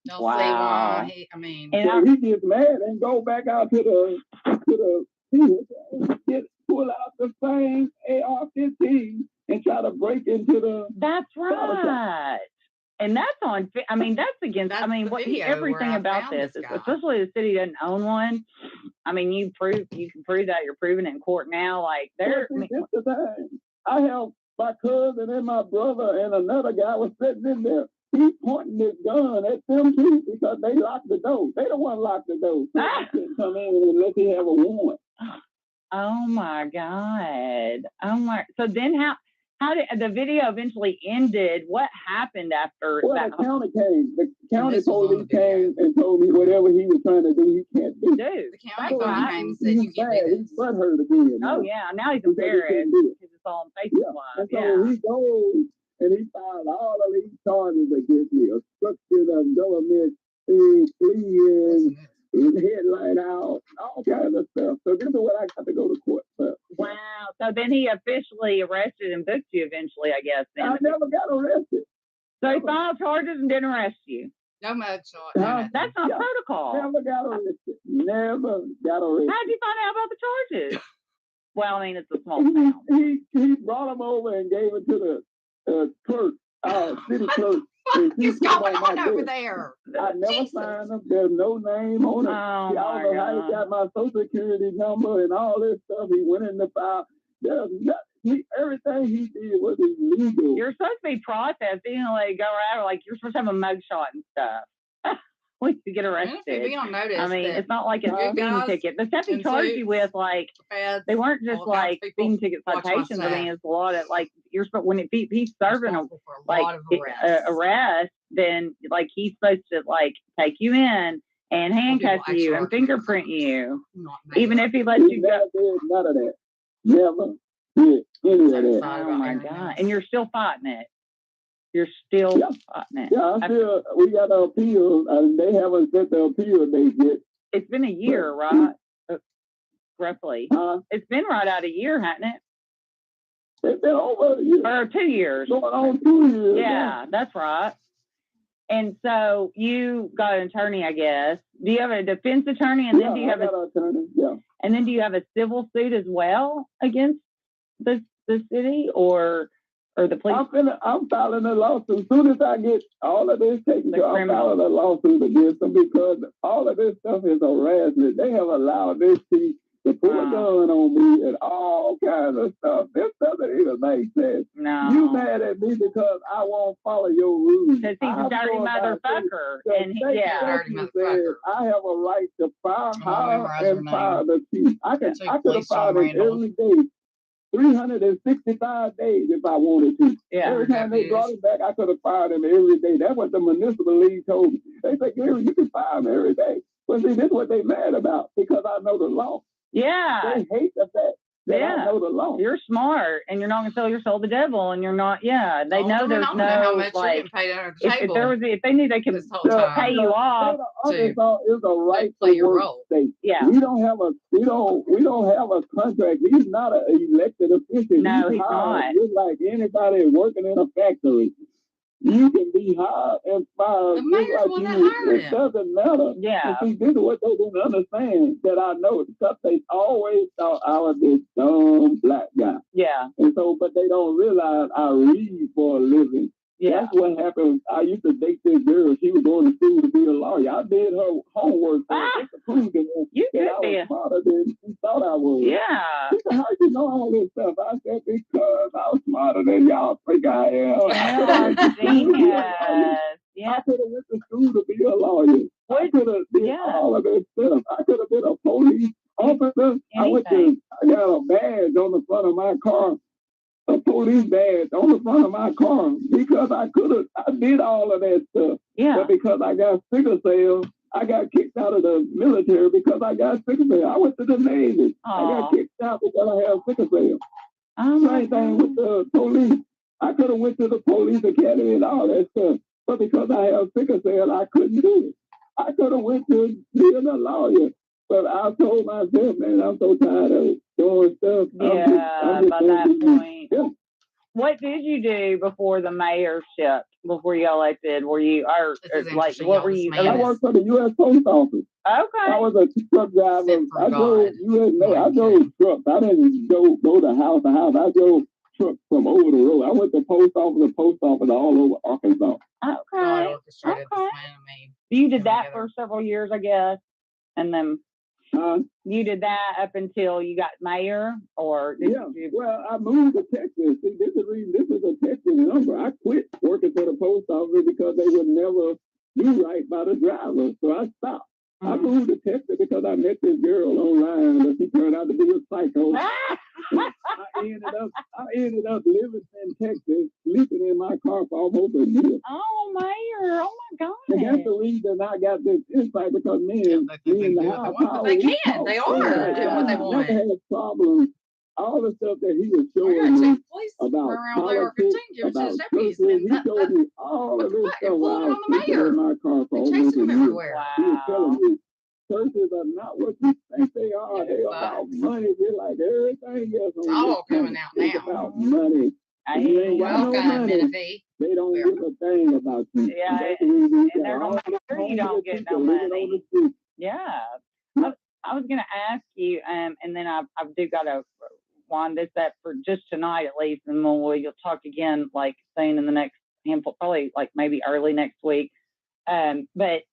Don't say why. So he gets mad and go back out to the pull out the same AR-15 and try to break into the. That's right. And that's that's against, everything about this, especially the city doesn't own one. I mean, you can prove that you're proving it in court now. I have my cousin and my brother and another guy was sitting in there. He's pointing his gun at them too because they locked the door. They don't want to lock the door. So he can't come in unless he have a warrant. Oh my God. So then how did the video eventually ended? What happened after that? The county came. The county police came and told me whatever he was trying to do, he can't do. The county police came and said you can't do this. He's butthurt again. Oh yeah, now he's embarrassed because it's all on Facebook Live. So he goes and he filed all of these charges against me: obstruction of government, fleeing, headlight out, all kinds of stuff. So this is what I got to go to court for. Wow. So then he officially arrested and booked you eventually, I guess. I never got arrested. So he filed charges and didn't arrest you. No mugshot. That's not protocol. Never got arrested. Never got arrested. How did you find out about the charges? Well, I mean, it's a small town. He brought them over and gave it to the clerk, city clerk. What is going on over there? I never signed them. There's no name on it. Oh, I don't know how he got my social security number and all this stuff. He went in the file. Everything he did was illegal. You're supposed to be processed. You know, go around you're supposed to have a mugshot and stuff. When you get arrested. We don't notice. I mean, it's not like a speeding ticket. The stuff they charged you with, they weren't just speeding ticket citations. I mean, it's a lot of you're supposed when he's serving a arrest, then he's supposed to take you in and handcuff you and fingerprint you, even if he lets you go. None of that. Never did any of that. Oh my God! And you're still fighting it. You're still fighting it. Yeah, we got an appeal, and they haven't set the appeal date yet. It's been a year, right? Roughly. It's been right out a year, hasn't it? It's been over a year. Or 2 years. Going on 2 years. Yeah, that's right. And so you got an attorney, I guess. Do you have a defense attorney? And then do you have an attorney? Yeah. And then do you have a civil suit as well against the city or the police? I'm filing a lawsuit. As soon as I get all of this taken care of, I'm filing a lawsuit against them because all of this stuff is harassment. They have allowed this chief to pull a gun on me and all kinds of stuff. This doesn't even make sense. No. You mad at me because I won't follow your rules. Because he's a dirty motherfucker. And dirty motherfucker. I have a right to fire her and fire the chief. I could have fired him every day. 365 days if I wanted to. Yeah. Every time they brought him back, I could have fired him every day. That's what the municipal league told me. They said, Gary, you can fire him every day. But see, this is what they mad about because I know the law. Yeah. They hate the fact that I know the law. You're smart and you're not going to sell your soul to the devil and you're not, they know there's no, how much you're getting paid under the table. If they knew they could pay you off. Arkansas is a right to work state. Yeah. We don't have a contract. He's not an elected official. No, he's not. Just like anybody working in a factory. You can be hired and fired. The mayor's one that hired him. It doesn't matter. Yeah. See, this is what they didn't understand that I know because they always thought I was this dumb black guy. Yeah. And so, but they don't realize I read for a living. Yeah. That's what happened. I used to date this girl. She was going to school to be a lawyer. I did her homework just to prove that I was smarter than she thought I was. Yeah. She said, how you know all this stuff? I said, because I was smarter than y'all think I am. Yeah. I could have went to school to be a lawyer. I could have did all of this stuff. I could have been a police officer. I got a badge on the front of my car. A police badge on the front of my car because I did all of that stuff. Yeah. But because I got sickle cell, I got kicked out of the military because I got sickle cell. I went to the Navy. I got kicked out because I have sickle cell. Same thing with the police. I could have went to the police academy and all that stuff. But because I have sickle cell, I couldn't do it. I could have went to being a lawyer. But I told myself, man, I'm so tired of doing stuff. Yeah, by that point. Yeah. What did you do before the mayorship, before you got elected? Were you, what were you? I worked for the U.S. Post Office. Okay. I was a truck driver. I drove I drove trucks. I didn't go to house to house. I drove trucks from over the road. I went to post office all over Arkansas. Okay. You did that for several years, I guess, and then you did that up until you got mayor, or well, I moved to Texas. See, this is a Texas number. I quit working for the post office because they would never do right by the driver, so I stopped. I moved to Texas because I met this girl online, but she turned out to be a psycho. I ended up living in Texas, sleeping in my car for almost a year. Oh, Mayor! Oh my God! And that's the reason I got this insight because me and the house, they can. They are doing what they want. Never had problems. All the stuff that he was showing me about politics, about churches, he showed me all of this stuff while I was sleeping in my car for almost a year. Wow. He was telling me churches are not what you think they are. They are about money. They're like everything else. It's all coming out now. It's about money. You ain't got no money. They don't give a thing about you. Yeah, and they're not sure you don't get no money. Yeah. I was going to ask you, and then I do got to wind this up for just tonight at least, and then we'll talk again, like saying in the next handful, probably like maybe early next week. But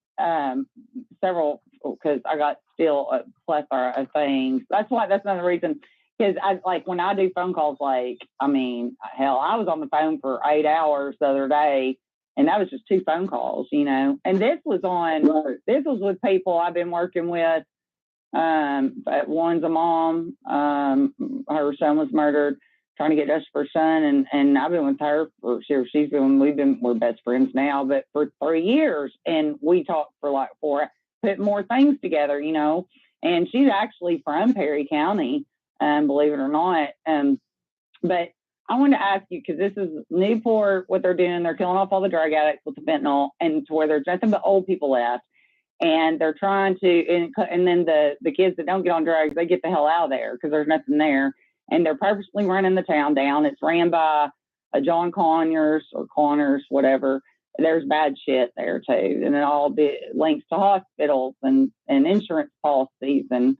several, because I got still a plethora of things. That's another reason. Because when I do phone calls, I was on the phone for 8 hours the other day, and that was just 2 phone calls, And this was with people I've been working with. One's a mom. Her son was murdered, trying to get justice for her son, and I've been with her for we're best friends now, but for 3 years, and we talked for put more things together, And she's actually from Perry County, believe it or not. But I wanted to ask you, because this is Newport, what they're doing, they're killing off all the drug addicts with the fentanyl, and to where there's nothing but old people left. And they're trying to, and then the kids that don't get on drugs, they get the hell out of there because there's nothing there. And they're purposely running the town down. It's ran by a John Conyers or Connors, whatever. There's bad shit there too. And it all links to hospitals and insurance policies and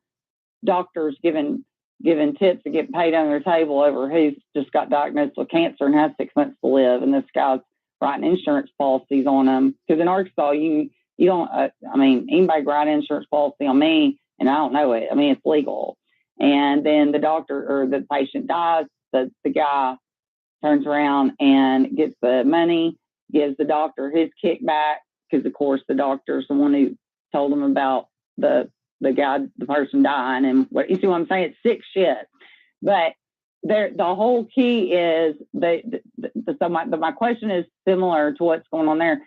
doctors giving tips to get paid on their table over who's just got diagnosed with cancer and has 6 months to live. And this guy's writing insurance policies on them. Because in Arkansas, you don't, anybody write an insurance policy on me and I don't know it. It's legal. And then the doctor or the patient dies. The guy turns around and gets the money, gives the doctor his kickback, because of course the doctor's the one who told him about the person dying, and what you see what I'm saying? It's sick shit. But the whole key is so my question is similar to what's going on there.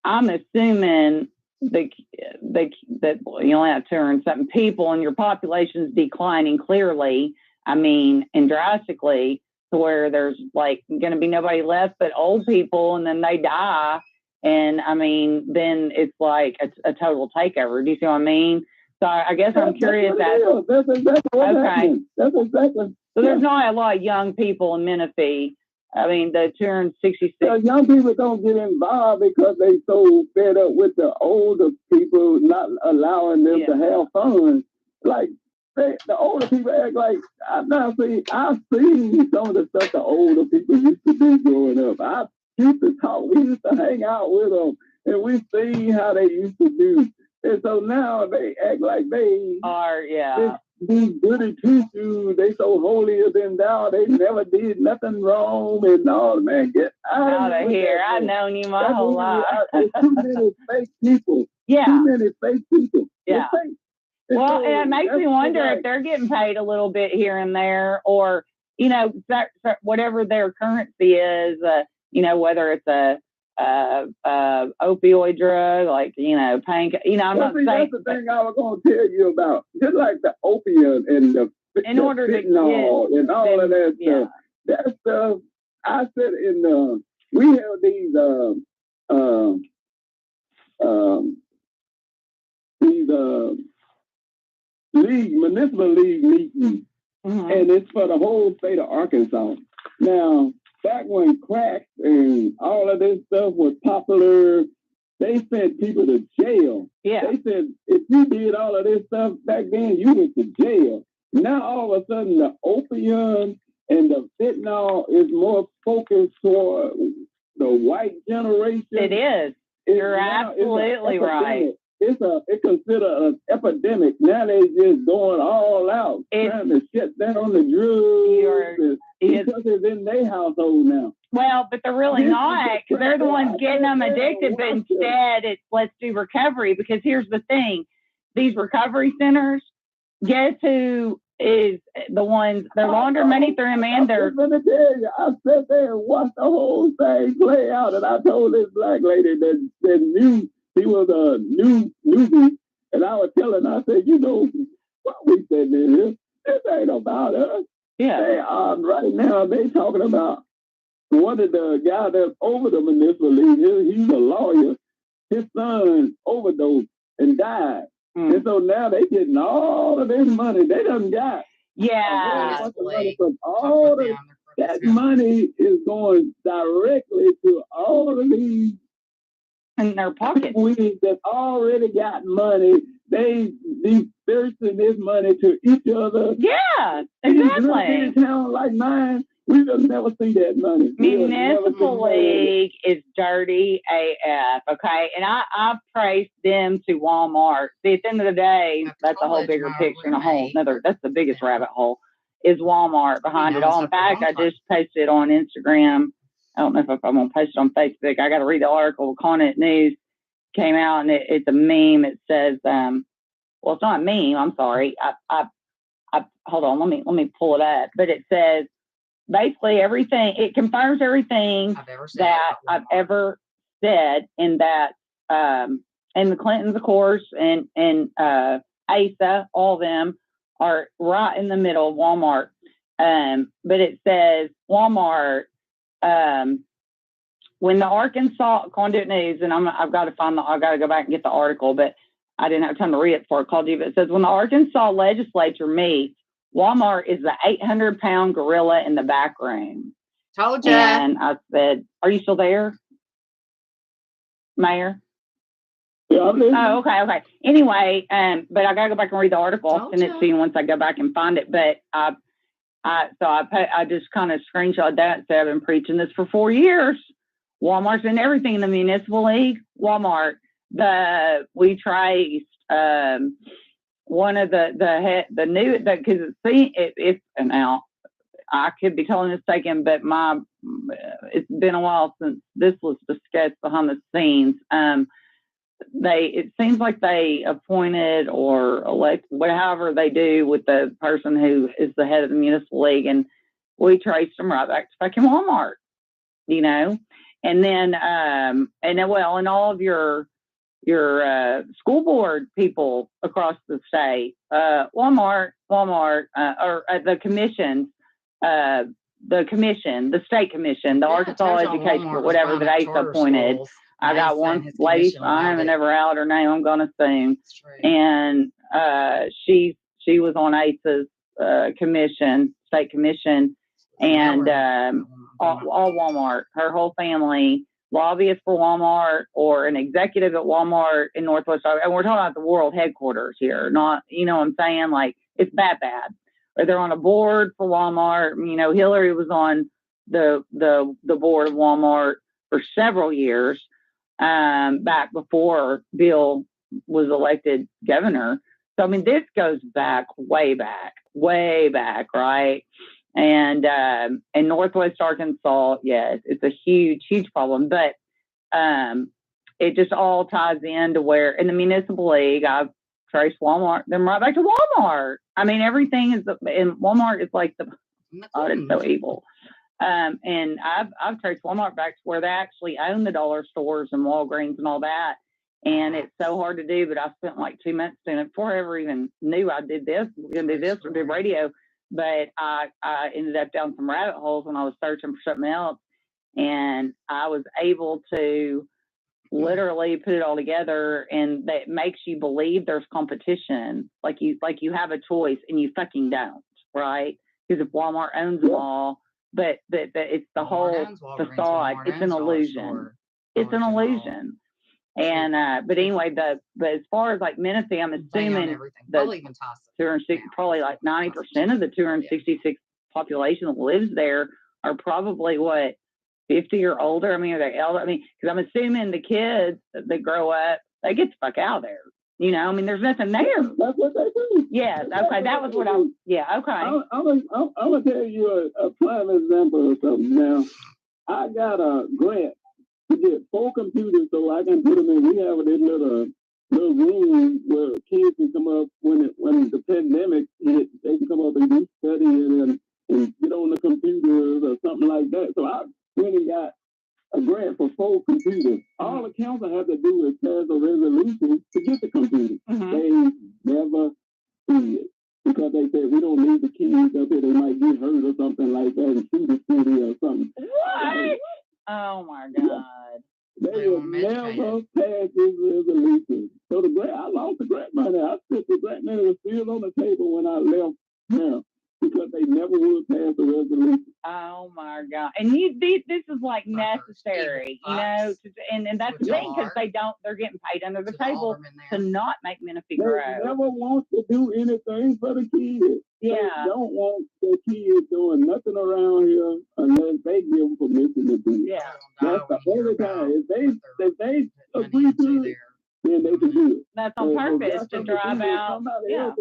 I'm assuming that you only have 200-something people, and your population's declining clearly. I mean, and drastically, to where there's like going to be nobody left but old people, and then they die, and I mean, then it's like a total takeover. Do you see what I mean? So I guess I'm curious. That's exactly what's happening. That's exactly. So there's not a lot of young people in Menifee. I mean, the 266. Young people don't get involved because they so fed up with the older people not allowing them to have fun. Like the older people act like I've seen some of the stuff the older people used to do growing up. I used to talk. We used to hang out with them, and we see how they used to do. And so now they act like they are, these goody two-shoes, they so holier than thou, they never did nothing wrong, and all, man, get out of here. I've known you my whole life. There's too many fake people. Yeah. Too many fake people. Yeah. Well, so, and it makes me wonder if they're getting paid a little bit here and there, or, you know, whatever their currency is, you know, whether it's a opioid drug, like, you know, pain, you know, I'm not saying. That's the thing I was going to tell you about. Just like the opium and the fentanyl and all of that stuff. That stuff, I said we have these municipal league meetings, and it's for the whole state of Arkansas. Now, back when crack and all of this stuff was popular, they sent people to jail. Yeah. They said, if you did all of this stuff back then, you went to jail. Now, all of a sudden, the opium and the fentanyl is more focused toward the white generation. It is. You're absolutely right. It's considered an epidemic. Now they just going all out, trying to shut down the drugs because it's in their household now. Well, but they're really not, because they're the ones getting them addicted. But instead, it's let's do recovery. Because here's the thing: these recovery centers, guess who is the ones? They're laundering money through them, and they're. I'm gonna tell you, I sat there and watched the whole thing play out, and I told this black lady that knew. He was a newbie, and I was telling her, I said, you know, what we said here, this ain't about us. Yeah. They are right now, they talking about one of the guys that's over the municipal league. He's a lawyer. His son overdosed and died. And so now they getting all of this money. They done got. Yeah. All of that money is going directly to all of these in their pockets. We that already got money, they dispersing this money to each other. Yeah, exactly. In a town like mine, we will never see that money. Municipal league is dirty AF, okay? And I praise them to Walmart. See, at the end of the day, that's a whole bigger picture and a whole another, that's the biggest rabbit hole, is Walmart behind it all. In fact, I just posted on Instagram. I don't know if I'm going to post it on Facebook. I got to read the article. Conant News came out, and it's a meme. It says, well, it's not a meme. I'm sorry. I hold on. Let me pull it up. But it says basically everything. It confirms everything I've ever said in that, and the Clintons, of course, and Asa, all of them are right in the middle of Walmart. But it says Walmart. When the Arkansas Conduit News, and I've got to go back and get the article, but I didn't have time to read it before I called you. But it says, when the Arkansas legislature meets, Walmart is the 800-pound gorilla in the back room. Told you. And I said, "Are you still there, Mayor?" Yeah, I'm listening. Oh, okay. Anyway, but I gotta go back and read the article. I'll send it to you once I go back and find it. But I just kind of screenshot that and said, I've been preaching this for 4 years. Walmart's in everything in the municipal league. Walmart. We traced one of the new, because it's now, I could be totally mistaken, but it's been a while since this was discussed behind the scenes. It seems like they appointed or elect, whatever they do with the person who is the head of the municipal league, and we traced them right back to fucking Walmart, and then and all of your school board people across the state, Walmart, or the commissions, the state commission, the Arkansas Education, or whatever that ACE appointed. I got one lady, I haven't ever out her name, I'm going to assume. And she was on ACE's commission, state commission, and all Walmart, her whole family, lobbyist for Walmart or an executive at Walmart in Northwest. And we're talking about the world headquarters here, not, what I'm saying? Like, it's bad. Or they're on a board for Walmart. Hillary was on the board of Walmart for several years, back before Bill was elected governor. So, this goes back, way back, right? And Northwest Arkansas, yes, it's a huge problem. But it just all ties into where in the municipal league, I've traced Walmart, then right back to Walmart. Everything is in Walmart is like it's so evil. And I've traced Walmart back to where they actually own the dollar stores and Walgreens and all that. And it's so hard to do, but I spent like 2 months doing it before I ever even knew I did this, going to do this or do radio. But I ended up down some rabbit holes when I was searching for something else. And I was able to literally put it all together, and that makes you believe there's competition. Like you have a choice and you fucking don't, right? Because if Walmart owns them all, but it's the whole facade. It's an illusion. It's an illusion. And but anyway, but as far as like Menifee, I'm assuming the 260, probably like 90% of the 266 population that lives there are probably 50 or older. Are they elder? Because I'm assuming the kids that grow up, they get the fuck out of there. There's nothing there. That's what they do. Yes. Okay. That was what I was. Yeah. Okay. I'm gonna tell you a prime example of something. Now, I got a grant to get 4 computers so I can put them in. We have this little room where kids can come up when the pandemic hit. They can come up and do studying and get on the computers or something like that. So I went and got a grant for 4 computers. All the council had to do is pass a resolution to get the computers. They never did it because they said we don't need the kids up here. They might get hurt or something like that and shoot the city or something. What? Oh my God. They will never pass this resolution. So the grant, I lost the grant money. I spent the grant money was still on the table when I left now because they never would pass the resolution. Oh my God. And this is like necessary, and that's the thing, because they're getting paid under the table to not make Menifee grow. They never want to do anything for the kids. Yeah. They don't want the kids doing nothing around here unless they give them permission to do it. Yeah. That's the only time. If they agree to it, then they can do it. That's on purpose to drive out. Yeah.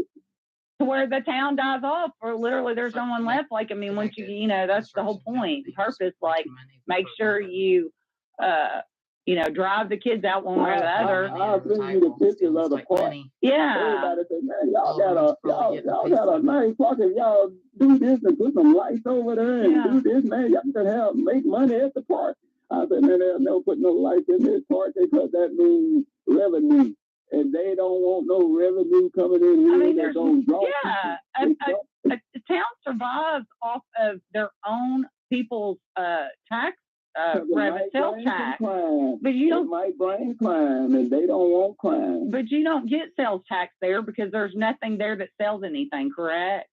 To where the town dies off, or literally there's no one left. Like, once that's the whole point. Purpose, like, make sure you, drive the kids out one way or the other. I'll send you the pictures of the park. Yeah. Everybody say, man, y'all got a nice park, and y'all do this and put some lights over there and do this, man. Y'all can make money at the park. I said, man, they'll never put no lights in this park because that means revenue. And they don't want no revenue coming in here. They're going to draw. Yeah, a town survives off of their own people's tax sales tax. But they might bring crime, and they don't want crime. But you don't get sales tax there because there's nothing there that sells anything, correct?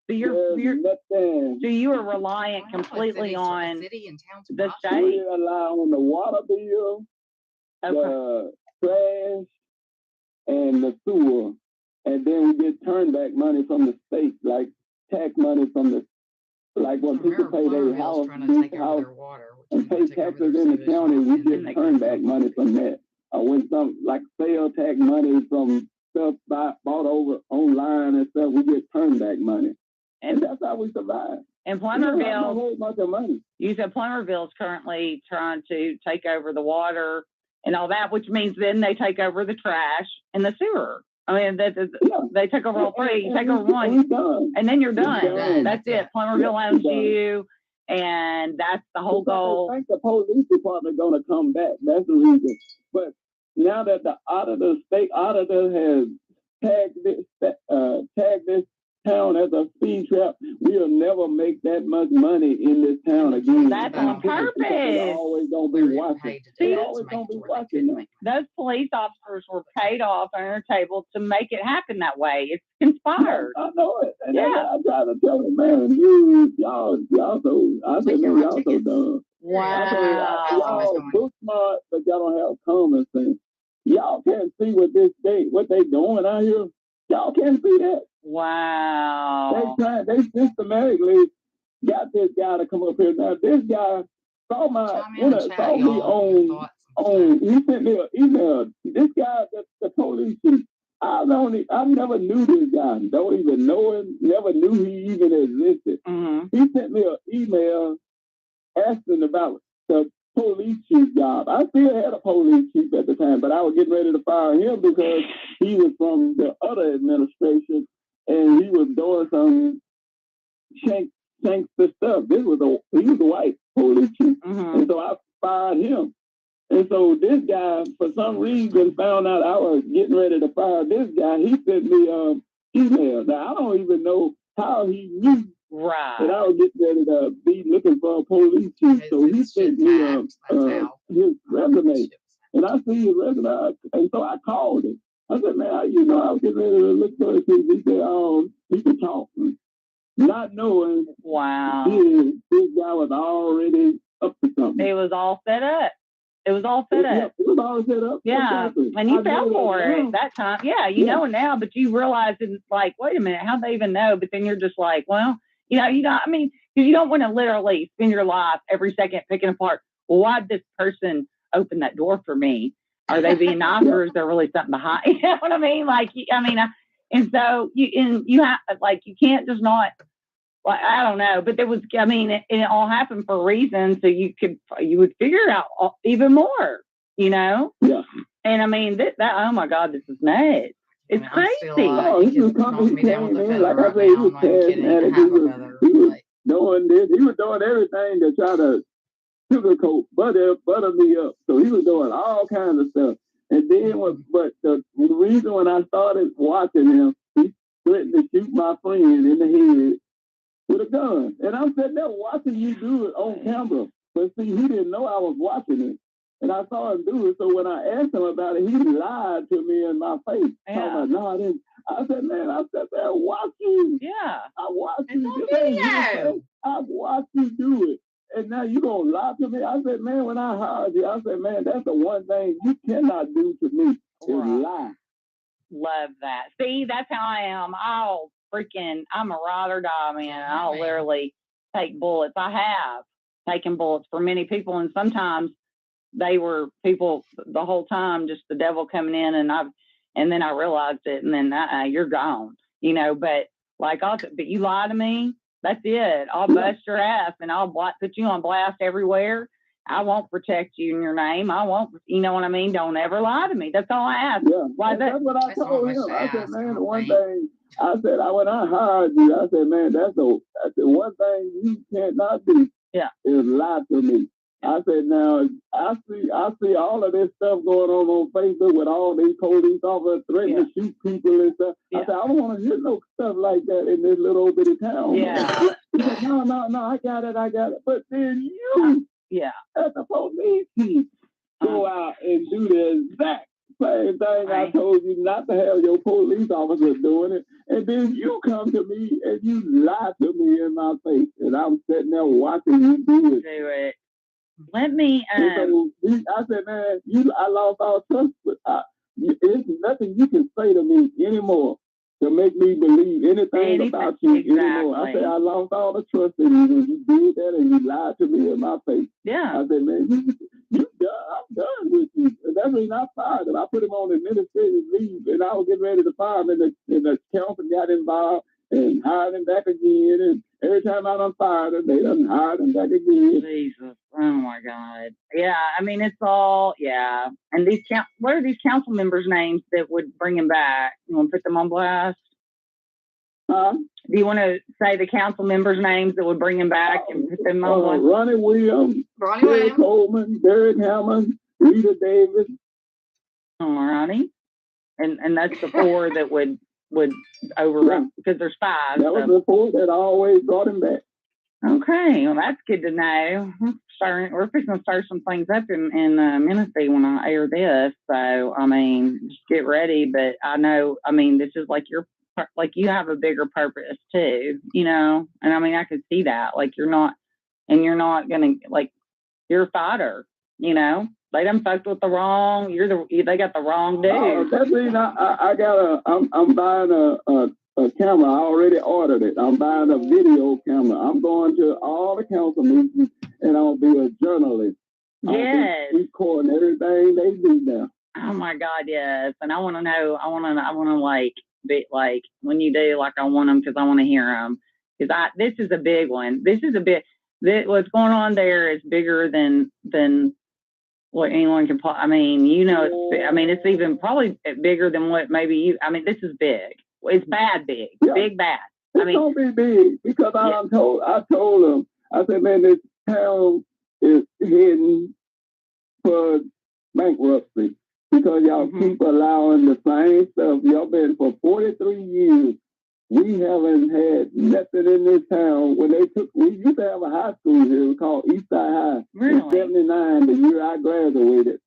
So you are reliant completely on the state. We rely on the water bill, the trash, and the sewer, and then we get turned back money from the state, like tax money from the, like when people pay their house, and pay taxes in the county, we get turned back money from that. Or when some like sale tax money from stuff bought over online and stuff, we get turn back money. And that's how we survive. And Plummerville, a whole bunch of money. You said Plummerville's currently trying to take over the water and all that, which means then they take over the trash and the sewer. I mean, they take over all three. You take over one, and then you're done. That's it. Plummerville owns you, and that's the whole goal. I think the police department going to come back. That's the reason. But now that the state auditor has tagged this town as a speed trap, we'll never make that much money in this town again. That's on purpose. They're always going to be watching. They're always going to be watching them. Those police officers were paid off on their table to make it happen that way. It's conspired. I know it. And I try to tell them, man, y'all so dumb. Wow. Y'all book smart, but y'all don't have common sense. Y'all can't see what they doing out here. Y'all can't see that. Wow. They systematically got this guy to come up here. Now this guy saw me on he sent me an email. This guy, the police chief, I never knew this guy. Don't even know him. Never knew he even existed. Mm-hmm. He sent me an email asking about the police chief job. I still had a police chief at the time, but I was getting ready to fire him because he was from the other administration and he was doing some shankster stuff. He was a white police chief, and so I fired him. And so this guy, for some reason, found out I was getting ready to fire this guy. He sent me email. Now I don't even know how he knew. Right. And I was getting ready to be looking for a police chief. So he sent me his resume. And I see his resume. And so I called him. I said, man, I was getting ready to look for a chief. He said, he could talk to me. Not knowing this guy was already up to something. It was all set up. It was all set up. It was all set up. Yeah. Exactly. And you fell for it that time. Yeah, you know it now, but you realize it's like, wait a minute, how'd they even know? But then you're just like, well, because you don't want to literally spend your life every second picking apart, well, why'd this person open that door for me? Are they being nice or is there really something behind? You know what I mean? And so you have, you can't just not, I don't know, but there was, it all happened for a reason. So you would figure it out even more, Yeah. And that, oh my God, this is nuts. It's crazy. He was coming, he came in, like I said, he was passing at it. He was doing this. He was doing everything to try to sugarcoat, butter me up. So he was doing all kinds of stuff. And then, but the reason when I started watching him, he threatened to shoot my friend in the head with a gun. And I'm sitting there watching you do it on camera. But see, he didn't know I was watching it. And I saw him do it. So when I asked him about it, he lied to me in my face. Yeah. No, I didn't. I said, man, I sat there watching. Yeah. I watched it's you. On video. I watched you do it. And now you going to lie to me? I said, man, when I hired you, I said, man, that's the one thing you cannot do to me is lie. Love that. See, that's how I am. I'm a ride or die, man. I'll literally take bullets. I have taken bullets for many people, and sometimes they were people the whole time, just the devil coming in, and then I realized it, and then you're gone, but but you lie to me, that's it. I'll bust your ass and I'll put you on blast everywhere. I won't protect you in your name. I won't, you know what I mean? Don't ever lie to me. That's all I ask. Yeah, that's what I told him. I said, man, the one thing I said, when I hired you, I said, man, that's the one thing you cannot do. Yeah, is lie to me. I said, now I see all of this stuff going on Facebook with all these police officers threatening to shoot people and stuff. I said, I don't want to hear no stuff like that in this little bitty town. Yeah. He said, no, I got it. But then you, as a police chief, go out and do the exact same thing I told you not to have your police officers doing it. And then you come to me and you lie to me in my face. And I'm sitting there watching you do it. Let me. I said, man, I lost all trust. There's nothing you can say to me anymore. to make me believe anything about you anymore. I said, I lost all the trust in you when you did that and you lied to me in my face. Yeah. I said, man, you done. I'm done with you. And that's when I fired him. I put him on administrative leave, and I was getting ready to fire him, and the council got involved and hired him back again. And every time I done fired him, they done hired him back again. Jesus. Oh, my God. Yeah, I mean, it's all, yeah. And what are these council members' names that would bring him back? You want to put them on blast? Huh? Do you want to say the council members' names that would bring him back and put them on blast? Ronnie Williams, Terry Coleman, Derek Hammond, Rita Davis. All righty. And that's the four that would overrun, because there's five. That was the four that always brought him back. Okay, well, that's good to know. We're fixing to start some things up in Menifee when I air this. So, I mean, just get ready. But I know, I mean, this is like you have a bigger purpose too, you know? And I mean, I could see that. Like, you're not going to, like, you're a fighter, you know? They done fucked with they got the wrong dude. That's the reason I'm buying a camera. I already ordered it. I'm buying a video camera. I'm going to all the council meetings, and I'll be a journalist. Yes. I'll be recording everything they do now. Oh my God, yes. And I want to know. I want to like be like when you do, like, I want them because I want to hear them. Because this is a big one. What's going on there is bigger than what anyone can. I mean, you know, it's even probably bigger than what maybe you. I mean, this is big. It's bad, big, big, bad. It's gonna be big because I told them. I said, man, this town is heading for bankruptcy because y'all keep allowing the same stuff. Y'all been for 43 years. We haven't had nothing in this town. We used to have a high school here called Eastside High. Really? In 79, the year I graduated.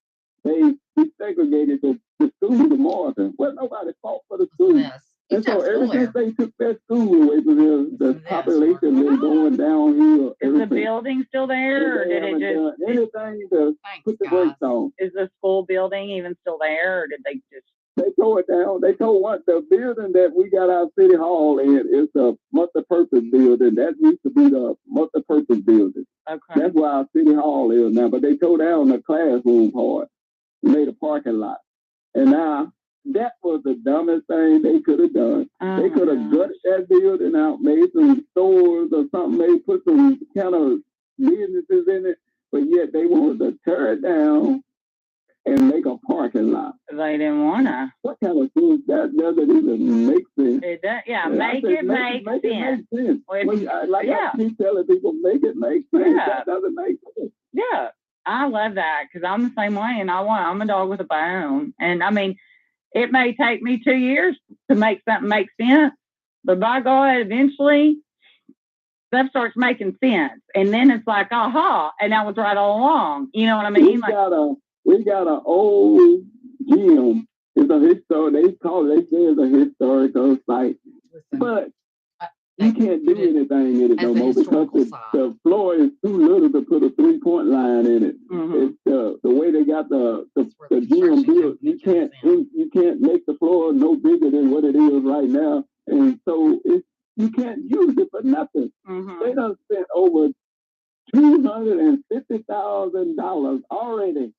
They segregated the school to Martin. Well, nobody fought for the school. Yes. And so ever since they took that school away from here, the population been going downhill. Is the building still there, or did it just anything to put the brakes on? Is the school building even still there, or did they just? They tore it down. They told the building that we got our city hall in is the multi-purpose building. That used to be the multi-purpose building. Okay. That's where our city hall is now. But they tore down the classroom part, made a parking lot, and now that was the dumbest thing they could have done. They could have gutted that building out, made some stores or something. They put some kind of businesses in it, but yet they wanted to tear it down and make a parking lot. They didn't want to. What kind of thing? That doesn't even make sense. It does, make it make sense. I keep telling people, make it make sense. Yeah. That doesn't make sense. Yeah, I love that because I'm the same way, and I'm a dog with a bone. And I mean, it may take me 2 years to make something make sense, but by God, eventually stuff starts making sense. And then it's like, aha, and I was right all along. You know what I mean? We got an old gym. It's a they say it's a historical site. But you can't do anything in it no more because the floor is too little to put a 3-point line in it. It's the way they got the gym built. You can't make the floor no bigger than what it is right now, and so you can't use it for nothing. They done spent over $250,000 already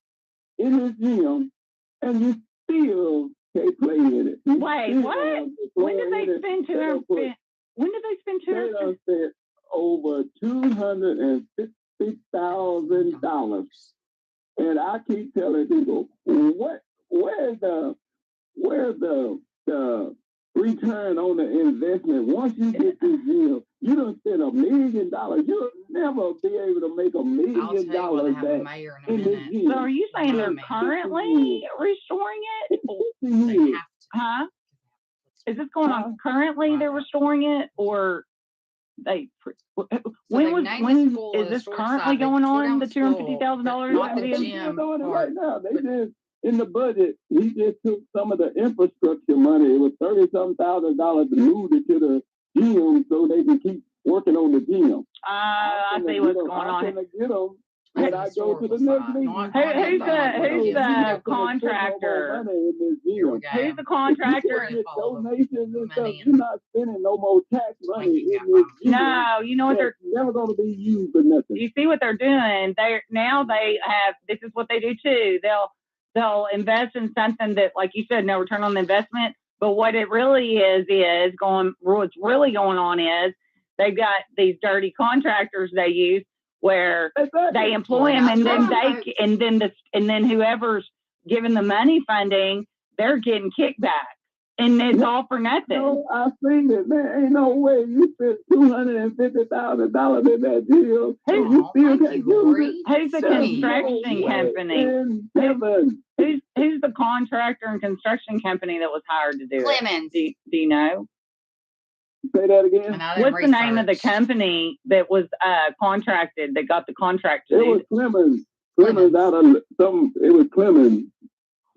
in this gym, and you still can't play in it. Wait, what? When did they spend $250,000? They done spent over $250,000, and I keep telling people, where's the return on the investment? Once you get this deal, you don't spend $1 million. You'll never be able to make $1 million back in this deal. So are you saying they're currently restoring it? They have to. Huh? Is this going on currently? They're restoring it, or they? When is this currently going on? The $250,000. Not the gym. They're doing it right now. They just in the budget. He just took some of the infrastructure money. It was $30,000 to move it to the gym so they can keep working on the gym. I see what's going on. I'm gonna get them And I go to the next meeting. Who's the contractor? Who's the contractor? Donations and stuff. You're not spending no more tax money in this. No, you know what they're never going to be used for nothing. You see what they're doing? They have. This is what they do too. They'll invest in something that, like you said, no return on the investment. But what it really what's really going on is they've got these dirty contractors they use where they employ them, and then whoever's giving the money funding, they're getting kickback, and it's all for nothing. No, I seen it, man. Ain't no way you spent $250,000 in that deal. Who's the construction company? Who's the contractor and construction company that was hired to do Clemens. it? Do you know? Say that again. What's the name of the company that was contracted, that got the contract to do it? It was Clemens. Clemens out of some. It was Clemens.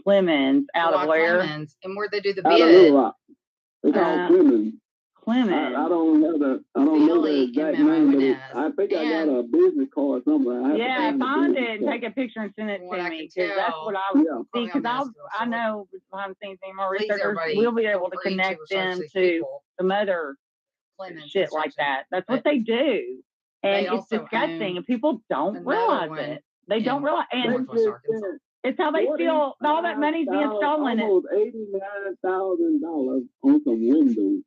Clemens out of where? Clemens. And where they do the Out bid? of Little Rock. It's called Clemens. Clemens. I don't know the exact name, but I think I got a business card somewhere. Find it and take a picture and send it to me, because that's what I would see. Because I know behind the scenes, more researchers, we'll be able to connect them to some other shit like that. That's what they do, and it's disgusting, and people don't realize it. They don't realize, and it's how they feel. All that money's being stolen. Almost $89,000 on some windows.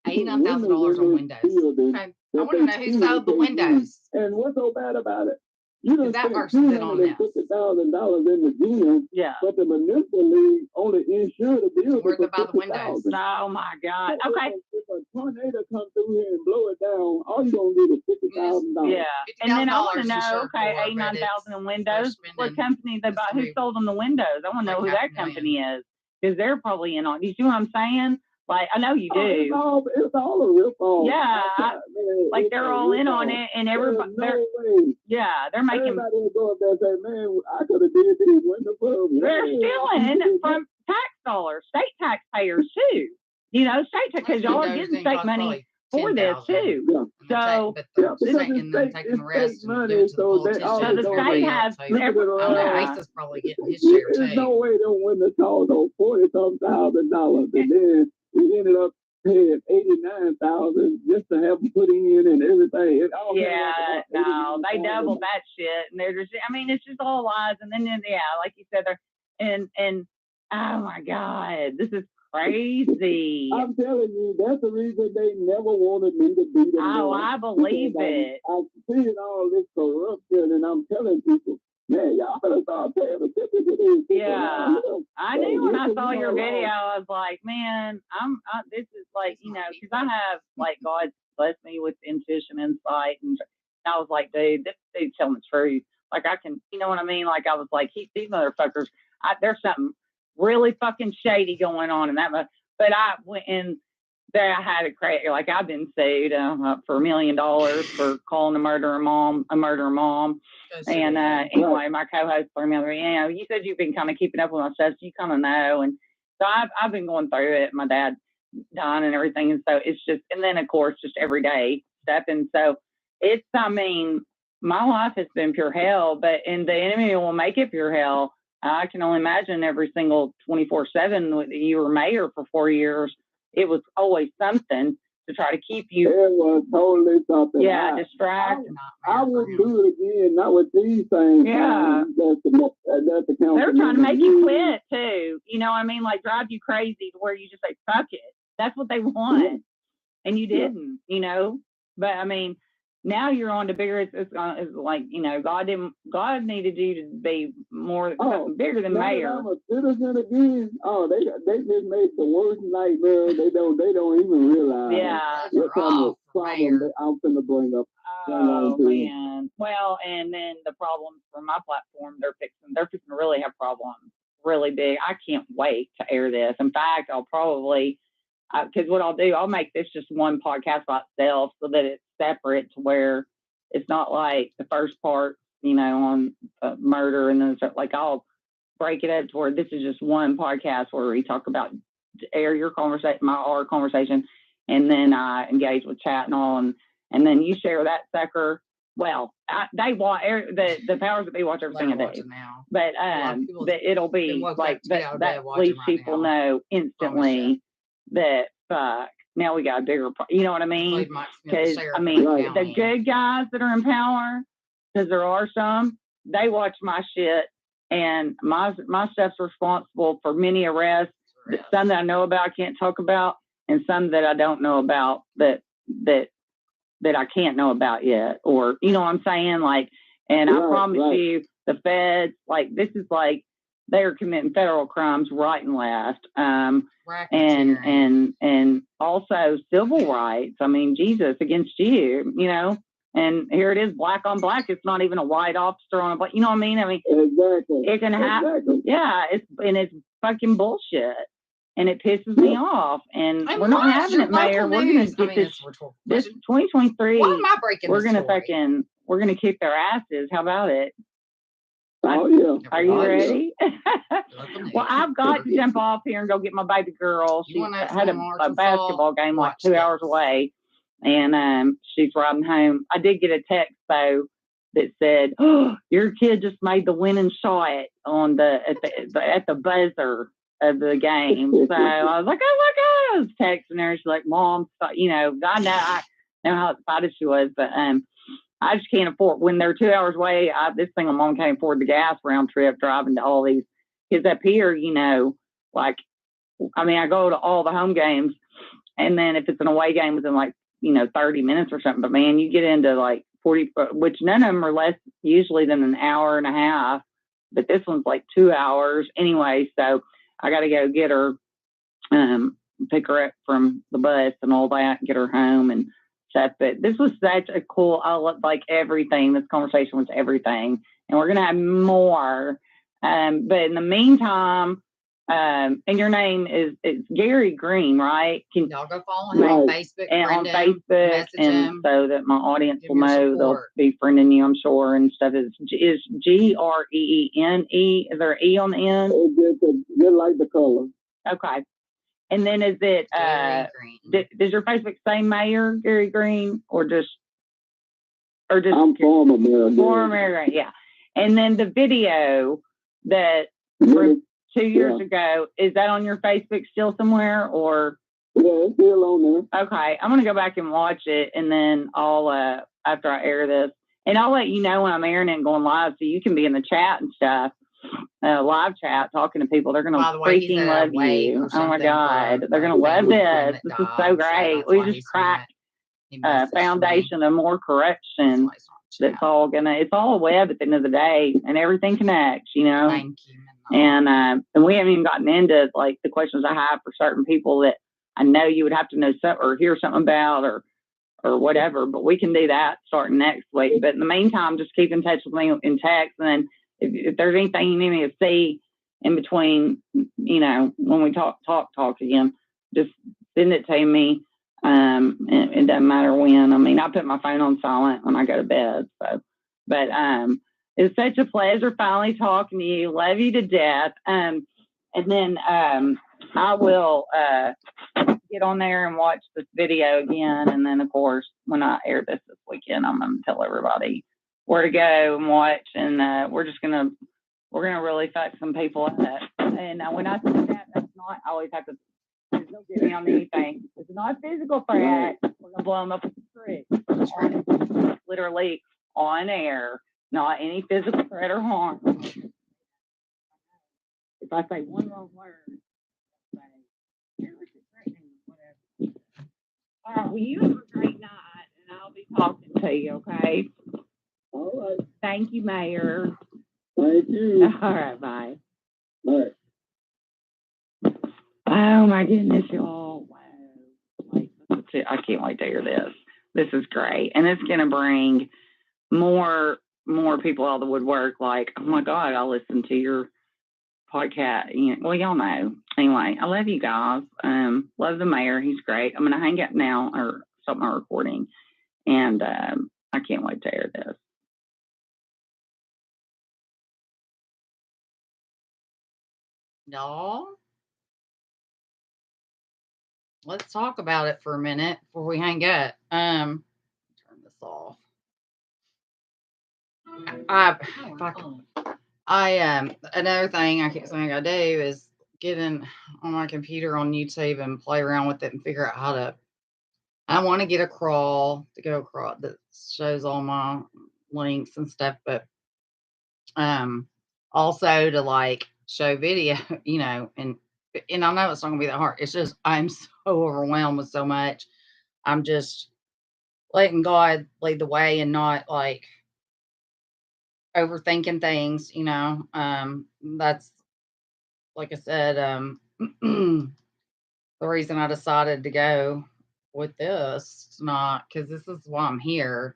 $89,000 on windows. Okay. I want to know who sold the windows. And what's so bad about it? You done that spent person's been on this. $250,000 in the gym, but the municipal league only insured the building for $50,000. Oh my God! Okay. If a tornado comes through here and blow it down, all you gonna do is $50,000. Yeah, and then I want to know, okay, $89,000 in windows. What company they bought? Who sold them the windows? I want to know who that company is, because they're probably in on. You see what I'm saying? Like, I know you do. It's all a rip-off. Yeah, like they're all in on it, and everybody. They're making. Everybody will go up there and say, "Man, I could have did this window." They're stealing from tax dollars, state taxpayers too. You know, because y'all are getting state money for this too. So the rest money. So the state has. Ace's probably getting his share too. There's no way they'll win the total on $40,000, and then we ended up paying $89,000 just to have them put in and everything. They doubled that shit, and they're just. I mean, it's just all lies. And then like you said, and oh my God, this is crazy. I'm telling you, that's the reason they never wanted me to be the man. Oh, I believe it. I'm seeing all this corruption, and I'm telling people, man, y'all better start paying attention to these people. Yeah, I knew when I saw your video, I was like, man, this is like, because I have, like, God blessed me with intuition, insight, and I was like, dude, this dude's telling the truth. Like, I can, you know what I mean? Like, I was like, these motherfuckers, there's something really fucking shady going on in that. But I went in there, I had a crazy, like, I've been sued for $1 million for calling a murderer mom. And anyway, my co-host for me, you said you've been kind of keeping up with my stuff, so you kind of know. And so I've been going through it. My dad dying and everything. And so it's just, and then of course, just every day stuff. And so it's, I mean, my life has been pure hell, and the enemy will make it pure hell. I can only imagine every single 24/7. You were mayor for 4 years. It was always something to try to keep you. It was totally something. Yeah, distracted. I wouldn't do it again. Not with these things. Yeah. That's the council. They're trying to make you quit too. You know what I mean? Like drive you crazy to where you just say, fuck it. That's what they want. Yeah. And you didn't, But I mean, now you're on to bigger. It's like, God needed you to be more bigger than mayor. I'm a citizen again. Oh, they just made the worst nightmare. They don't even realize. Yeah. What kind of problem I'm going to bring up. Oh man. Well, and then the problems for my platform, they're fixing to really have problems, really big. I can't wait to air this. In fact, I'll probably. Because what I'll do, I'll make this just one podcast by itself so that it's separate to where it's not like the first part, on murder. And then like I'll break it up to where this is just one podcast where we talk about air your conversation, our conversation, and then I engage with chat and all. And then you share that sucker well, they watch the powers that be watch everything I do. But it'll be like that leaves people know instantly that fuck. Now we got a bigger, you know what I mean? Because I mean, the good guys that are in power, because there are some, they watch my shit, and my stuff's responsible for many arrests. Some that I know about, I can't talk about, and some that I don't know about that I can't know about yet, or you know what I'm saying? Like, and I promise you, the feds, like, this is like they're committing federal crimes right and left, and also civil rights. I mean, Jesus, against you, you know. And here it is, black on black. It's not even a white officer on a black. You know what I mean? I mean, exactly. It can happen. Exactly. Yeah, it's fucking bullshit. And it pisses me off. And we're not having it, Mayor. We're gonna get this 2023. Why am I breaking we're gonna kick their asses. How about it? Oh yeah. Are you ready? Well, I've got to jump off here and go get my baby girl. She had a basketball game like 2 hours away, and she's riding home. I did get a text though that said, "Oh, your kid just made the winning shot on at the buzzer of the game." So I was like, "Oh my God!" I was texting her. She's like, "Mom, you know, I know how excited she was, but I just can't afford when they're 2 hours away. This single mom can't afford the gas round trip driving to all these kids up here. You know, like, I mean, I go to all the home games, and then if it's an away game within like 30 minutes or something, but man, you get into like 40, which none of them are less usually than an hour and a half, but this one's like 2 hours anyway. So I got to go get her, pick her up from the bus and all that, and get her home and stuff. But this was such a cool, I love like everything. This conversation was everything. And we're going to have more. But in the meantime, and your name is Gary Green, right? Y'all go follow him on Facebook, and on Facebook, and so that my audience will know they'll be friending you, I'm sure, and stuff. Is Green? Is there an E on the end? Just like the color. Okay. And then is it does your Facebook say Mayor Gary Green or just I'm former Mayor. Former Mayor Green, yeah. And then the video that from 2 years ago, is that on your Facebook still somewhere, or? Yeah, it's still on there. Okay, I'm gonna go back and watch it, and then I'll after I air this, and I'll let you know when I'm airing it and going live, so you can be in the chat and stuff, live chat, talking to people. They're gonna freaking love you. Oh my God, they're gonna love this. This is so great. We just cracked foundation of more correction. That's all it's all a web at the end of the day, and everything connects, you know. Thank you. And we haven't even gotten into like the questions I have for certain people that I know you would have to know something or hear something about or whatever, but we can do that starting next week. But in the meantime, just keep in touch with me in text. And then if there's anything you need me to see in between, you know, when we talk again, just send it to me. It doesn't matter when. I mean, I put my phone on silent when I go to bed. So, but it's such a pleasure finally talking to you. Love you to death. And then I will get on there and watch this video again. And then, of course, when I air this weekend, I'm going to tell everybody where to go and watch. And we're going to really fuck some people up. And when I say that, that's not, I always have to, there's no getting on anything. It's not a physical threat. We're going to blow them up with the tree. Literally on air. Not any physical threat or harm. If I say one wrong word, whatever. All right, well, you have a great night, and I'll be talking to you, okay? All right. Thank you, Mayor. Thank you. All right, bye. Bye. Oh, my goodness, y'all. Wow. I can't wait to hear this. This is great. And it's going to bring more people out of the woodwork, like, oh my God, I'll listen to your podcast. Well, y'all know. Anyway, I love you guys. Love the mayor. He's great. I'm going to hang up now or stop my recording. And I can't wait to air this. Y'all, let's talk about it for a minute before we hang up. Turn this off. Another thing I keep saying I do is get in on my computer on YouTube and play around with it and figure out how to. I want to get a crawl to go across that shows all my links and stuff, but also to like show video, and I know it's not gonna be that hard. It's just I'm so overwhelmed with so much. I'm just letting God lead the way and not like overthinking things, that's like I said, the reason I decided to go with this, not because this is why I'm here.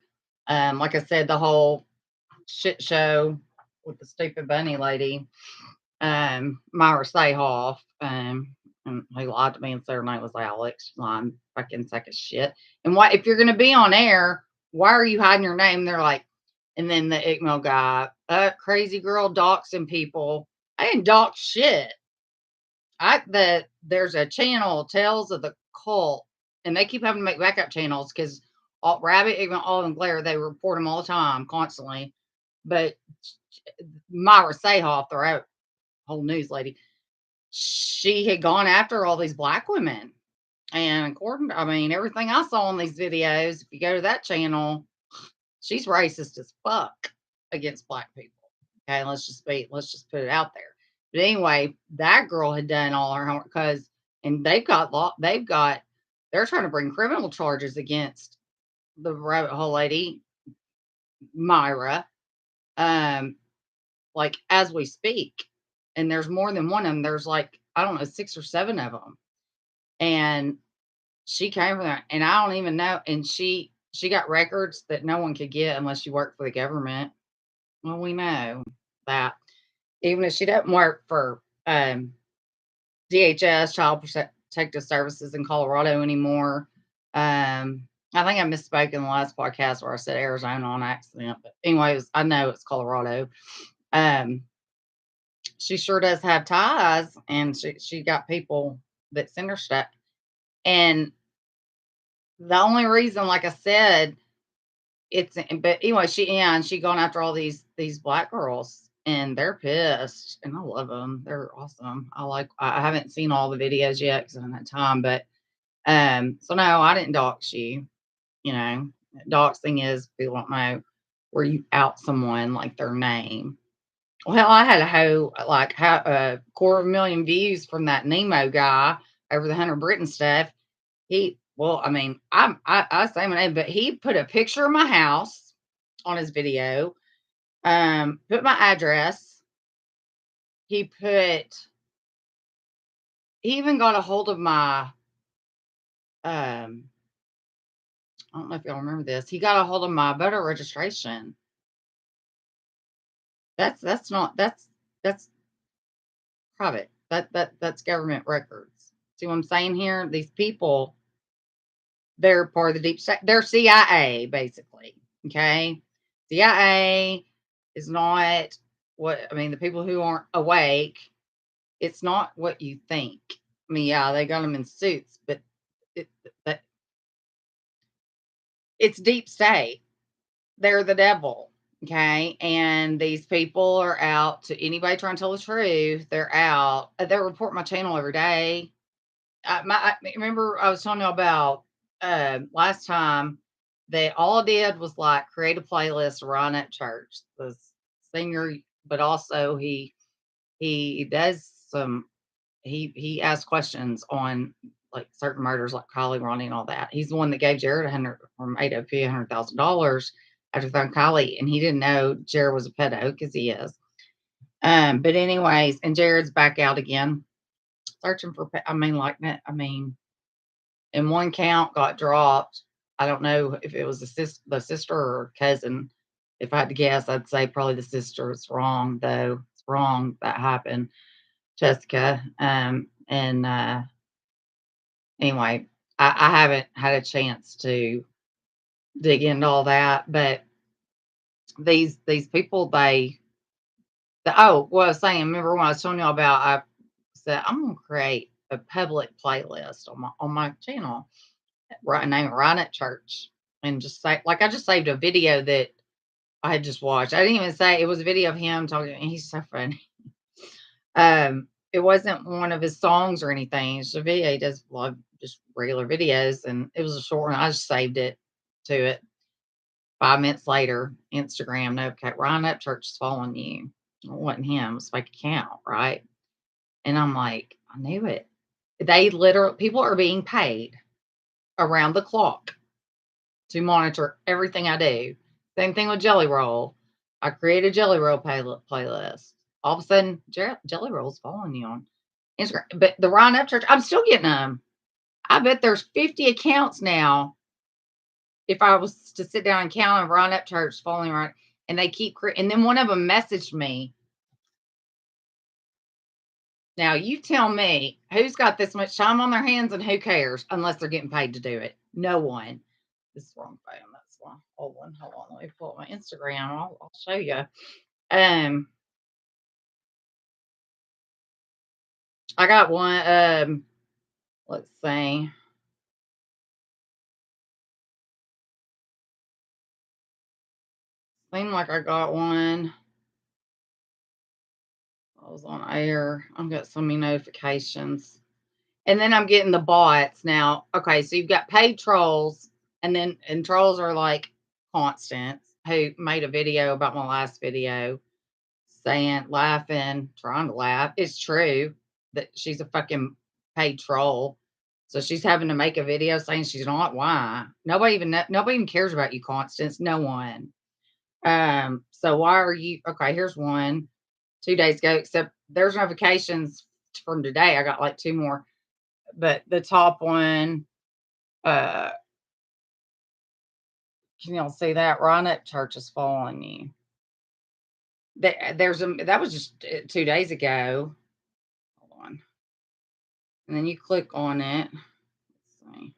Like I said, the whole shit show with the stupid bunny lady, Myra Sayhoff, and who lied to me and said her name was Alex, lying fucking sack of shit. And why, if you're gonna be on air, why are you hiding your name? They're like, and then the ICMO guy, crazy girl doxing people. I didn't dox shit. There's a channel, Tales of the Cult, and they keep having to make backup channels because Rabbit, even all and Glare, they report them all the time, constantly. But Myra Sayhoff, the whole news lady, she had gone after all these black women. And according to, everything I saw in these videos, if you go to that channel, she's racist as fuck against black people. Okay, let's just put it out there. But anyway, that girl had done all her homework and they're trying to bring criminal charges against the rabbit hole lady, Myra, like as we speak. And there's more than one of them. There's like, I don't know, 6 or 7 of them. And she came from there, and I don't even know. And she got records that no one could get unless you work for the government. Well, we know that even if she doesn't work for DHS, Child Protective Services in Colorado anymore. I think I misspoke in the last podcast where I said Arizona on accident. But anyways, I know it's Colorado. She sure does have ties, and she got people that send her stuff. And the only reason, like I said, but anyway, she gone after all these black girls, and they're pissed, and I love them. They're awesome. I haven't seen all the videos yet because I haven't had time, but so no, I didn't dox you. Doxing is, people don't know, where you out someone like their name. Well, I had a 250,000 views from that Nemo guy over the Hunter Britton stuff. I say my name, but he put a picture of my house on his video, put my address. He even got a hold of my, I don't know if y'all remember this. He got a hold of my voter registration. That's private. That's government records. See what I'm saying here? These people, they're part of the deep state. They're CIA, basically. Okay. CIA is not the people who aren't awake, it's not what you think. Yeah, they got them in suits, but it's deep state. They're the devil. Okay. And these people are out to anybody trying to tell the truth. They're out. They report my channel every day. Remember I was telling you about last time, they all did was like create a playlist around at church. The singer, but also he does some, he asks questions on like certain murders like Kylie, Ronnie, and all that. He's the one that gave Jared from AOP $100,000 after throwing Kylie, and he didn't know Jared was a pedo because he is. But anyways, and Jared's back out again, searching for. And one count got dropped. I don't know if it was the sister or cousin. If I had to guess, I'd say probably the sister. It's wrong, though. It's wrong that happened, Jessica. Anyway, I haven't had a chance to dig into all that, but these people, I was saying, remember when I was telling you about, I said I'm gonna create a public playlist on my channel, name it Right at Church, and just say, like, I just saved a video that I had just watched. I didn't even say it was a video of him talking. And he's so funny. It wasn't one of his songs or anything. It's a video. He does love just regular videos, and it was a short one. I just saved it to it. 5 minutes later, Instagram, no, okay, Ryan Upchurch is following you. It wasn't him. It was fake account, right? And I'm like, I knew it. They literally, people are being paid around the clock to monitor everything I do. Same thing with Jelly Roll. I created Jelly Roll playlist. All of a sudden, Jelly Roll's following you on Instagram. But the Ryan Upchurch, I'm still getting them. I bet there's 50 accounts now. If I was to sit down and count them, Ryan Upchurch following right, and they keep, and then one of them messaged me. Now you tell me who's got this much time on their hands and who cares unless they're getting paid to do it. No one. This is the wrong phone. That's why. Hold on. Let me pull up my Instagram. I'll show you. I got one. Let's see. Seemed like I got one. I was on air. I've got so many notifications. And then I'm getting the bots now. Okay, so you've got paid trolls, and trolls are like Constance, who made a video about my last video saying, laughing, trying to laugh. It's true that she's a fucking paid troll. So she's having to make a video saying she's not. Why? Nobody even cares about you, Constance. No one. So why are you okay? Here's one 2 days ago, except there's notifications from today. I got like 2 more. But the top one, can y'all see that? Ryan Upchurch is following you. That was just 2 days ago. Hold on. And then you click on it. Let's see.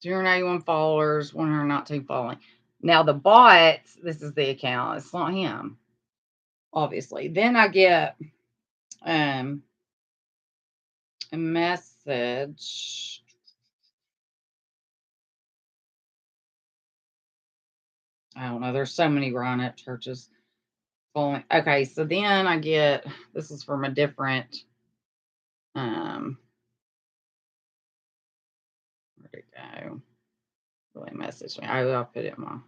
281 followers, 119 following. Now the bots, this is the account. It's not him, obviously. Then I get a message. I don't know. There's so many Ryan Upchurches following. Okay, so then I get, this is from a different, where'd it go? Really message me. I'll put it in my,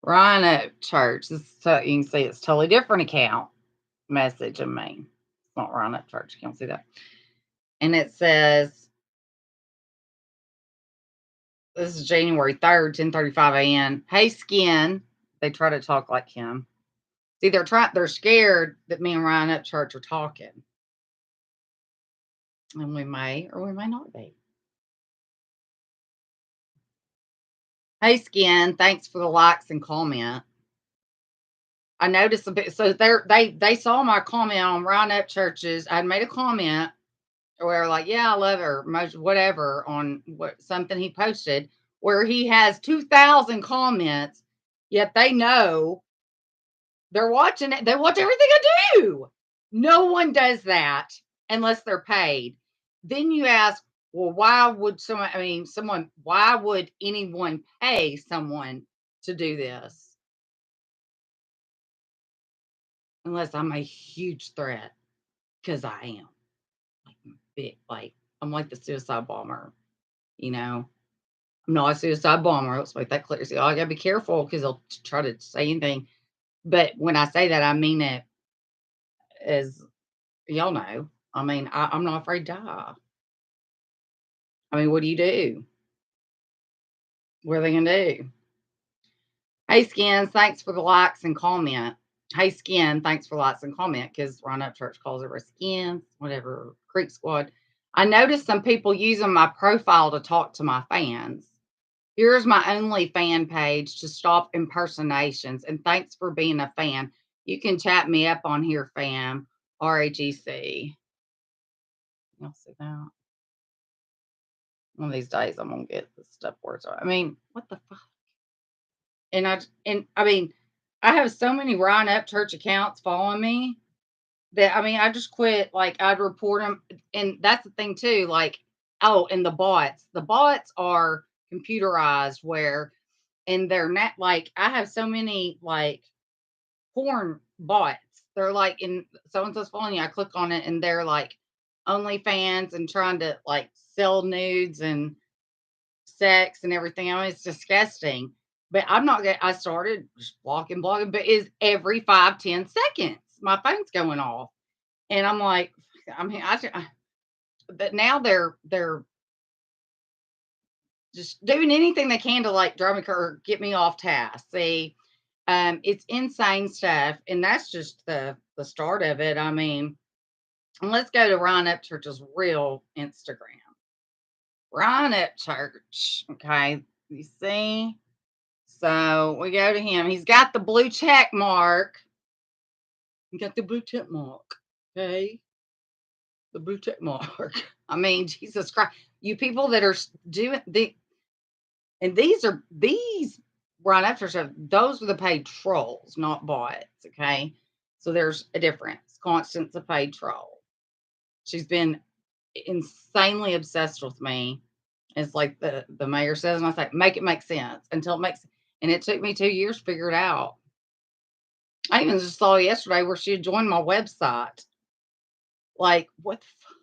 Ryan Upchurch. This is so you can see it's totally different account messaging me. It's not Ryan Upchurch. You can't see that. And it says, this is January 3rd, 10:35 a.m. Hey, Skin. They try to talk like him. See, they're scared that me and Ryan Upchurch are talking. And we may or we may not be. Hey, Skin. Thanks for the likes and comment. I noticed a bit. So they saw my comment on Ryan Upchurch's. I made a comment where like, yeah, I love her, whatever, on something he posted where he has 2,000 comments, yet they know they're watching it. They watch everything I do. No one does that unless they're paid. Then you ask, well, why would why would anyone pay someone to do this? Unless I'm a huge threat, because I am. Like I'm like the suicide bomber, you know. I'm not a suicide bomber. Let's make that clear. So I gotta be careful because they'll try to say anything. But when I say that, I mean it as y'all know. I mean, I'm not afraid to die. I mean, what do you do? What are they gonna do? Hey, Skins, thanks for the likes and comment. Hey, Skin, thanks for likes and comment, because Ryan Upchurch calls it Skins, whatever, Creek Squad. I noticed some people using my profile to talk to my fans. Here's my only fan page to stop impersonations, and thanks for being a fan. You can chat me up on here, fam. RAGC. Y'all see that? One of these days, I'm gonna get the stuff words. I mean, what the fuck? And I mean, I have so many Ryan Upchurch accounts following me. that, I mean, I just quit. Like, I'd report them, and that's the thing too. Like, oh, and the bots. The bots are computerized, where and they're not like I have so many like porn bots. They're like in so and so's following you. I click on it, and they're like OnlyFans and trying to like sell nudes and sex and everything. I mean, it's disgusting. But I'm not gonna I started just blocking, but is every 5-10 seconds my phone's going off. And I'm like, I mean, but now they're just doing anything they can to like drive me or get me off task. See, it's insane stuff, and that's just the start of it. I mean, and let's go to Ryan Upchurch's real Instagram. Ryan Upchurch, okay, you see. So we go to him. He's got the blue check mark. He got the blue check mark. Okay. The blue check mark. I mean, Jesus Christ. You people that are doing and these right after stuff, those are the paid trolls, not bots. Okay. So there's a difference. Constant's a paid troll. She's been insanely obsessed with me. It's like the mayor says, and I say, make it make sense until it makes, and it took me 2 years to figure it out. I even just saw yesterday where she had joined my website. Like, what the fuck?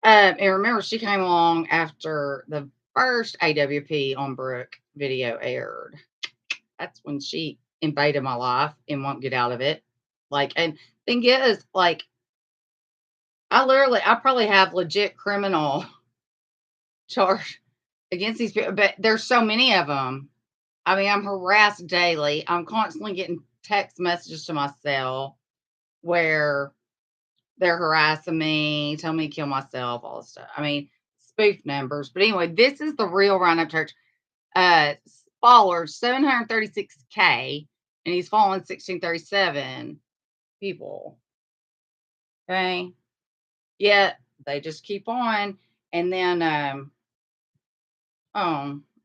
And remember, she came along after the first AWP on Brooke video aired. That's when she invaded my life and won't get out of it. Like, and thing is, like, I probably have legit criminal charge against these people, but there's so many of them. I mean, I'm harassed daily. I'm constantly getting text messages to my cell where they're harassing me, telling me to kill myself, all this stuff. I mean, spoof numbers. But anyway, this is the real Ryan Upchurch. Followers 736K, and he's following 1637 people. Okay. Yeah, they just keep on. And then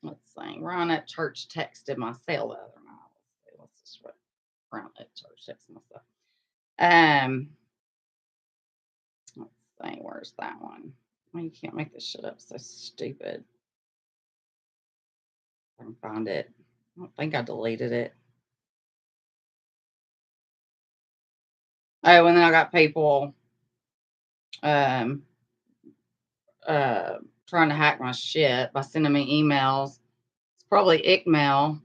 let's see. Ryan Upchurch texted my cell the other night. Let's see, what's this? Ryan Upchurch texted myself. Let's see, where's that one? Well, you can't make this shit up. So stupid. I can find it. I don't think I deleted it. Oh, and then I got people trying to hack my shit by sending me emails. It's probably Ickmail.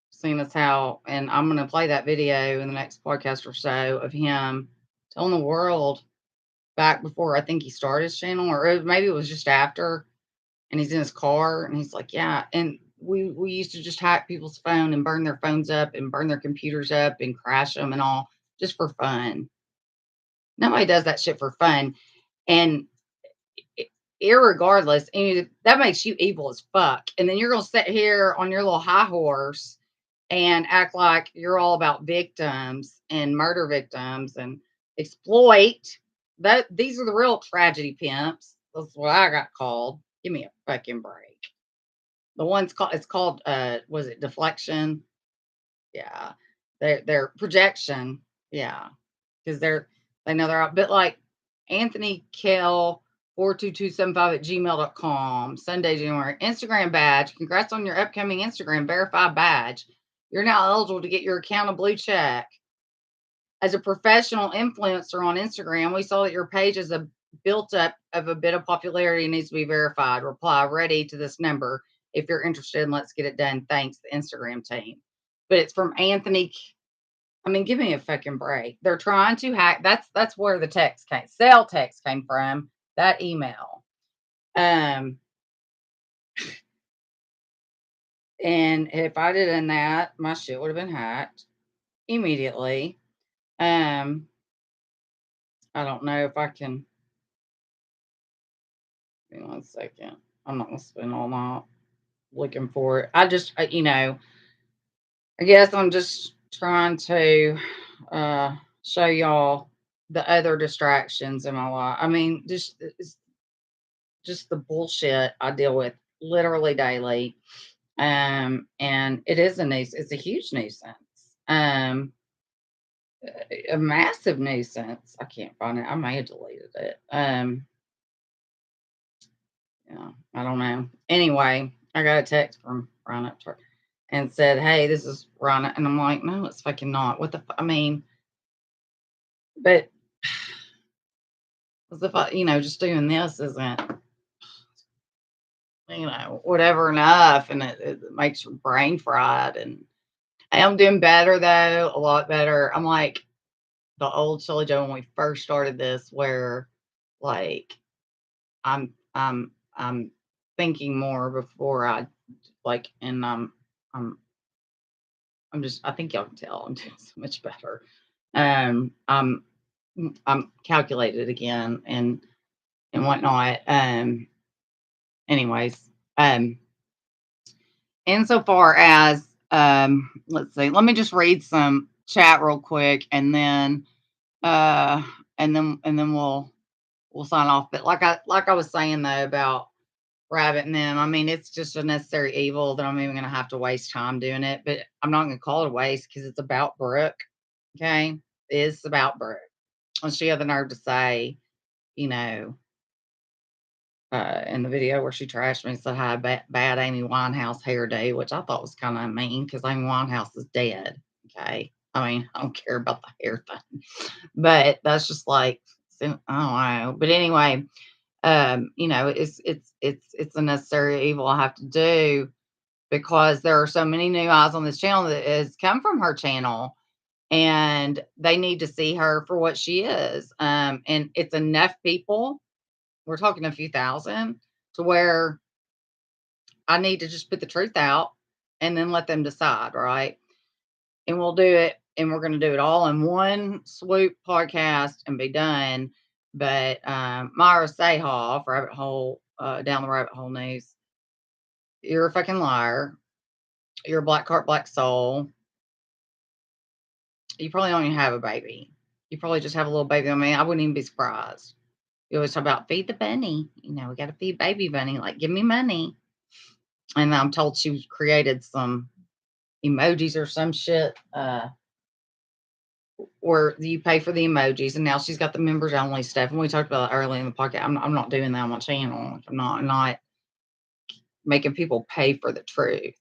Seeing as how, and I'm gonna play that video in the next podcast or so of him telling the world back before I think he started his channel, or maybe it was just after, and he's in his car and he's like, yeah, and we used to just hack people's phone and burn their phones up and burn their computers up and crash them and all just for fun. Nobody does that shit for fun. And irregardless, and that makes you evil as fuck. And then you're gonna sit here on your little high horse and act like you're all about victims and murder victims and exploit. That these are the real tragedy pimps. That's what I got called. Give me a fucking break. The one's called it's called was it deflection? Yeah. They're projection. Yeah. Because they know they're out. But like Anthony Kell 42275 at gmail.com, Sunday, January. Instagram badge. Congrats on your upcoming Instagram verified badge. You're now eligible to get your account a blue check. As a professional influencer on Instagram, we saw that your page is a built up of a bit of popularity and needs to be verified. Reply ready to this number if you're interested, and let's get it done. Thanks, the Instagram team. But it's from Anthony. I mean, give me a fucking break. They're trying to hack. That's where the text came. Cell text came from that email. And if I did in that, my shit would have been hacked immediately. I don't know if I can. Give me 1 second. I'm not gonna spend all night looking for it. I guess I'm just trying to show y'all the other distractions in my life. I mean, just the bullshit I deal with literally daily. And it is it's a huge nuisance. a massive nuisance. I can't find it. I may have deleted it. Yeah, I don't know. Anyway, I got a text from Rhonda and said, "Hey, this is Rhonda," and I'm like, "No, it's fucking not. What the? I mean, but as if just doing this isn't, whatever enough, and it makes your brain fried. And I am doing better though, a lot better. I'm like the old Shelly Jo when we first started this, where like I'm thinking more before I and I'm just, I think y'all can tell I'm doing so much better. I'm calculated again and whatnot. Anyways, insofar as let's see, let me just read some chat real quick, and then we'll sign off. But like I was saying though about Rabbit and them, I mean, it's just a necessary evil that I'm even gonna have to waste time doing it. But I'm not gonna call it a waste because it's about Brooke. Okay, it's about Brooke. And she had the nerve to say, in the video where she trashed me and said, "Hi, bad Amy Winehouse hair day," which I thought was kind of mean because Amy Winehouse is dead. Okay, I mean, I don't care about the hair thing, but that's just like, I don't know. But anyway, it's a necessary evil I have to do because there are so many new eyes on this channel that has come from her channel, and they need to see her for what she is. And it's enough people. We're talking a few thousand to where I need to just put the truth out and then let them decide, right? And we'll do it, and we're going to do it all in one swoop podcast and be done. But Myra Sayhoff, Rabbit Hole, Down the Rabbit Hole News, you're a fucking liar. You're a black heart, black soul. You probably don't even have a baby. You probably just have a little baby. I mean, I wouldn't even be surprised. You always talk about feed the bunny. We got to feed baby bunny. Like, give me money. And I'm told she created some emojis or some shit, where you pay for the emojis, and now she's got the members only stuff. And we talked about it early in the podcast. I'm not doing that on my channel. I'm not making people pay for the truth.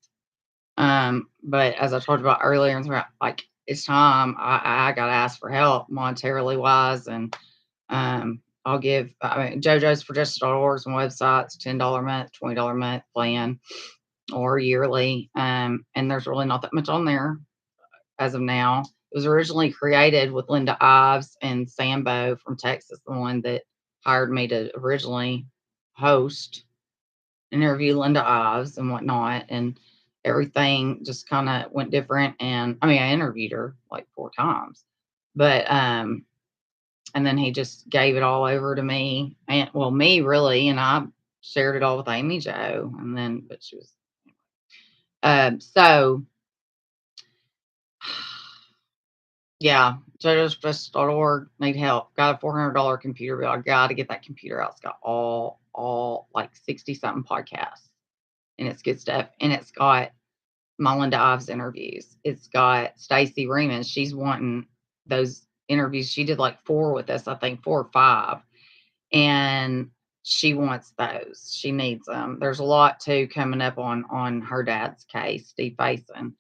But as I talked about earlier, like, it's time I got to ask for help monetarily wise, and I'll give. I mean, JoJo's for Justice.org and websites, $10 a month, $20 a month plan, or yearly. And there's really not that much on there as of now. It was originally created with Linda Ives and Sambo from Texas, the one that hired me to originally host and interview Linda Ives and whatnot. And everything just kind of went different. And I mean, I interviewed her like 4 times, but and then he just gave it all over to me, and me really, and I shared it all with Amy Jo, and then but she was so yeah, JoJo'sJustice.org, need help. Got a $400 computer bill. I got to get that computer out. It's got all like 60 something podcasts, and it's good stuff. And it's got my Linda Ives interviews. It's got Stacey Remus. She's wanting those interviews. She did like 4 with us, I think 4 or 5. And she wants those. She needs them. There's a lot too coming up on her dad's case, Steve Faison.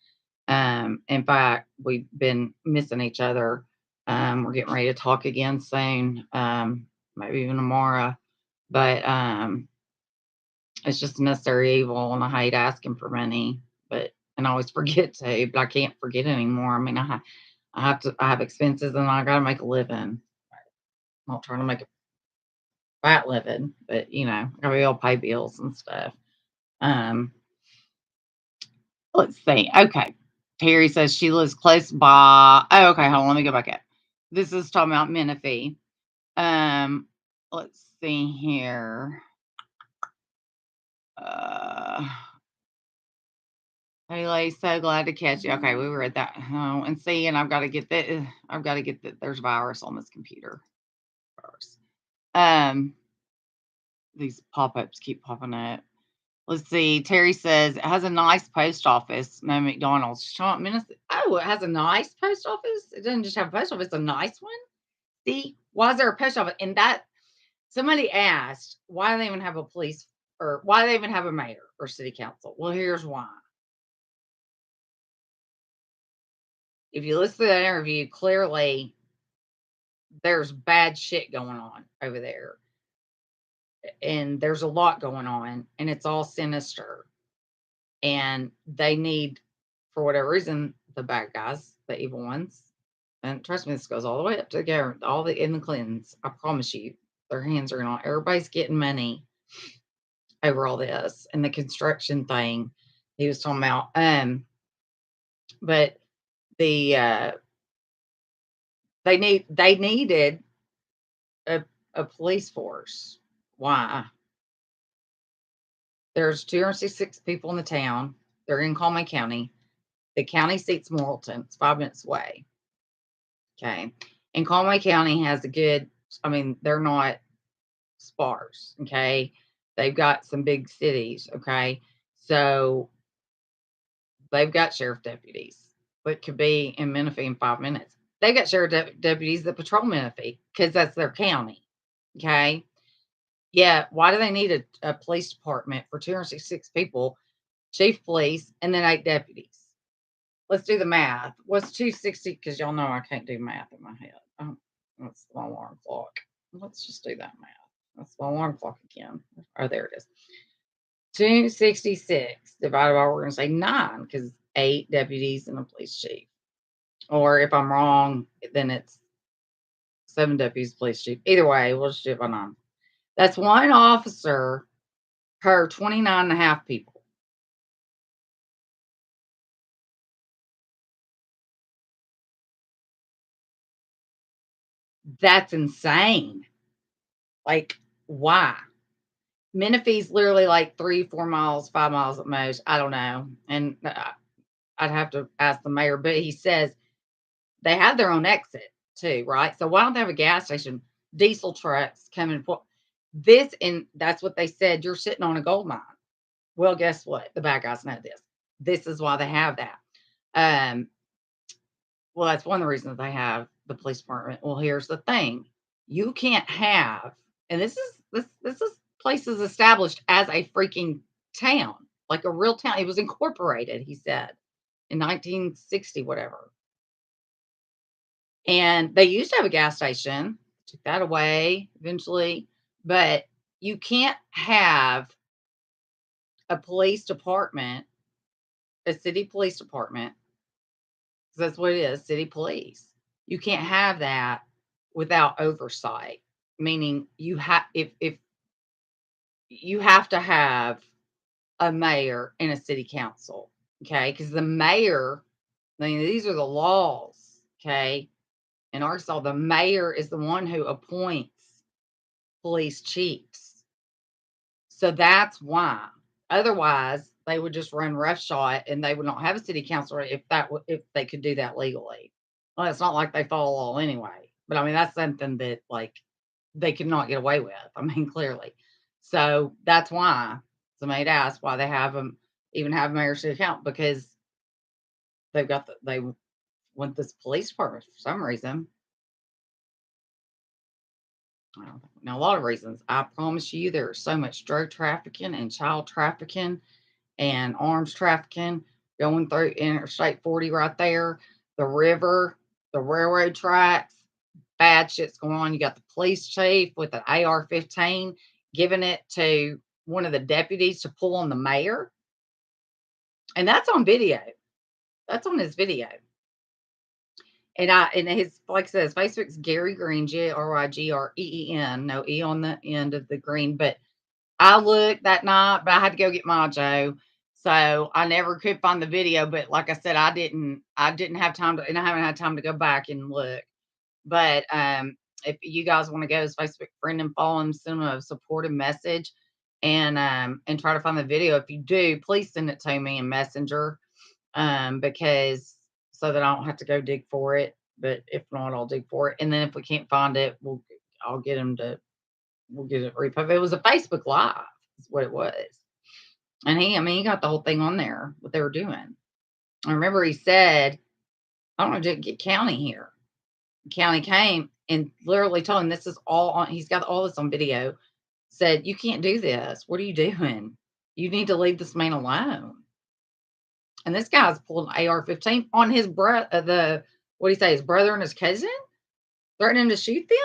In fact, we've been missing each other. We're getting ready to talk again soon, maybe even tomorrow. But it's just a necessary evil, and I hate asking for money, and I always forget to, but I can't forget anymore. I mean, I have expenses, and I got to make a living. I'm not trying to make a fat living, but I gotta be able to pay bills and stuff. Let's see. Okay. Terry says she lives close by. Oh, okay. Hold on. Let me go back up. This is talking about Menifee. Let's see here. Hey, so glad to catch you. Okay, we were at that. Oh, and see, and I've got to get that. There's virus on this computer first. These pop-ups keep popping up. Let's see. Terry says it has a nice post office. No McDonald's. Oh, it has a nice post office. It doesn't just have a post office. It's a nice one. See, why is there a post office? And that somebody asked, why do they even have a police or why do they even have a mayor or city council? Well, here's why. If you listen to that interview, clearly there's bad shit going on over there. And there's a lot going on, and it's all sinister. And they need, for whatever reason, the bad guys, the evil ones. And trust me, this goes all the way up to the government, all the in the Clintons. I promise you, their hands are on. Everybody's getting money over all this and the construction thing he was talking about. But the they needed a police force. Why? There's 266 people in the town. They're in Coleman County. The county seat's Morrilton. It's 5 minutes away. Okay. And Conway County has a good, I mean, they're not sparse. Okay. They've got some big cities. Okay. So they've got sheriff deputies, but could be in Menifee in 5 minutes. They've got sheriff deputies that patrol Menifee because that's their county. Okay. Yeah. Why do they need a police department for 266 people, chief police, and then 8 deputies? Let's do the math. What's 260? Because y'all know I can't do math in my head. Oh, that's my alarm clock. Let's just do that math. That's my alarm clock again. Oh, there it is. 266 divided by, we're going to say 9 because 8 deputies and a police chief. Or if I'm wrong, then it's 7 deputies, police chief. Either way, we'll just do it by 9. That's one officer per 29 and a half people. That's insane. Like, why? Menifee's literally like 3-4 miles, 5 miles at most. I don't know. And I'd have to ask the mayor, but he says they have their own exit too, right? So why don't they have a gas station? Diesel trucks coming for this, and that's what they said. You're sitting on a gold mine. Well, guess what? The bad guys know this. This is why they have that. Well, that's one of the reasons they have the police department. Well, here's the thing: you can't have, and this is places established as a freaking town, like a real town. It was incorporated, he said, in 1960, whatever. And they used to have a gas station, took that away eventually, but you can't have a police department, a city police department, because that's what it is, city police. You can't have that without oversight, meaning you have if you have to have a mayor and a city council, okay? Because the mayor, I mean, these are the laws, okay? In Arkansas, the mayor is the one who appoints police chiefs. So that's why. Otherwise, they would just run roughshod and they would not have a city council if they could do that legally. Well, it's not like they follow law anyway. But I mean, that's something that like they could not get away with. I mean, clearly. So that's why somebody asked why they have them even have a mayor city council, because they want this police department for some reason. Now, a lot of reasons. I promise you, there's so much drug trafficking and child trafficking and arms trafficking going through Interstate 40 right there, the river, the railroad tracks. Bad shit's going on. You got the police chief with an AR-15 giving it to one of the deputies to pull on the mayor. And that's on video. That's on his video. And his, like I said, his Facebook's Gary Green, GRIGREEN, no E on the end of the green. But I looked that night, but I had to go get my Joe. So I never could find the video. But like I said, I didn't have time to, and I haven't had time to go back and look. But if you guys want to go to his Facebook friend and follow him, send him a supportive message and try to find the video. If you do, please send it to me in Messenger. Because so that I don't have to go dig for it. But if not, I'll dig for it. And then if we can't find it, we'll get it reposted. It was a Facebook Live, is what it was. And he got the whole thing on there, what they were doing. I remember he said, I don't know, didn't get county here. County came and literally told him this is all on, he's got all this on video, said, you can't do this. What are you doing? You need to leave this man alone. And this guy's pulled an AR-15 on his brother, what do you say, his brother and his cousin, threatening to shoot them.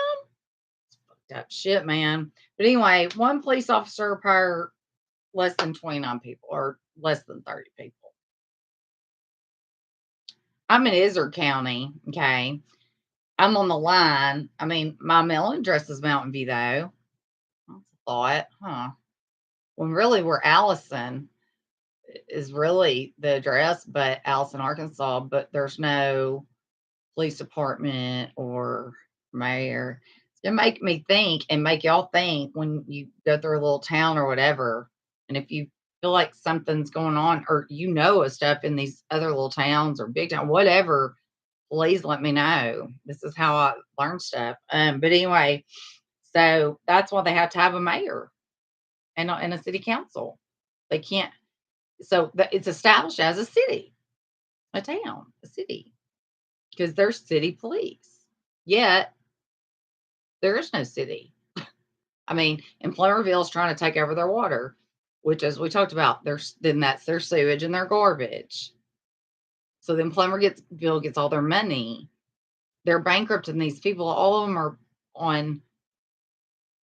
It's fucked up shit, man. But anyway, one police officer per less than 29 people, or less than 30 people. I'm in Izard County, okay? I'm on the line. I mean, my mailing address is Mountain View, though. That's a thought, huh? When really we're Allison is really the address, but Allison, Arkansas, but there's no police department or mayor. It's gonna make me think and make y'all think when you go through a little town or whatever. And if you feel like something's going on or you know of stuff in these other little towns or big town, whatever, please let me know. This is how I learn stuff. But anyway, so that's why they have to have a mayor and a city council. They can't. So it's established as a city, a town, a city, because there's city police. Yet there is no city. I mean, and Plummerville's trying to take over their water, which, as we talked about, then that's their sewage and their garbage. So then Plummerville gets all their money. They're bankrupting these people. All of them are on,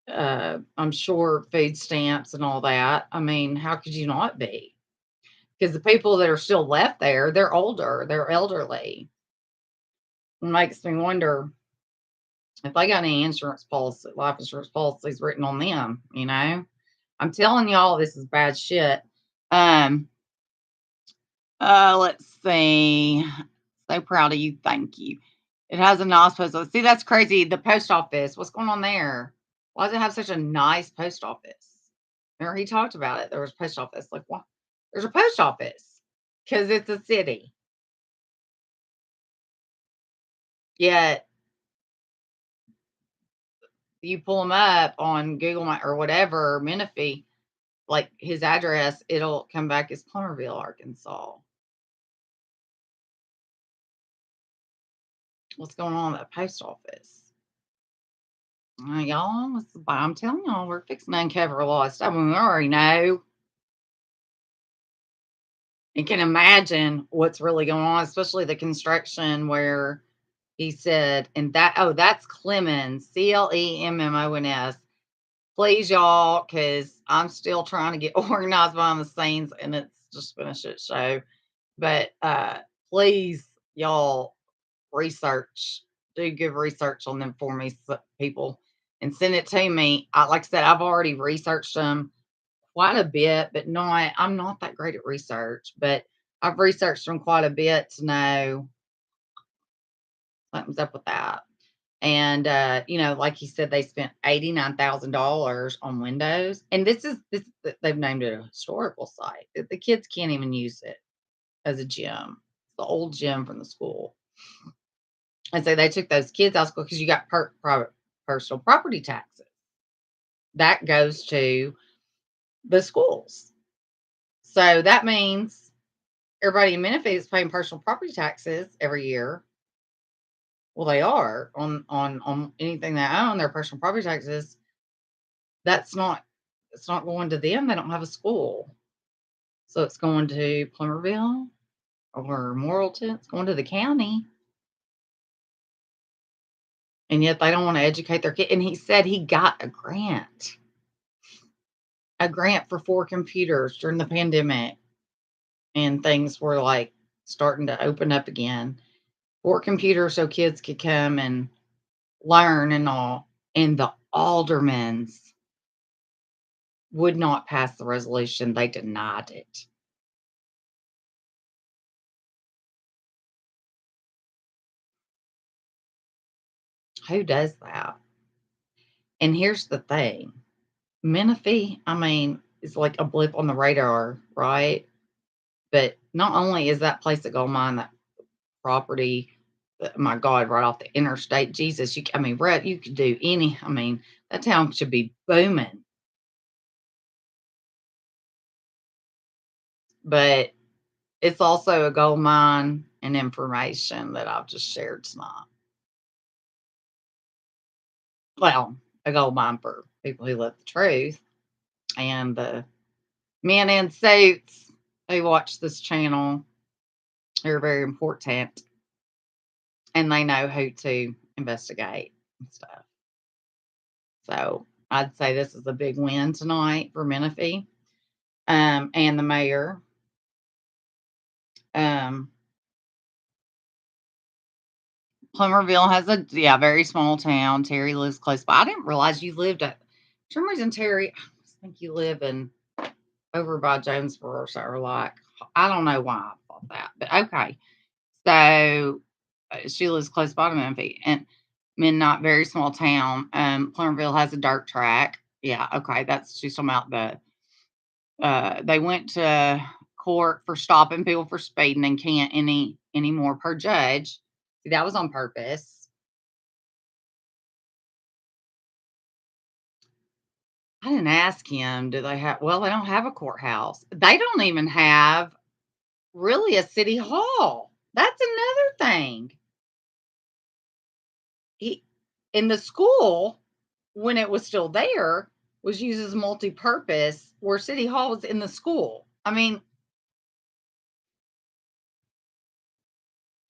I'm sure, food stamps and all that. I mean, how could you not be? Because the people that are still left there, they're older, they're elderly. It makes me wonder if they got any insurance policy, life insurance policies written on them, you know? I'm telling y'all, this is bad shit. Let's see. So proud of you. Thank you. It has a nice post office. See, that's crazy. The post office. What's going on there? Why does it have such a nice post office? Remember, he talked about it. There was a post office. Like, what? There's a post office because it's a city. Yet, you pull him up on Google or whatever, Menifee, like his address, it'll come back as Plummerville, Arkansas. What's going on at the post office? Y'all, I'm telling y'all, we're fixing to uncover a lot of stuff. We already know. You can imagine what's really going on, especially the construction where he said, and that's Clemens, Clemmons. Please, y'all, because I'm still trying to get organized behind the scenes and it's just been a shit show. But please, y'all, do good research on them for me, people, and send it to me. Like I said, I've already researched them quite a bit, but I'm not that great at research, but I've researched them quite a bit to know something's up with that. And like he said, they spent $89,000 on windows, and this they've named it a historical site. The kids can't even use it as a gym. It's the old gym from the school. And so they took those kids out of school because you got private personal property taxes. That goes to the schools. So that means everybody in Menifee is paying personal property taxes every year. Well, they are on anything they own, their personal property taxes. It's not going to them. They don't have a school. So it's going to Plummerville or Morrilton. It's going to the county. And yet they don't want to educate their kid. And he said he got a grant for 4 computers during the pandemic. And things were like starting to open up again. 4 computers so kids could come and learn and all. And the aldermans would not pass the resolution. They denied it. Who does that? And here's the thing. Menifee, is like a blip on the radar, right? But not only is that place a gold mine, that property, my God, right off the interstate, Jesus, Brett, you could do that town should be booming. but it's also a gold mine and information that I've just shared tonight. Well, a gold mine for people who live the truth, and the men in suits who watch this channel are very important, and they know who to investigate and stuff. So I'd say this is a big win tonight for Menifee, and the mayor. Plummerville has a very small town. Terry lives close by. I didn't realize you lived at, for some reason, Terry, I think you live in over by Jonesboro, or like, I don't know why I thought that, but okay. So she lives close by to Menifee, and not very small town. Plummerville has a dirt track. Yeah, okay, that's she's talking about the. They went to court for stopping people for speeding and can't anymore per judge. See, that was on purpose. I didn't ask him. Do they have? Well, they don't have a courthouse. They don't even have really a city hall. That's another thing. In the school, when it was still there, was used as multi-purpose, where city hall was in the school. I mean,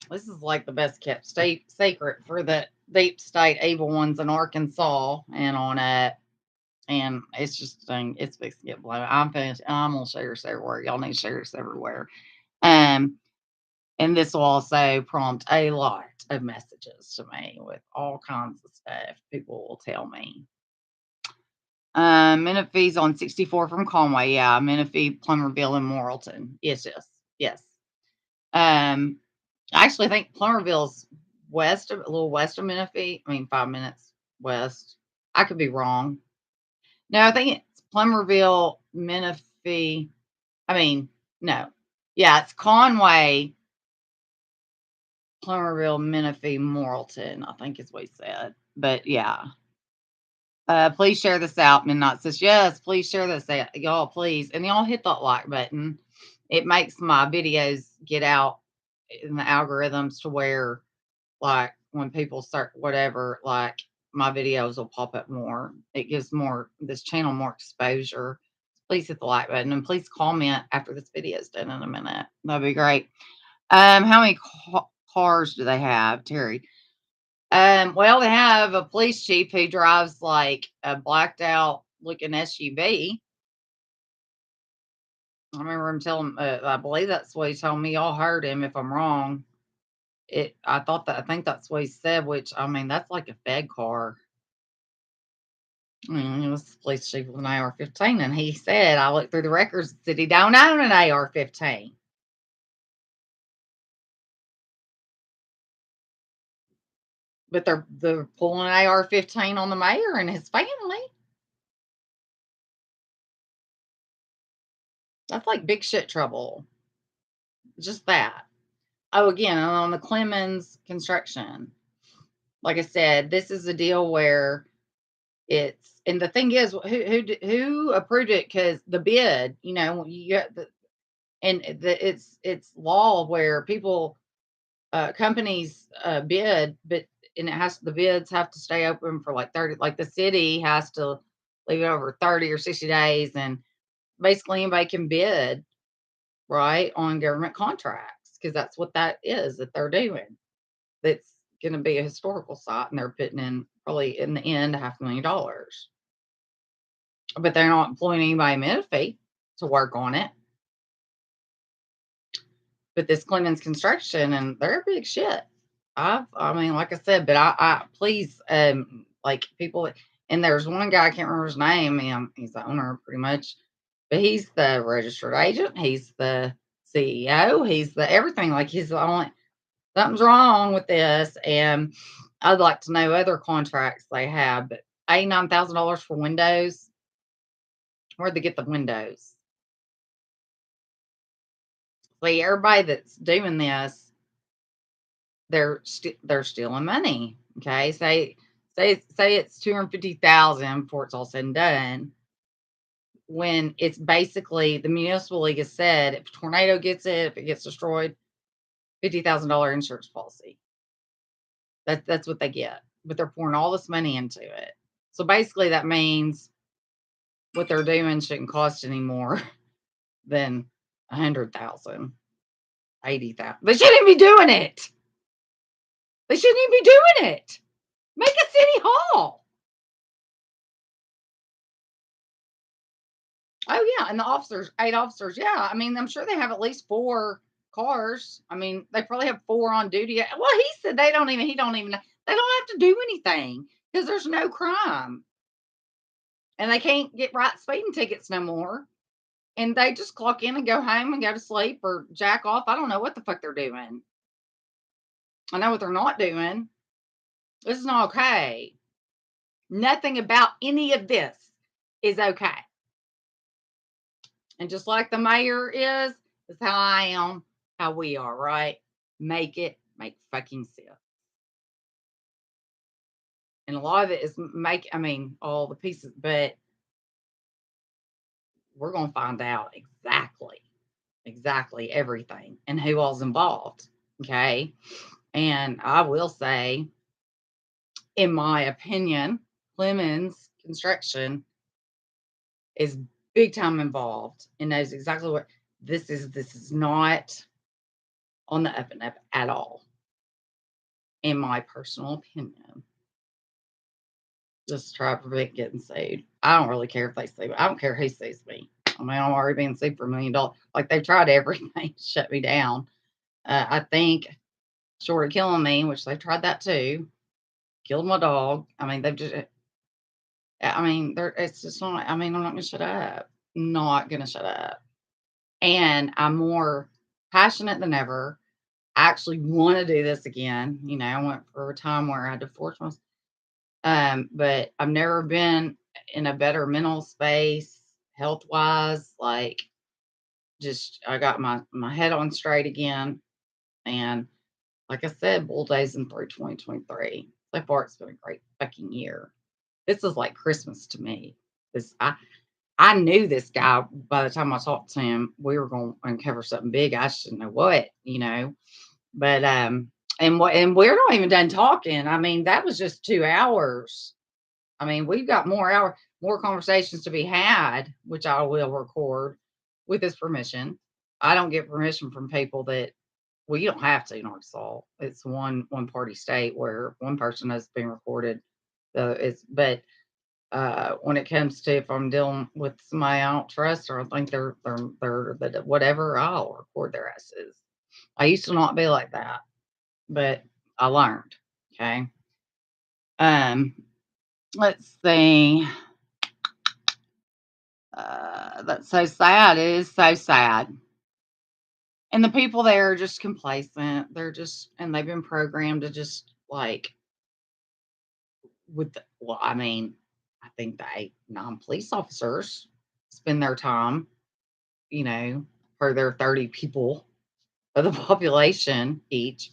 this is like the best kept state secret for the deep state evil ones in Arkansas and on it. And it's just it's fixing to get blown. I'm gonna share this everywhere. Y'all need to share this everywhere. And this will also prompt a lot of messages to me with all kinds of stuff people will tell me. Menifee's on 64 from Conway. Yeah, Menifee, Plummerville, and Morrilton. Yes. I actually think Plummerville's a little west of Menifee. I mean, 5 minutes west. I could be wrong. No, I think it's Plummerville, Menifee. I mean, no. Yeah, it's Conway, Plummerville, Menifee, Morrilton, I think is what he said. But yeah. Please share this out. Midnight says, yes, please share this out. Y'all, please. And y'all hit that like button. It makes my videos get out in the algorithms to where, like, when people start whatever, like, my videos will pop up more. It gives this channel more exposure. Please hit the like button and please comment after this video is done in a minute. That'd be great. How many cars do they have, Terry? Well, they have a police chief who drives like a blacked out looking SUV. I remember him telling, I believe that's what he told me. Y'all heard him. If I'm wrong, I think that's what he said. Which, I mean, that's like a Fed car. He was the police chief with an AR-15, and he said, I looked through the records that he don't own an AR-15. But they're pulling an AR-15 on the mayor and his family. That's like big shit trouble. Just that. Oh, again, on the Clemens construction. Like I said, this is a deal where and the thing is, who approved it? Because the bid, you got it's law where people, companies bid, but the bids have to stay open for like 30. Like the city has to leave it over 30 or 60 days, and basically anybody can bid, right, on government contracts, because that's what that is that they're doing. That's going to be a historical site, and they're putting in probably in the end $500,000. But they're not employing anybody in Menifee to work on it. But this Clemens Construction, and they're big shit. I mean, like I said, but I please, like people, and there's one guy, I can't remember his name. He's the owner pretty much, but he's the registered agent. He's the CEO. He's the everything. Like he's the only, something's wrong with this. And I'd like to know other contracts they have, but $89,000 for windows. Where'd they get the windows? See, everybody that's doing this, they're stealing money. Okay, say it's 250,000 before it's all said and done. when it's basically the municipal league has said if a tornado gets it, if it gets destroyed, $50,000 insurance policy. That's what they get, but they're pouring all this money into it. So basically, that means what they're doing shouldn't cost any more than 100,000, 80,000. They shouldn't be doing it. They shouldn't even be doing it. Make a city hall. Oh yeah, and the officers, 8 officers. Yeah, I mean, I'm sure they have at least 4 cars. I mean, they probably have 4 on duty. Well, he said they don't even. He don't even. They don't have to do anything because there's no crime, and they can't get right speeding tickets no more. And they just clock in and go home and go to sleep or jack off. I don't know what the fuck they're doing. I know what they're not doing. This is not okay. Nothing about any of this is okay. And just like the mayor is how I am, how we are, right? Make fucking sense. And a lot of it is all the pieces, but we're going to find out exactly everything and who all's involved. Okay. And I will say, in my opinion, Clemens Construction is big time involved and knows exactly what this is. This is not on the up and up at all, in my personal opinion. Just try to prevent getting sued. I don't really care if they sue me. I don't care who sues me. I mean, I'm already being sued for $1 million. Like, they've tried everything to shut me down. I think, short of killing me, which they've tried that too, killed my dog. I mean, it's just not, I'm not going to shut up. Not going to shut up. And I'm more passionate than ever. I actually want to do this again. I went for a time where I had to force myself. But I've never been in a better mental space, health-wise. Like, just, I got my head on straight again. And like I said, bulldozing through 2023. So far, it's been a great fucking year. This is like Christmas to me. I knew this guy by the time I talked to him. We were going to uncover something big. I just didn't know what, But and we're not even done talking. That was just 2 hours. We've got more conversations to be had, which I will record with his permission. I don't get permission from people that, well, you don't have to in Arkansas. It's one party state where one person has been recorded. But when it comes to if I'm dealing with somebody I don't trust or I think they're whatever, I'll record their asses. I used to not be like that, but I learned. Okay. Let's see. That's so sad. It is so sad. And the people there are just complacent. And they've been programmed to just like I think the 8, 9 police officers spend their time, for their 30 people of the population each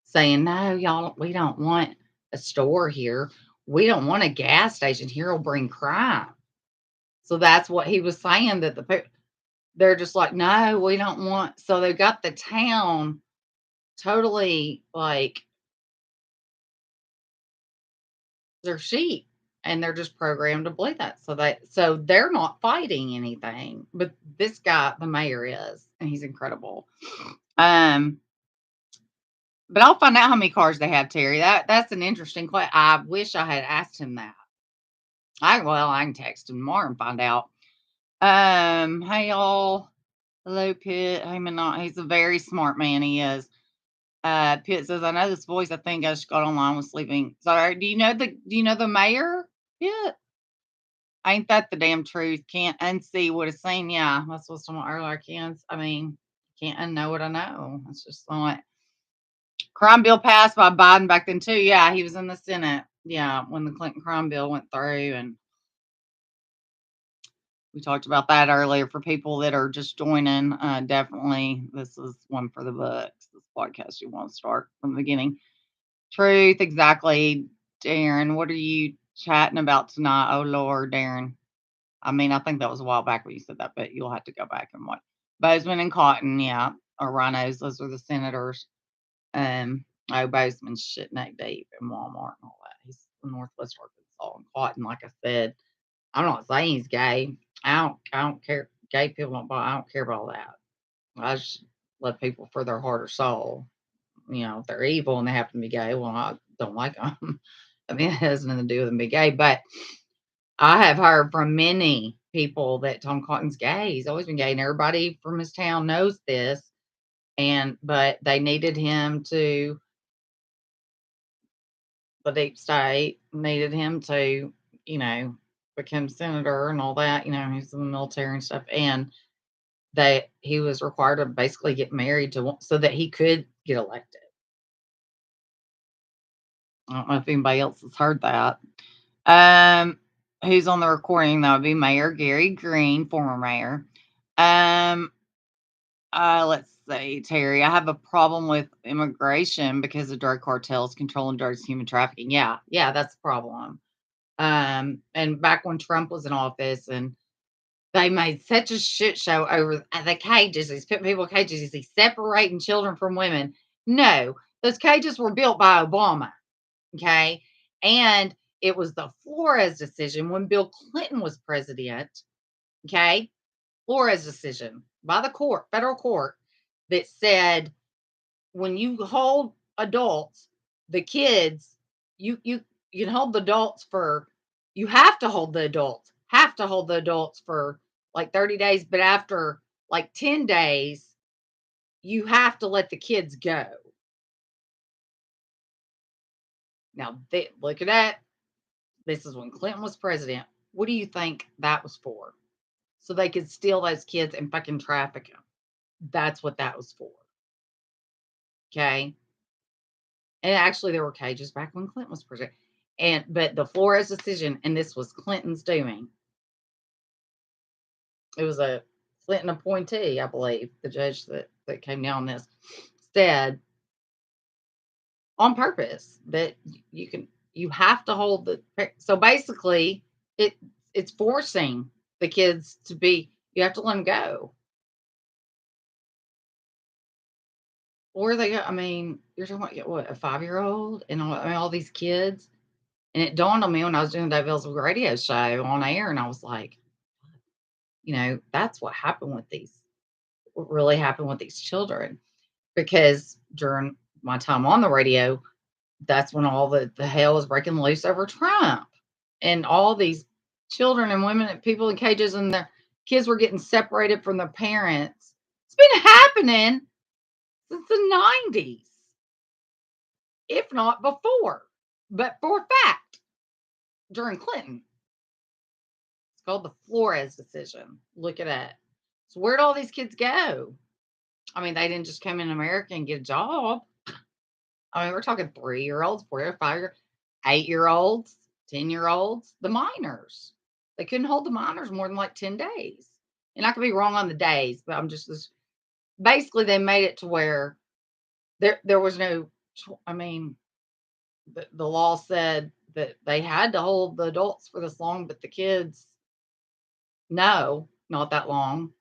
saying, no, y'all, we don't want a store here. We don't want a gas station here. It'll bring crime. So that's what he was saying, that they're just like, no, we don't want. So they got the town totally like they're sheep, and they're just programmed to believe that. So they're not fighting anything, but this guy, the mayor, is, and he's incredible. But I'll find out how many cars they have, Terry. That's an interesting question. I wish I had asked him that. I can text him tomorrow and find out. Hey y'all. Hello, Pitt. Hey, Minot. He's a very smart man. He is. Pitt says, I know this voice. I think I just got online was sleeping. Sorry. Do you know the mayor? Pitt? Ain't that the damn truth? Can't unsee what it's saying. Yeah, that's what someone earlier can't unknow what I know. It's just like crime bill passed by Biden back then too. Yeah, he was in the Senate. Yeah, when the Clinton crime bill went through, and we talked about that earlier. For people that are just joining, definitely this is one for the books. This podcast you want to start from the beginning. Truth, exactly. Darren, what are you chatting about tonight? Oh Lord, Darren. I mean, I think that was a while back when you said that, but you'll have to go back and watch. Bozeman and Cotton, yeah, or Rhinos. Those are the senators. Bozeman's shit neck deep in Walmart and all that. He's from Northwest Arkansas. And Cotton, like I said, I'm not saying he's gay. I don't care. Gay people don't buy. I don't care about all that. I just love people for their heart or soul. If they're evil and they happen to be gay, well, I don't like them. I mean, it has nothing to do with them being gay. But I have heard from many people that Tom Cotton's gay. He's always been gay, and everybody from his town knows this. But they needed him to. The deep state needed him to, become senator and all that. He's in the military and stuff, and he was required to basically get married so that he could get elected. I don't know if anybody else has heard that. Who's on the recording? That would be Mayor Gary Green, former mayor. Let's see, Terry. I have a problem with immigration because of drug cartels controlling drugs, human trafficking. Yeah, that's the problem. And back when Trump was in office, and they made such a shit show over the cages. He's putting people in cages. He's separating children from women. No, those cages were built by Obama. Okay. And it was the Flores decision when Bill Clinton was president. Okay. Flores decision by the court, federal court, that said when you hold adults, the kids, you can hold the adults for, you have to hold the adults for like 30 days, but after like 10 days, you have to let the kids go. Now, look at that. This is when Clinton was president. What do you think that was for? So they could steal those kids and fucking traffic them. That's what that was for. Okay. And actually, there were cages back when Clinton was president. But the Flores decision, and this was Clinton's doing. It was a Clinton appointee, I believe, the judge that came down on this, said on purpose that you have to hold so basically it's forcing the kids to be, you have to let them go. Or they go, I mean, you're talking about what, a 5-year-old and all these kids. And it dawned on me when I was doing the Dave Ellsworth radio show on air, and I was like, that's what really happened with these children. Because during my time on the radio, that's when all the hell was breaking loose over Trump. And all these children and women and people in cages, and their kids were getting separated from their parents. It's been happening since the 90s, if not before. But for a fact, during Clinton. It's called the Flores decision. Look at that. So where'd all these kids go? I mean, they didn't just come in America and get a job. I mean, we're talking 3-year-olds, 4-year-olds, 5-year-olds, 8-year-olds, 10-year-olds, the minors. They couldn't hold the minors more than like 10 days. And I could be wrong on the days, but basically they made it to where there was no, I mean, the law said that they had to hold the adults for this long, but the kids, no, not that long.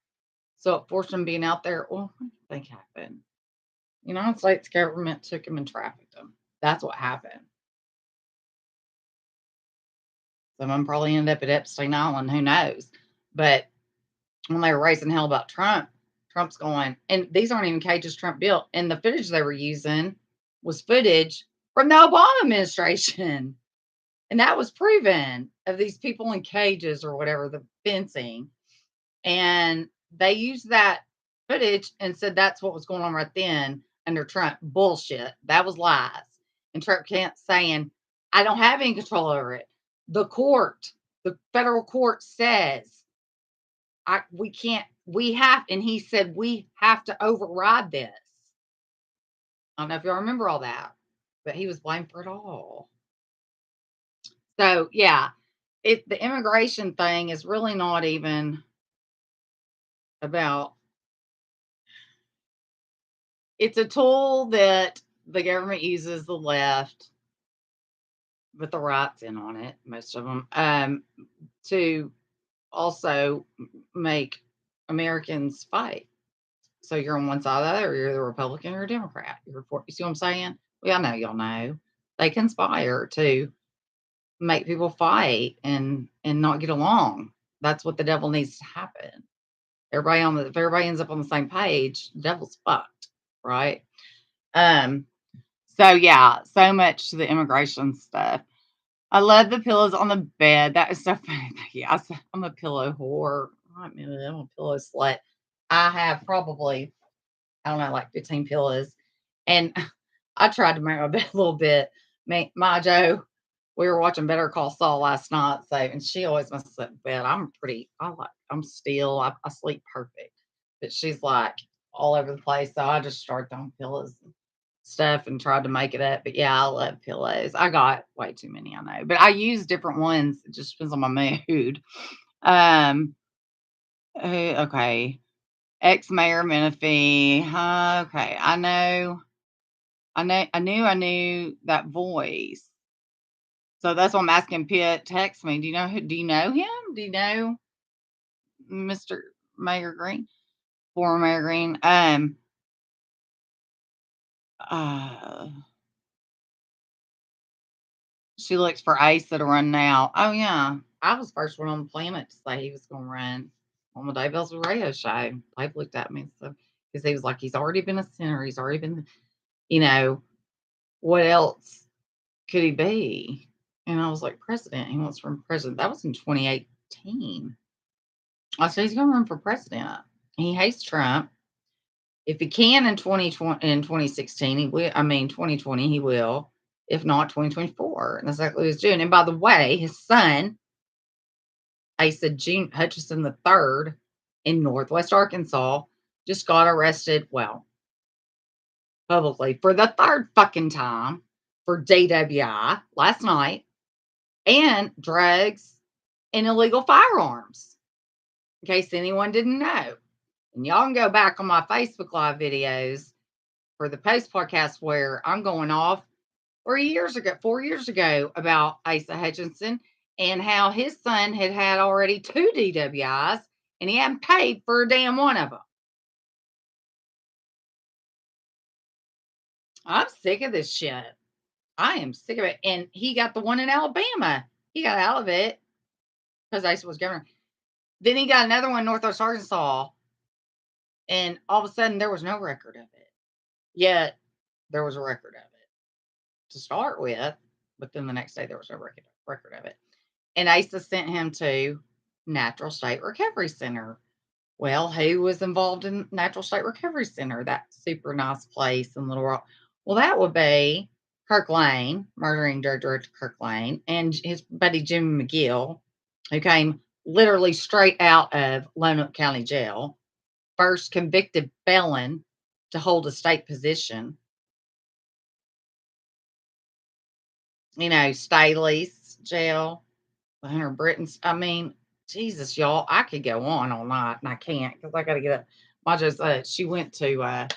So it forced them being out there. Well, what do you think happened? United States government took them and trafficked them. That's what happened. Some of them probably ended up at Epstein Island. Who knows? But when they were raising hell about Trump, Trump's going, and these aren't even cages Trump built. And the footage they were using was footage from the Obama administration. And that was proven of these people in cages or whatever, the fencing. And they used that footage and said that's what was going on right then under Trump. Bullshit. That was lies. And Trump kept saying, I don't have any control over it. The federal court says we can't, and he said, we have to override this. I don't know if y'all remember all that, but he was blamed for it all. So yeah, the immigration thing is really not even about, it's a tool that the government uses, the left, with the right's in on it, most of them, to also make Americans fight. So you're on one side or the other, you're the Republican or Democrat. You see what I'm saying? Well, I know y'all know. They conspire to make people fight and not get along. That's what the devil needs to happen. If everybody ends up on the same page, the devil's fucked, right? So yeah, so much to the immigration stuff. I love the pillows on the bed. That is so funny. Yeah, I'm a pillow whore. I'm a pillow slut. I have probably, I don't know, like 15 pillows. And I tried to make my bed a little bit. My Joe, we were watching Better Call Saul last night. So, and she always messes up bed. I'm still, I sleep perfect. But she's like all over the place. So I just started throwing pillows and stuff and tried to make it up. But yeah, I love pillows. I got way too many, I know. But I use different ones. It just depends on my mood. Okay. Ex-Mayor Menifee. Okay. I knew that voice. So that's what I'm asking Pitt. Text me. Do you know him? Do you know Mr. Mayor Green? Former Mayor Green? She looks for Ace that'll run now. Oh yeah. I was the first one on the planet to say he was gonna run on the Dave Ellsworth radio show. Dave looked at me so because he was like, he's already been a senator, he's already been, what else could he be? And I was like, president. He wants to run for president. That was in 2018. I said he's going to run for president. He hates Trump. If he can in 2016, he will. I mean, 2020, he will. If not, 2024. And that's exactly what he's doing. And by the way, his son, Asa June Hutchinson III, in Northwest Arkansas, just got arrested. Well, publicly for the third fucking time for DWI last night and drugs and illegal firearms. In case anyone didn't know. And y'all can go back on my Facebook Live videos for the post podcast where I'm going off 4 years ago about Asa Hutchinson and how his son had already 2 DWIs and he hadn't paid for a damn one of them. I'm sick of this shit. I am sick of it. And he got the one in Alabama. He got out of it because Asa was governor. Then he got another one in Northwest Arkansas. And all of a sudden, there was no record of it. Yet, there was a record of it to start with. But then the next day, there was no record of it. And Asa sent him to Natural State Recovery Center. Well, who was involved in Natural State Recovery Center? That super nice place in Little Rock. Well, that would be Kirk Lane, murdering director Kirk Lane, and his buddy Jimmy McGill, who came literally straight out of Lonoke County Jail. First convicted felon to hold a state position. Staley's jail, Hunter Britton's. I mean, Jesus, y'all, I could go on all night, and I can't because I got to get up. She went to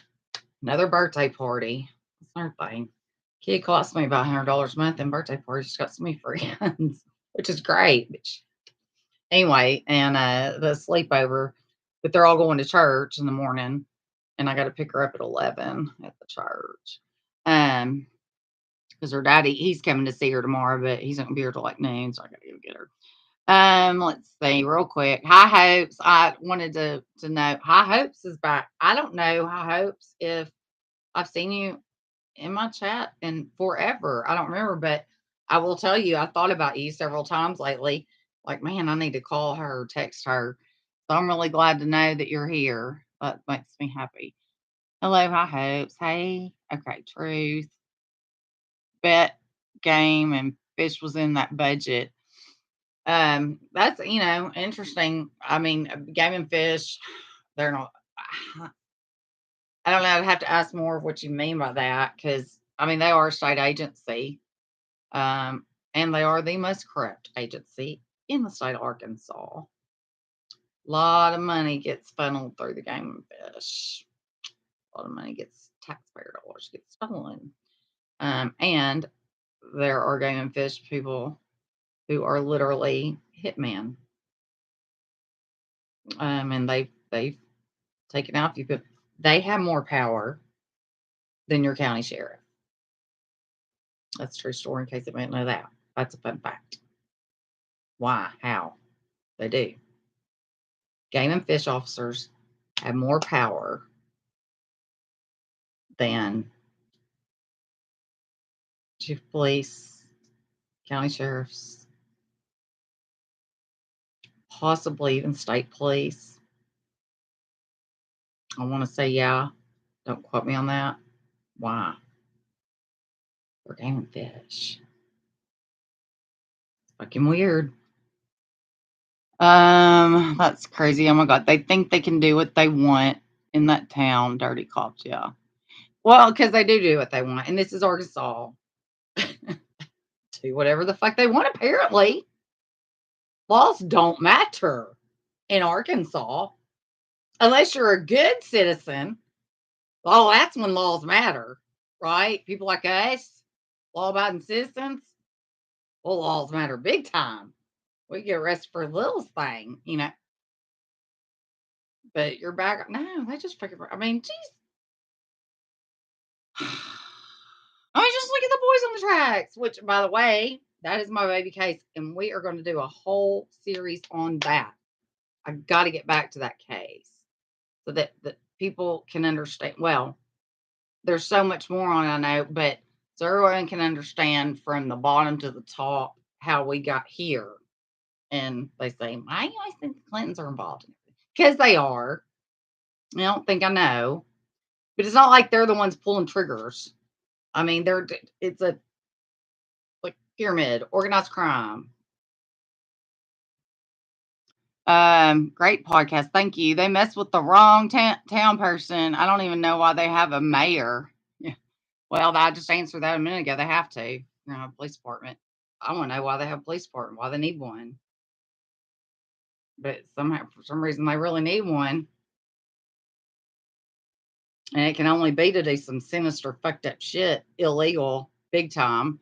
another birthday party. That's another thing. Kid cost me about $100 a month in birthday parties. She's got so many friends, which is great. But anyway, and the sleepover, but they're all going to church in the morning, and I got to pick her up at 11 at the church. Because her daddy, he's coming to see her tomorrow, but he's not gonna be here till like noon, so I gotta go get her. Let's see, real quick. High Hopes. I wanted to know. High Hopes is back. I don't know, High Hopes, if I've seen you in my chat in forever. I don't remember, but I will tell you, I thought about you several times lately. Like, man, I need to call her or text her. So I'm really glad to know that you're here. That makes me happy. Hello, High Hopes. Hey. Okay, Truth. Bet, game, and fish was in that budget. That's interesting. I mean, game and fish, they're not. I don't know. I'd have to ask more of what you mean by that because I mean they are a state agency, and they are the most corrupt agency in the state of Arkansas. A lot of money gets funneled through the game and fish. A lot of money gets taxpayer dollars get stolen, and there are game and fish people who are literally hitmen. And they've taken out a few people. They have more power than your county sheriff. That's a true story in case you didn't know that. That's a fun fact. Why? How? They do. Game and fish officers have more power than chief of police, county sheriffs, possibly even state police. I want to say, yeah. Don't quote me on that. Why? They're game and fish. It's fucking weird. That's crazy. Oh my God. They think they can do what they want in that town. Dirty cops, yeah. Well, because they do what they want. And this is Arkansas. Do whatever the fuck they want, apparently. Laws don't matter in Arkansas. Unless you're a good citizen. Well, that's when laws matter, right? People like us, law-abiding citizens, well, laws matter big time. We get arrested for the littlest thing, But you're back. No, they just fucking. I mean, geez. I mean, just look at the boys on the tracks. Which, by the way, that is my baby case, and we are going to do a whole series on that. I got to get back to that case so that people can understand. Well, there's so much more on I know, but so everyone can understand from the bottom to the top how we got here. And they say, I always think the Clintons are involved in it. Because they are. I don't think I know. But it's not like they're the ones pulling triggers. I mean, it's a like pyramid, organized crime. Great podcast. Thank you. They mess with the wrong town person. I don't even know why they have a mayor. Yeah. Well, I just answered that a minute ago. They have to. Police department. I want to know why they have a police department, why they need one. But somehow, for some reason, they really need one. And it can only be to do some sinister, fucked up shit, illegal, big time.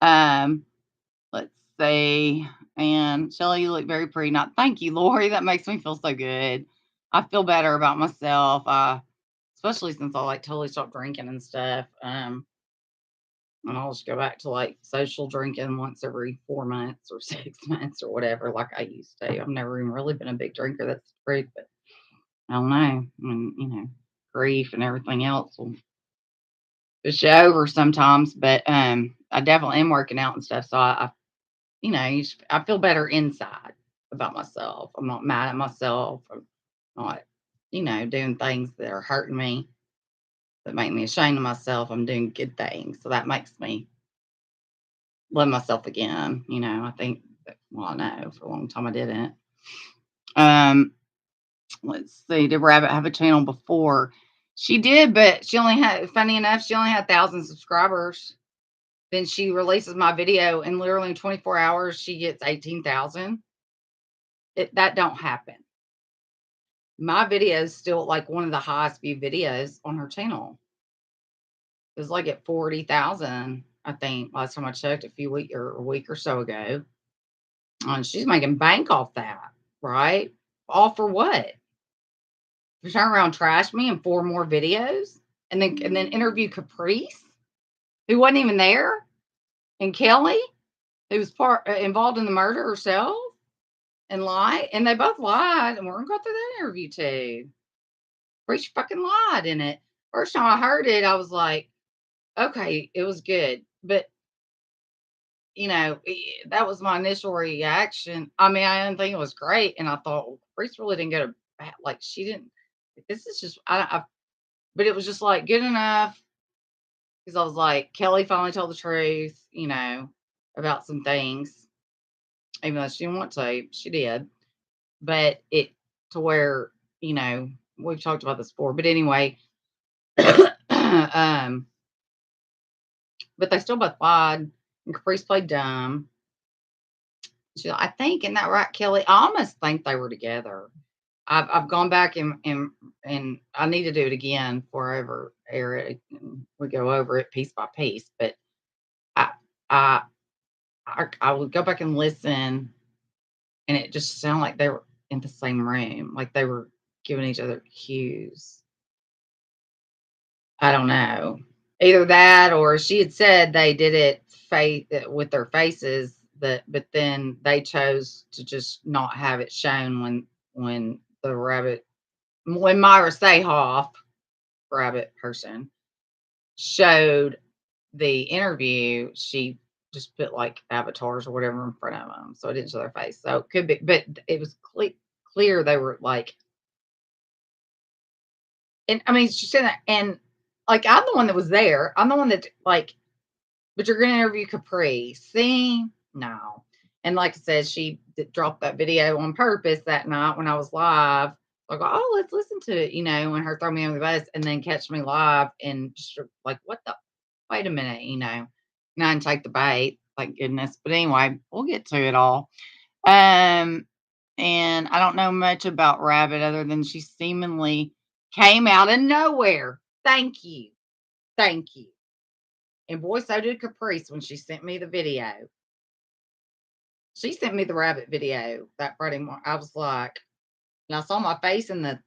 Let's see. And Shelly, you look very pretty. Not thank you, Lori. That makes me feel so good. I feel better about myself. Especially since I totally stopped drinking and stuff. And I'll just go back to social drinking once every 4 months or 6 months or whatever, like I used to. I've never even really been a big drinker. That's the truth, but I don't know. I mean, grief and everything else will push you over sometimes. But I definitely am working out and stuff. So I feel better inside about myself. I'm not mad at myself. I'm not, doing things that are hurting me, that make me ashamed of myself. I'm doing good things. So that makes me love myself again. I think, I know for a long time I didn't. Let's see. Did Rabbit have a channel before? She did, but she only had, funny enough, she only had 1,000 subscribers. Then she releases my video, and literally in 24 hours, she gets 18,000. That don't happen. My video is still one of the highest viewed videos on her channel. It was at 40,000, I think, last time I checked a week or so ago. And she's making bank off that, right? All for what? To turn around, trash me in 4 more videos, and then interview Caprice, who wasn't even there, and Kelly, who was involved in the murder herself, and lie, and they both lied, and we're gonna go through that interview too. Caprice fucking lied in it. First time I heard it, I was like, okay, it was good, but that was my initial reaction. I mean, I didn't think it was great, and I thought, well, Caprice really didn't get she didn't. This is just but it was just good enough, because I was like, Kelly finally told the truth, about some things, even though she didn't want to. She did, but it to where we've talked about this before. But anyway, but they still both lied, and Caprice played dumb. I think, isn't that right, Kelly? I almost think they were together. I've gone back and I need to do it again before I ever air it. We go over it piece by piece, but I would go back and listen, and it just sounded like they were in the same room. Like they were giving each other cues. I don't know. Either that or she had said they did it with their faces, but then they chose to just not have it shown when Myra Sayhoff, rabbit person, showed the interview, she just put like avatars or whatever in front of them, so it didn't show their face. So it could be, but it was clear they were like, and I mean, she said that, and like I'm the one that was there. I'm the one that like, but you're gonna interview Capri. See, no, and like I said, she dropped that video on purpose that night when I was live. Like, oh, let's listen to it, and her throw me on the bus and then catch me live and just like, what the? Wait a minute, and take the bait, thank goodness. But anyway, we'll get to it all. And I don't know much about Rabbit other than she seemingly came out of nowhere. Thank you. And boy, so did Caprice when she sent me the video. She sent me the Rabbit video that Friday morning. I was like, and I saw my face in the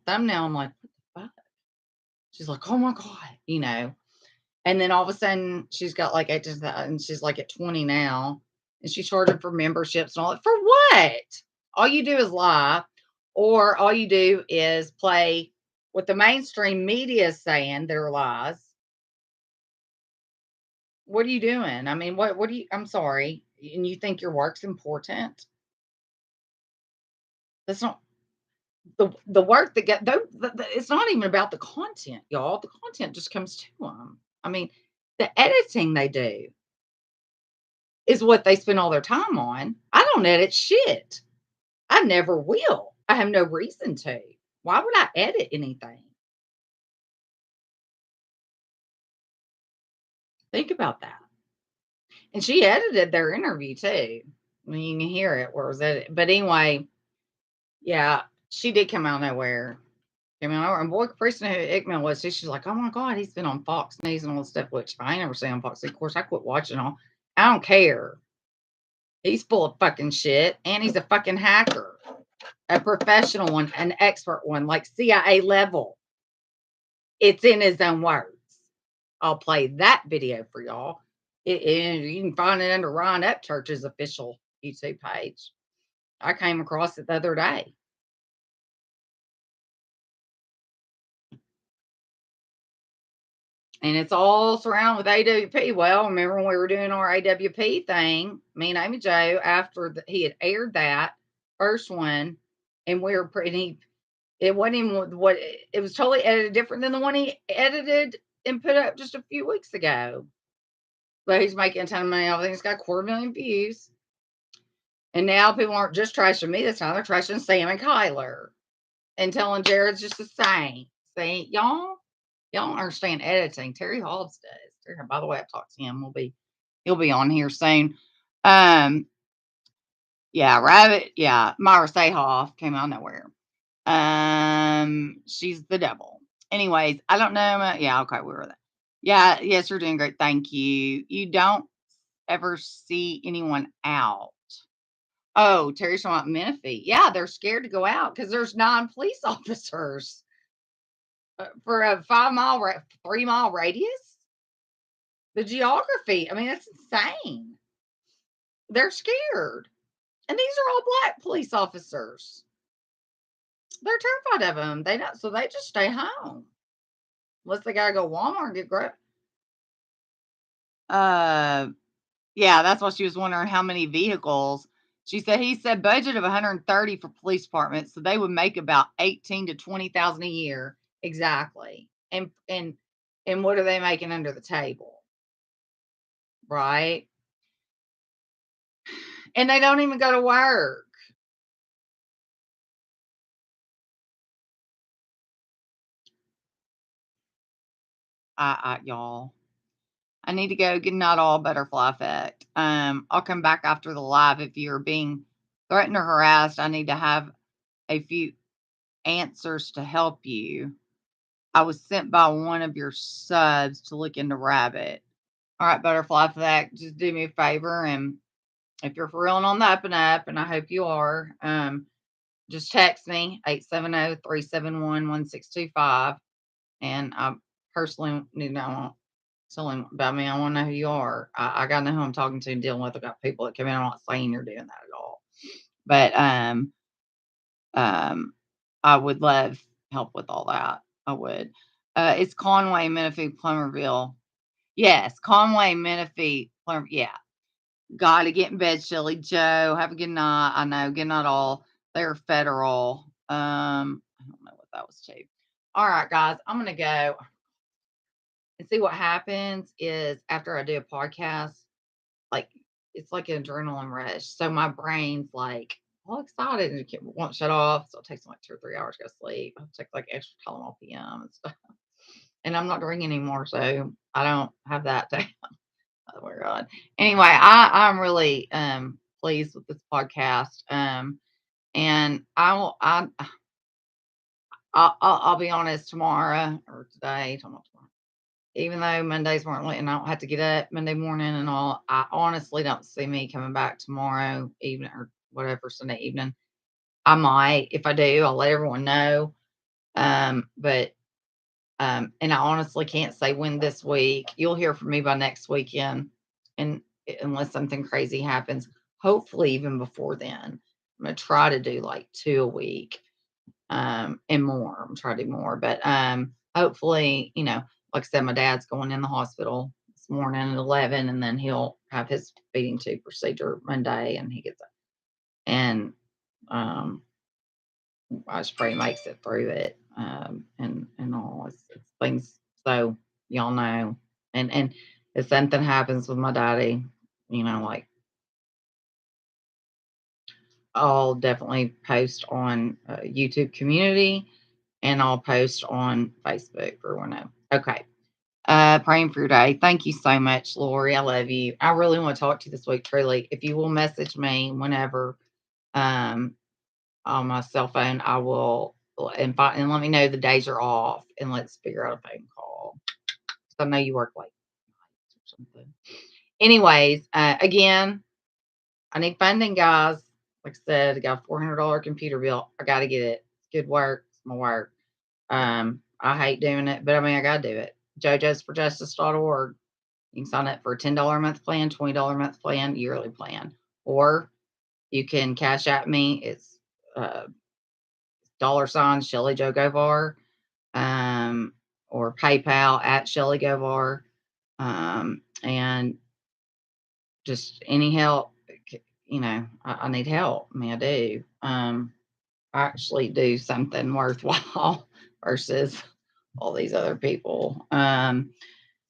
thumbnail. I'm like, what the fuck? She's like, oh my God, And then all of a sudden, she's got like and she's like at 20 now, and she's charging for memberships and all that. For what? All you do is lie, or all you do is play what the mainstream media is saying that are lies. What are you doing? I mean, what do you? I'm sorry, and you think your work's important? That's not the work that get. It's not even about the content, y'all. The content just comes to them. I mean, the editing they do is what they spend all their time on. I don't edit shit. I never will. I have no reason to. Why would I edit anything? Think about that. And she edited their interview too. I mean, you can hear it where it was edited. But anyway, yeah, she did come out of nowhere. And boy, Kristen Hickman was, she's like, oh my God, he's been on Fox News and all this stuff, which I ain't never seen on Fox News. Of course, I quit watching all. I don't care. He's full of fucking shit, and he's a fucking hacker. A professional one, an expert one, like CIA level. It's in his own words. I'll play that video for y'all. You can find it under Ryan Upchurch's official YouTube page. I came across it the other day. And it's all surrounded with AWP. Well, remember when we were doing our AWP thing, me and Amy Jo, after he had aired that first one, and we were pretty, it wasn't even what, it was totally edited different than the one he edited and put up just a few weeks ago. But he's making a ton of money. I think it's got 250,000 views. And now people aren't just trashing me this time. They're trashing Sam and Kyler and telling Jared's just the same. See, y'all don't understand editing. Terry Hobbs does. By the way, I've talked to him. He'll be on here soon. Yeah, Rabbit. Yeah, Myra Sayhoff came out of nowhere. She's the devil. Anyways, I don't know. Yeah, okay, we were there. Yeah, yes, you're doing great. Thank you. You don't ever see anyone out. Oh, Terry's talking about Menifee. Yeah, they're scared to go out because there's 9 police officers for a 3-mile radius. The geography, I mean, that's insane. They're scared. And these are all black police officers. They're terrified of them. So they just stay home. Unless they gotta go Walmart and get grub. Yeah, that's why she was wondering how many vehicles. She said he said budget of 130 for police departments, so they would make about 18 to 20,000 a year. Exactly. And what are they making under the table? Right? And they don't even go to work. Y'all. I need to go get not all butterfly effect. I'll come back after the live. If you're being threatened or harassed, I need to have a few answers to help you. I was sent by one of your subs to look into Rabbit. All right, butterfly effect, just do me a favor, and if you're for real and on the up and up, and I hope you are, just text me 870-371-1625. And I personally need to know something about me. I want to know who you are. I got to know who I'm talking to and dealing with. I got people that come in. I'm not saying you're doing that at all. But I would love help with all that. I would. It's Conway, Menifee, Plummerville. Yes, Conway, Menifee, Plummer. Yeah. Got to get in bed, Shelly Joe. Have a good night. I know, good night all. They're federal. I don't know what that was too. All right, guys, I'm gonna go and see what happens. Is after I do a podcast, like it's like an adrenaline rush. So my brain's like all excited and it won't shut off. So it takes like 2 or 3 hours to go to sleep. I take like extra Tylenol PM and stuff. And I'm not drinking anymore, so I don't have that down. Oh my God. Anyway, I'm really pleased with this podcast. And I'll be honest, tomorrow or today, tomorrow. Even though Mondays weren't late and I don't have to get up Monday morning and all, I honestly don't see me coming back tomorrow evening or whatever, Sunday evening. I might. If I do, I'll let everyone know. But and I honestly can't say when this week. You'll hear from me by next weekend. And unless something crazy happens, hopefully even before then. I'm gonna try to do like 2 a week. And more. I'm trying to do more. But hopefully, like I said, my dad's going in the hospital this morning at 11, and then he'll have his feeding tube procedure Monday, and he gets it. And I just pray he makes it through it. And all it's things. So y'all know, and if something happens with my daddy, like I'll definitely post on YouTube community, and I'll post on Facebook for everyone to know. Okay. Praying for your day. Thank you so much, Lori. I love you. I really want to talk to you this week, truly. If you will message me whenever on my cell phone, I will invite and let me know the days are off, and let's figure out a phone call. I know you work late or something. Anyways, again, I need funding, guys. Like I said, I got a $400 computer bill. I got to get it. It's good work. It's my work. I hate doing it, but I got to do it. JoJo'sforjustice.org. You can sign up for a $10 a month plan, $20 a month plan, yearly plan. Or you can cash at me. It's $ ShellyJoGovar, or PayPal at ShellyJoGovar. And just any help, I need help. I mean, I do. I actually do something worthwhile versus all these other people. And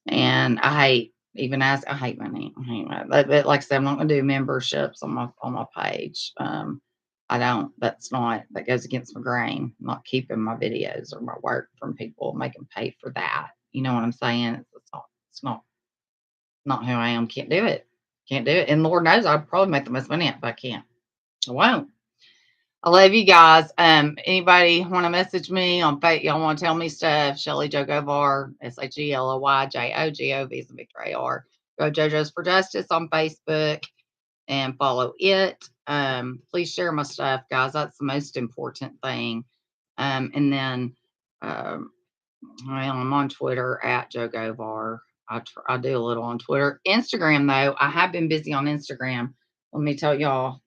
I hate money. But like I said, I'm not going to do memberships on my page. That goes against my grain. I'm not keeping my videos or my work from people, making pay for that. You know what I'm saying? It's not who I am. Can't do it. And Lord knows I'd probably make the most money if I can't. I won't. I love you guys. Anybody want to message me on Facebook? Y'all want to tell me stuff? ShellyJoGovar, ShellyJoGov is a Victor AR. Go JoJo's for Justice on Facebook and follow it. Please share my stuff, guys. That's the most important thing. And then, I'm on Twitter at JoGovar. I do a little on Twitter. Instagram, though, I have been busy on Instagram. Let me tell y'all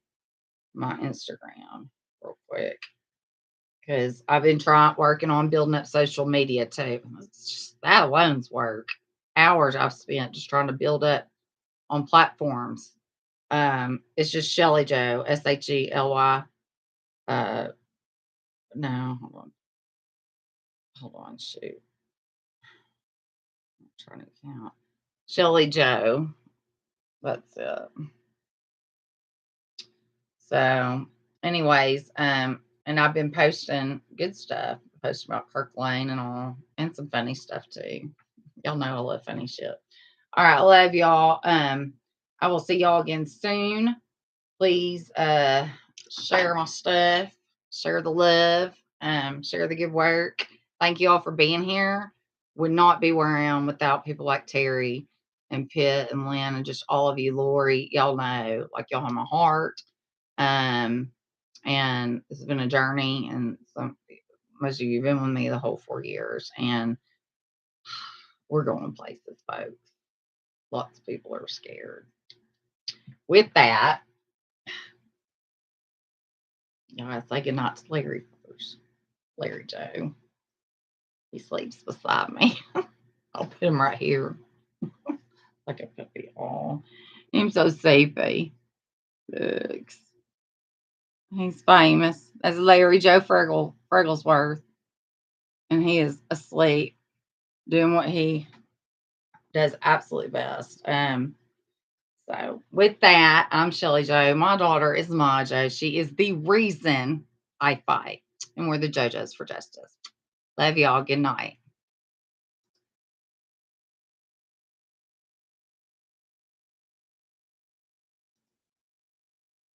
my Instagram real quick, because I've been working on building up social media too. It's just, that alone's work. Hours I've spent just trying to build up on platforms. It's just Shelly Joe, SHELY. No, hold on, shoot. I'm trying to count. Shelly Joe. That's it. So, anyways, and I've been posting good stuff. Posting about Kirk Lane and all, and some funny stuff too. Y'all know I love funny shit. All right, I love y'all. I will see y'all again soon. Please share my stuff, share the love, share the good work. Thank you all for being here. Would not be where I am without people like Terry and Pitt and Lynn and just all of you, Lori. Y'all know, like, y'all have my heart. And it's been a journey, and most of you have been with me the whole 4 years, and we're going places, folks. Lots of people are scared. With that, I say goodnight to Larry first. Larry Joe. He sleeps beside me. I'll put him right here. Like a puppy. Oh, he's so sleepy. Looks. He's famous as Larry Joe Frigglesworth. And he is asleep, doing what he does absolutely best. So with that, I'm Shelly Jo. My daughter is Majo. She is the reason I fight. And we're the JoJos for Justice. Love y'all. Good night.